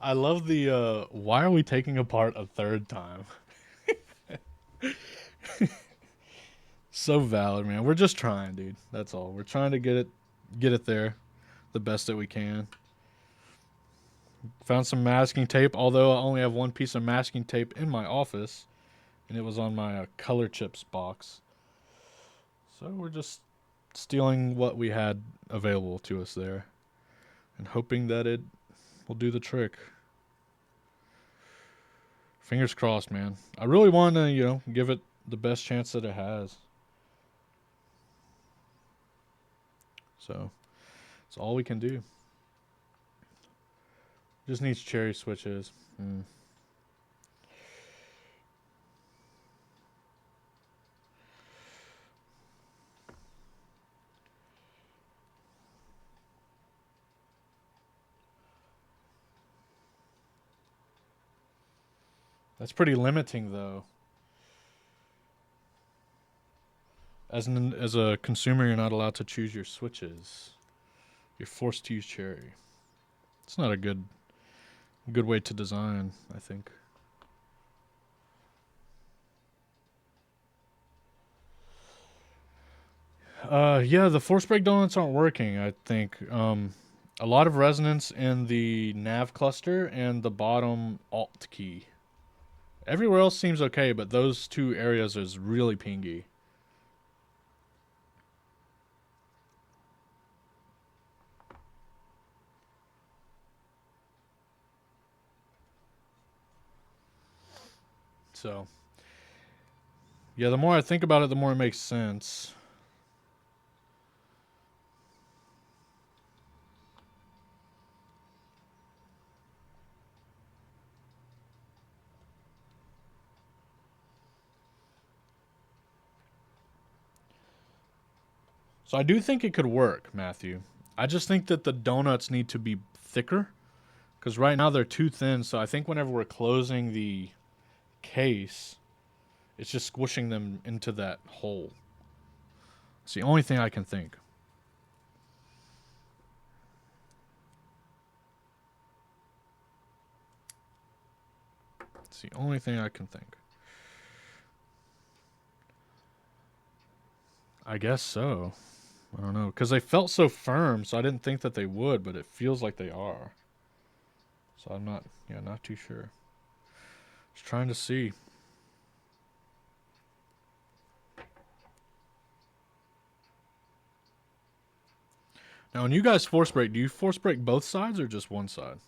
S1: I love the, why are we taking apart a third time? So valid, man. We're just trying, dude. That's all. We're trying to get it there the best that we can. Found some masking tape, although I only have one piece of masking tape in my office, and it was on my color chips box. So we're just stealing what we had available to us there and hoping that it will do the trick. Fingers crossed, man. I really want to, give it the best chance that it has. So it's all we can do. Just needs cherry switches. That's pretty limiting, though. As a consumer, you're not allowed to choose your switches. You're forced to use cherry. It's not a good way to design, I think. Yeah, the force break donuts aren't working, I think. A lot of resonance in the nav cluster and the bottom alt key. Everywhere else seems okay, but those two areas is really pingy. So, yeah, the more I think about it, the more it makes sense. So I do think it could work, Matthew. I just think that the donuts need to be thicker because right now they're too thin. So I think whenever we're closing the case, it's just squishing them into that hole. It's the only thing I can think. It's the only thing I can think. I guess so. I don't know. Because they felt so firm, so I didn't think that they would, but it feels like they are. So I'm not, not too sure. Just trying to see. Now, when you guys force break, do you force break both sides or just one side?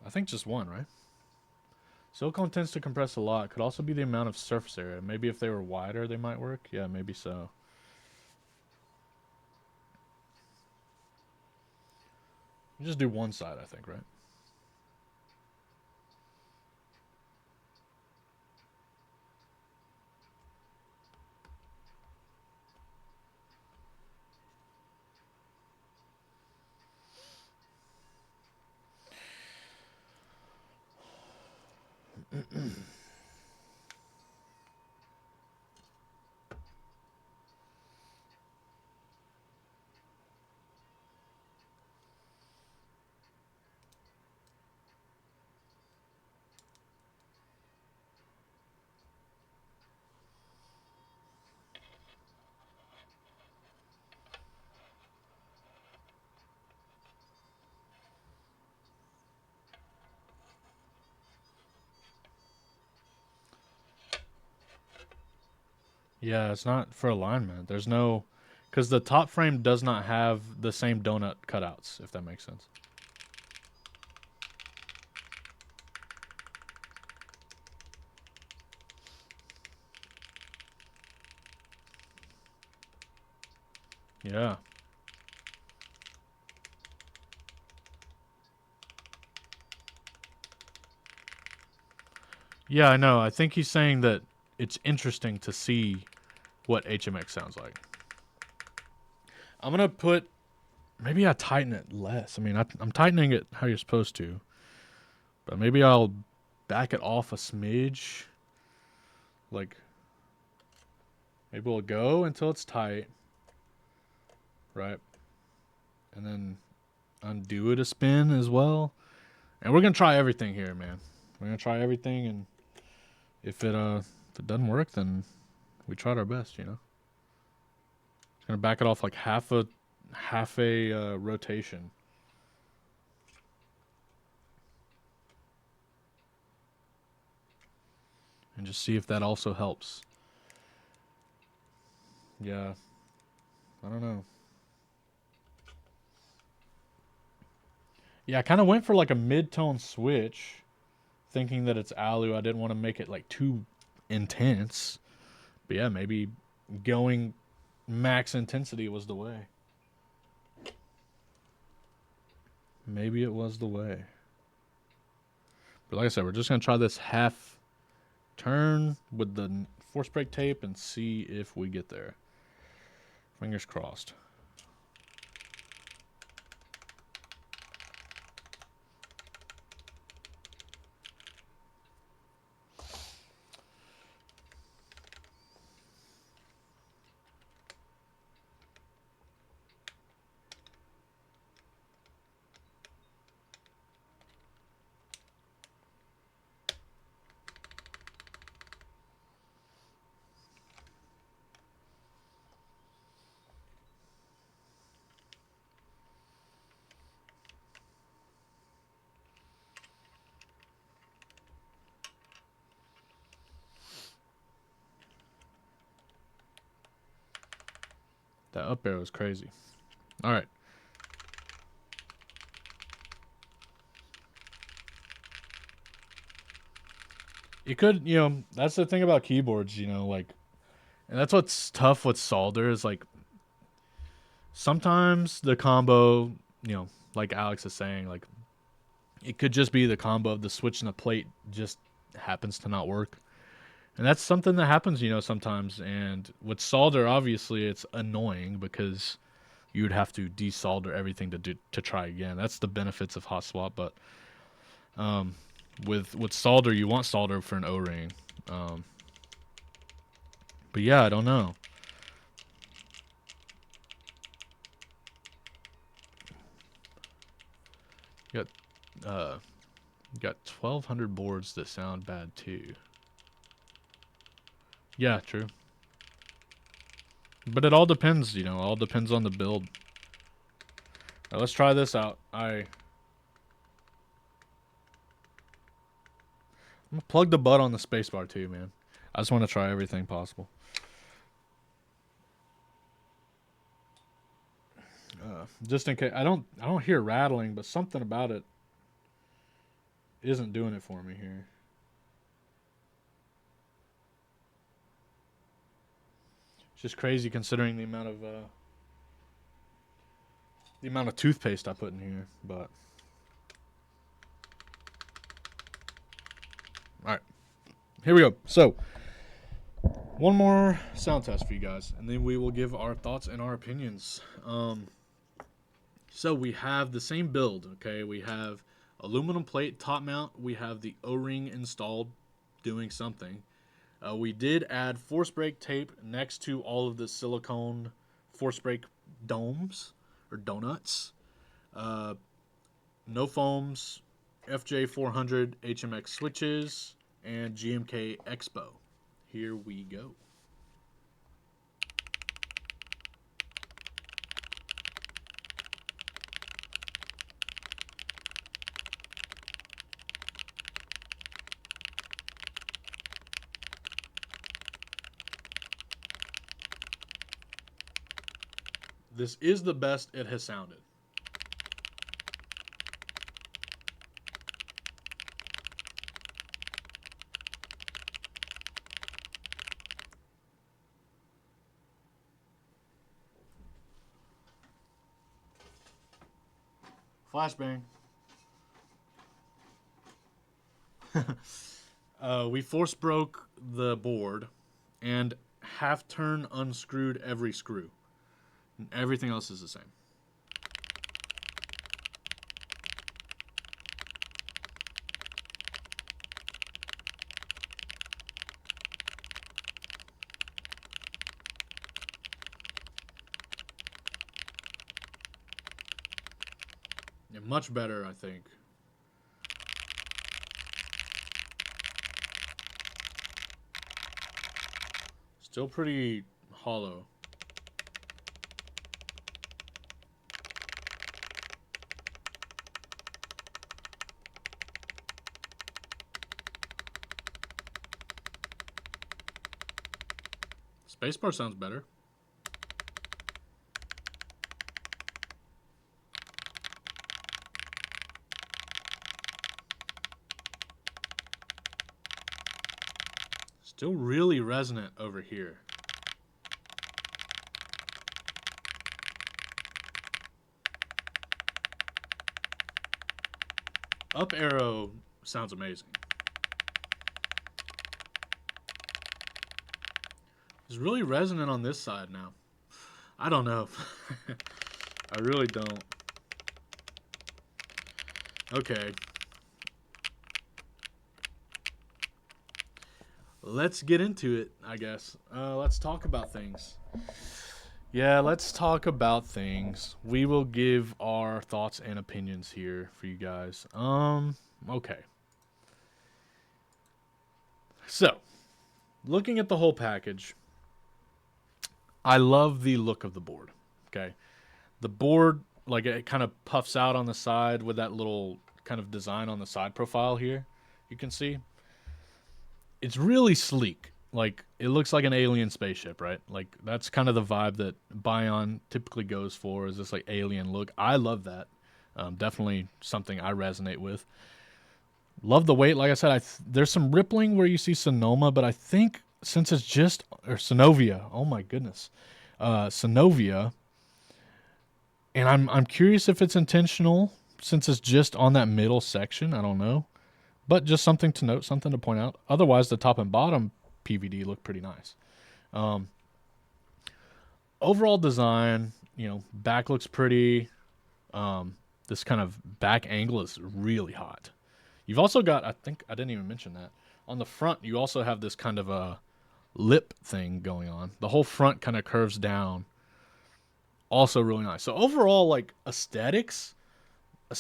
S1: I think just one, right? Silicone tends to compress a lot. Could also be the amount of surface area. Maybe if they were wider, they might work. Yeah, maybe so. You just do one side, I think, right? Yeah, it's not for alignment. There's no, because the top frame does not have the same donut cutouts, if that makes sense. Yeah. Yeah, I know. I think he's saying that it's interesting to see what HMX sounds like. I'm going to put, maybe I tighten it less. I mean, I'm tightening it how you're supposed to, but maybe I'll back it off a smidge. Like, maybe we'll go until it's tight, right? And then undo it a spin as well. And we're going to try everything here, man. We're going to try everything, and if it doesn't work, then we tried our best, Just gonna back it off like half a rotation. And just see if that also helps. Yeah. I don't know. Yeah, I kind of went for like a mid-tone switch, thinking that it's alu. I didn't want to make it like too intense. But yeah, maybe going max intensity was the way. Maybe it was the way. But like I said, we're just going to try this half turn with the force brake tape and see if we get there. Fingers crossed. That up arrow is crazy. All right. You could, that's the thing about keyboards, like, and that's what's tough with solder is like sometimes the combo, like Alex is saying, like it could just be the combo of the switch and the plate just happens to not work. And that's something that happens, sometimes. And with solder, obviously, it's annoying because you would have to desolder everything to try again. That's the benefits of hot swap. But um, with solder, you want solder for an O-ring. Um, but yeah, I don't know. You got 1,200 boards that sound bad too. Yeah, true. But it all depends, all depends on the build. Right, let's try this out. I'm gonna plug the butt on the spacebar too, man. I just want to try everything possible. Just in case I don't hear rattling, but something about it isn't doing it for me here. It's just crazy considering the amount of toothpaste I put in here. But all right, here we go. So one more sound test for you guys, and then we will give our thoughts and our opinions. So we have the same build. Okay, we have aluminum plate top mount. We have the O-ring installed, doing something. We did add force brake tape next to all of the silicone force brake domes or donuts. No foams, FJ400 HMX switches, and GMK Expo. Here we go. This is the best it has sounded. Flashbang. We force broke the board and half turn unscrewed every screw. Everything else is the same. Yeah, much better, I think. Still pretty hollow. Spacebar sounds better. Still really resonant over here. Up arrow sounds amazing. It's really resonant on this side now. I don't know. I really don't. Okay. Let's get into it, I guess. Let's talk about things. Yeah, let's talk about things. We will give our thoughts and opinions here for you guys. Okay. So, looking at the whole package, I love the look of the board. Okay. The board, like, it kind of puffs out on the side with that little kind of design on the side profile here. You can see. It's really sleek. Like, it looks like an alien spaceship, right? Like, that's kind of the vibe that Baion typically goes for, is this, like, alien look. I love that. Definitely something I resonate with. Love the weight. Like I said, there's some rippling where you see Sonoma, but I think since it's just, or Synovia, oh my goodness, Synovia, and I'm curious if it's intentional since it's just on that middle section. I don't know, but just something to note, something to point out. Otherwise, the top and bottom PVD look pretty nice. Overall design, back looks pretty. This kind of back angle is really hot. You've also got, I think I didn't even mention that, on the front you also have this kind of a lip thing going on. The whole front kind of curves down. Also really nice. So overall, like aesthetics. Oh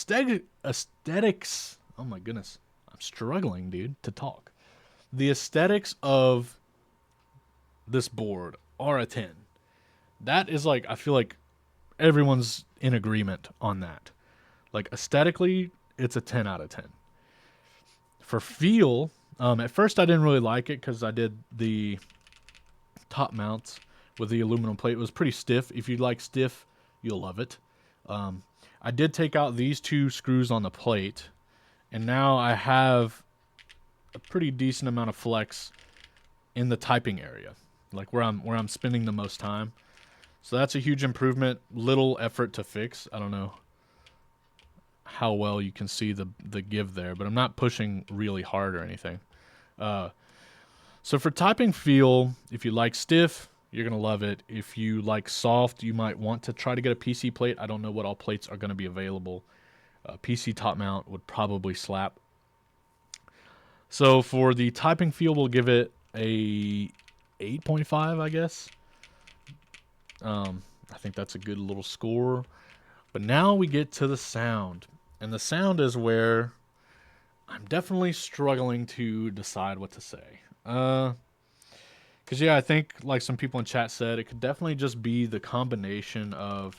S1: my goodness, I'm struggling, dude, to talk. The aesthetics of this board are a 10. That is like, I feel like everyone's in agreement on that. Like aesthetically, it's a 10 out of 10. For feel, at first I didn't really like it because I did the top mounts with the aluminum plate. It was pretty stiff. If you like stiff, you'll love it. I did take out these 2 screws on the plate, and now I have a pretty decent amount of flex in the typing area, like where I'm spending the most time. So that's a huge improvement. Little effort to fix. I don't know how well you can see the give there, but I'm not pushing really hard or anything. So for typing feel, if you like stiff, you're going to love it. If you like soft, you might want to try to get a PC plate. I don't know what all plates are going to be available. PC top mount would probably slap. So for the typing feel, we'll give it a 8.5, I guess. I think that's a good little score. But now we get to the sound. And the sound is where I'm definitely struggling to decide what to say. Because, yeah, I think, like some people in chat said, it could definitely just be the combination of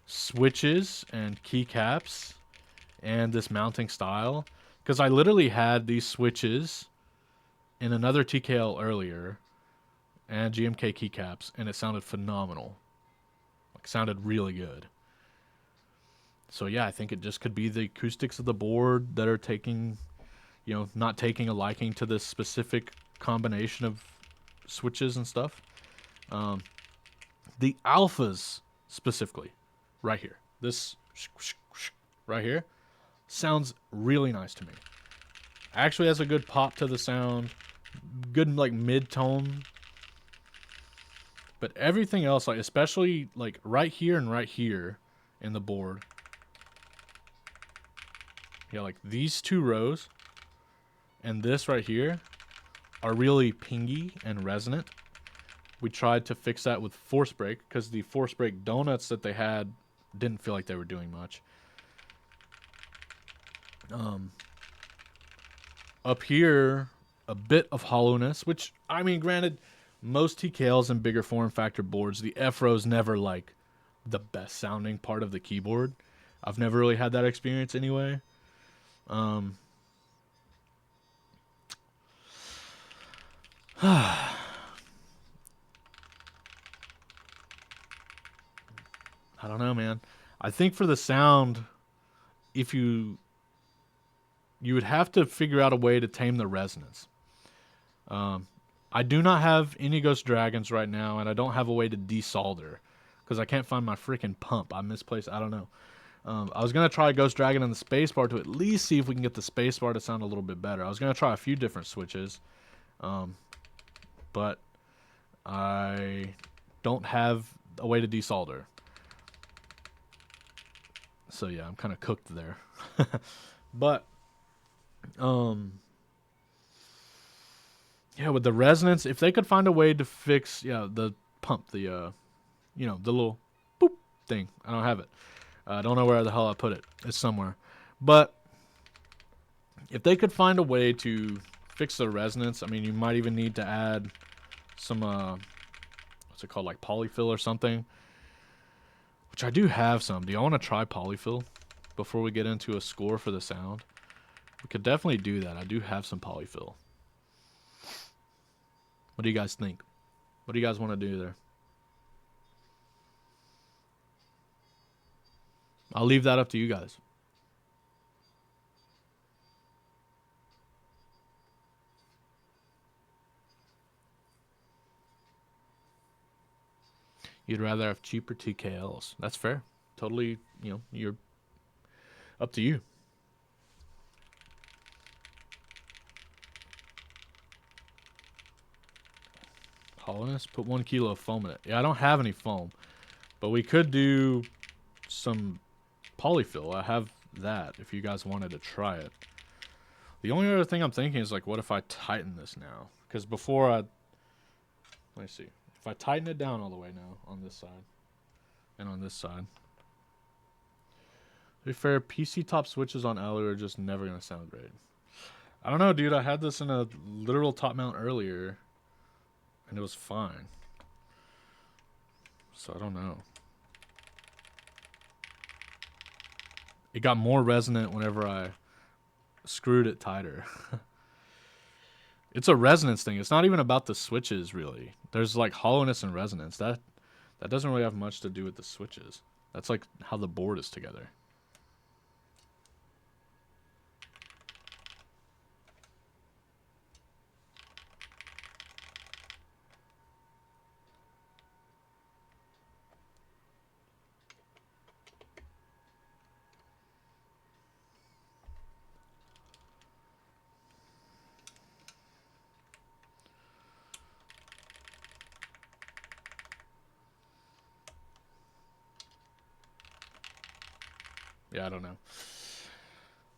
S1: switches and keycaps and this mounting style. Because I literally had these switches in another TKL earlier and GMK keycaps, and it sounded phenomenal. Like, sounded really good. So, yeah, I think it just could be the acoustics of the board that are taking, not taking a liking to this specific combination of switches and stuff. The alphas specifically, right here. This right here sounds really nice to me. Actually has a good pop to the sound. Good, like, mid-tone. But everything else, like, especially, like, right here and right here in the board. Yeah, like these 2 rows and this right here are really pingy and resonant. We tried to fix that with force break because the force break donuts that they had didn't feel like they were doing much. Up here, a bit of hollowness, which, I mean, granted, most TKLs and bigger form factor boards, the F-row's never like the best sounding part of the keyboard. I've never really had that experience anyway. I don't know, man. I think for the sound, if you would have to figure out a way to tame the resonance. I do not have any Ghost Dragons right now, and I don't have a way to desolder because I can't find my freaking pump. I misplaced. I don't know. I was going to try Ghost Dragon and the spacebar to at least see if we can get the spacebar to sound a little bit better. I was going to try a few different switches, but I don't have a way to desolder. So yeah, I'm kind of cooked there. But yeah, with the resonance, if they could find a way to fix the pump, the the little boop thing. I don't have it. I don't know where the hell I put it. It's somewhere. But if they could find a way to fix the resonance, I mean, you might even need to add some what's it called, like polyfill or something, which I do have some. Do y'all want to try polyfill before we get into a score for the sound? We could definitely do that. I do have some polyfill. What do you guys think? What do you guys want to do there? I'll leave that up to you guys. You'd rather have cheaper TKLs. That's fair. Totally, you're up to you. Hollowness? Put 1 kilo of foam in it. Yeah, I don't have any foam. But we could do some polyfill. I have that if you guys wanted to try it. The only other thing I'm thinking is, like, what if I tighten this now? Because before I... Let me see. If I tighten it down all the way now on this side and on this side. To be fair, PC top switches on Alu are just never going to sound great. I don't know, dude. I had this in a literal top mount earlier, and it was fine. So I don't know. It got more resonant whenever I screwed it tighter. It's a resonance thing. It's not even about the switches, really. There's like hollowness and resonance. That doesn't really have much to do with the switches. That's like how the board is together. Yeah, I don't know.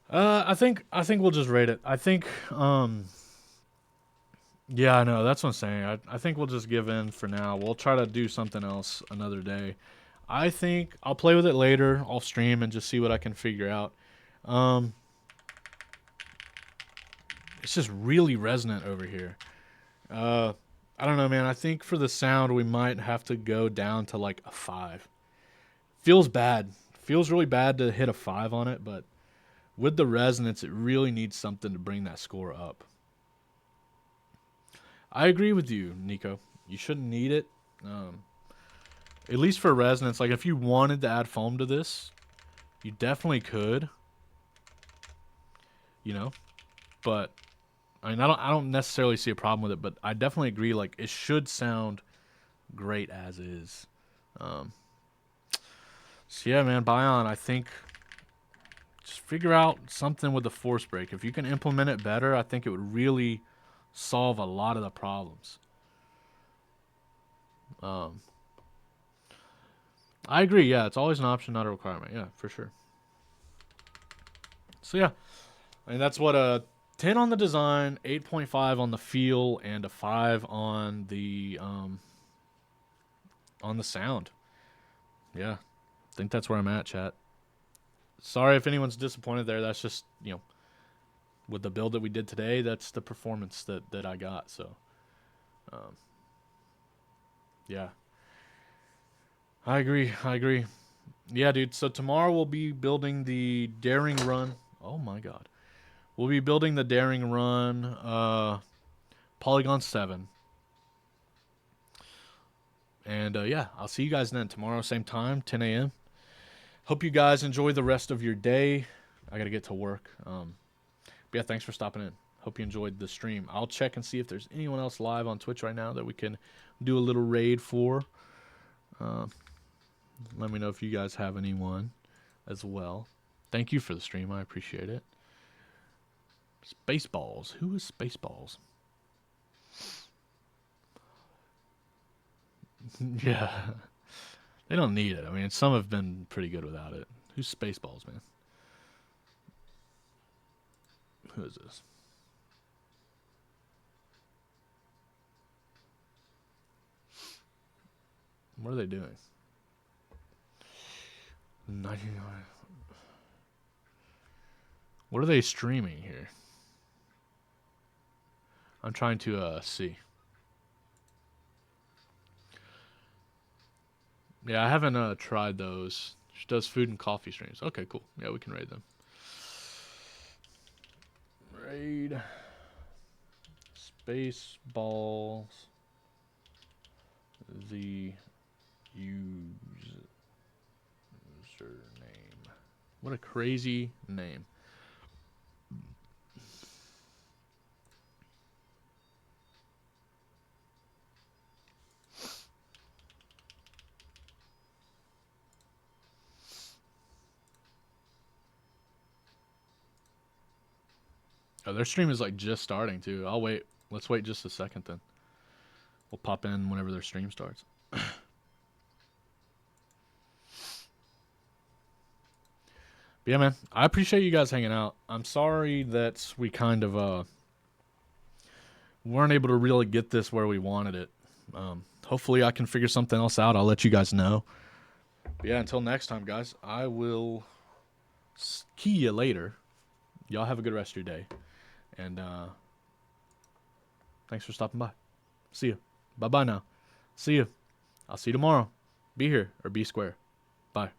S1: I think we'll just rate it. I think yeah, I know. That's what I'm saying. I think we'll just give in for now. We'll try to do something else another day. I think I'll play with it later off stream and just see what I can figure out. It's just really resonant over here. I don't know, man. I think for the sound we might have to go down to like a 5. Feels bad. Feels really bad to hit a 5 on it, but with the resonance, it really needs something to bring that score up. I agree with you, Nico. You shouldn't need it. At least for resonance. Like, if you wanted to add foam to this, you definitely could. You know? But, I mean, I don't necessarily see a problem with it, but I definitely agree, like, it should sound great as is. So, yeah, man, Baion, I think just figure out something with the force break. If you can implement it better, I think it would really solve a lot of the problems. I agree. Yeah, it's always an option, not a requirement. Yeah, for sure. So yeah, I mean that's what a 10 on the design, 8.5 on the feel, and a 5 on the sound. Yeah, I think that's where I'm at, chat. Sorry if anyone's disappointed there. That's just, you know, with the build that we did today, that's the performance that I got. So, yeah. I agree. Yeah, dude. So tomorrow we'll be building the Daring Run. Oh my god. We'll be building the Daring Run Polygon 7. And yeah, I'll see you guys then tomorrow, same time, 10 a.m. Hope you guys enjoy the rest of your day. I got to get to work. But yeah, thanks for stopping in. Hope you enjoyed the stream. I'll check and see if there's anyone else live on Twitch right now that we can do a little raid for. Let me know if you guys have anyone as well. Thank you for the stream. I appreciate it. Spaceballs. Who is Spaceballs? Yeah. They don't need it. I mean, some have been pretty good without it. Who's Spaceballs, man? Who is this? What are they doing? 99. What are they streaming here? I'm trying to see. Yeah, I haven't tried those. She does food and coffee streams. Okay, cool. Yeah, we can raid them. Raid Spaceballs the username. What a crazy name. Oh, their stream is like just starting too. I'll wait. Let's wait just a second then. We'll pop in whenever their stream starts. But yeah, man, I appreciate you guys hanging out. I'm sorry that we kind of weren't able to really get this where we wanted it. Hopefully I can figure something else out. I'll let you guys know. But yeah, until next time, guys, I will key you later. Y'all have a good rest of your day. And thanks for stopping by. See you. Bye-bye now. See you. I'll see you tomorrow. Be here or be square. Bye.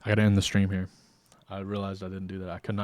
S1: I gotta end the stream here. I realized I didn't do that. I could not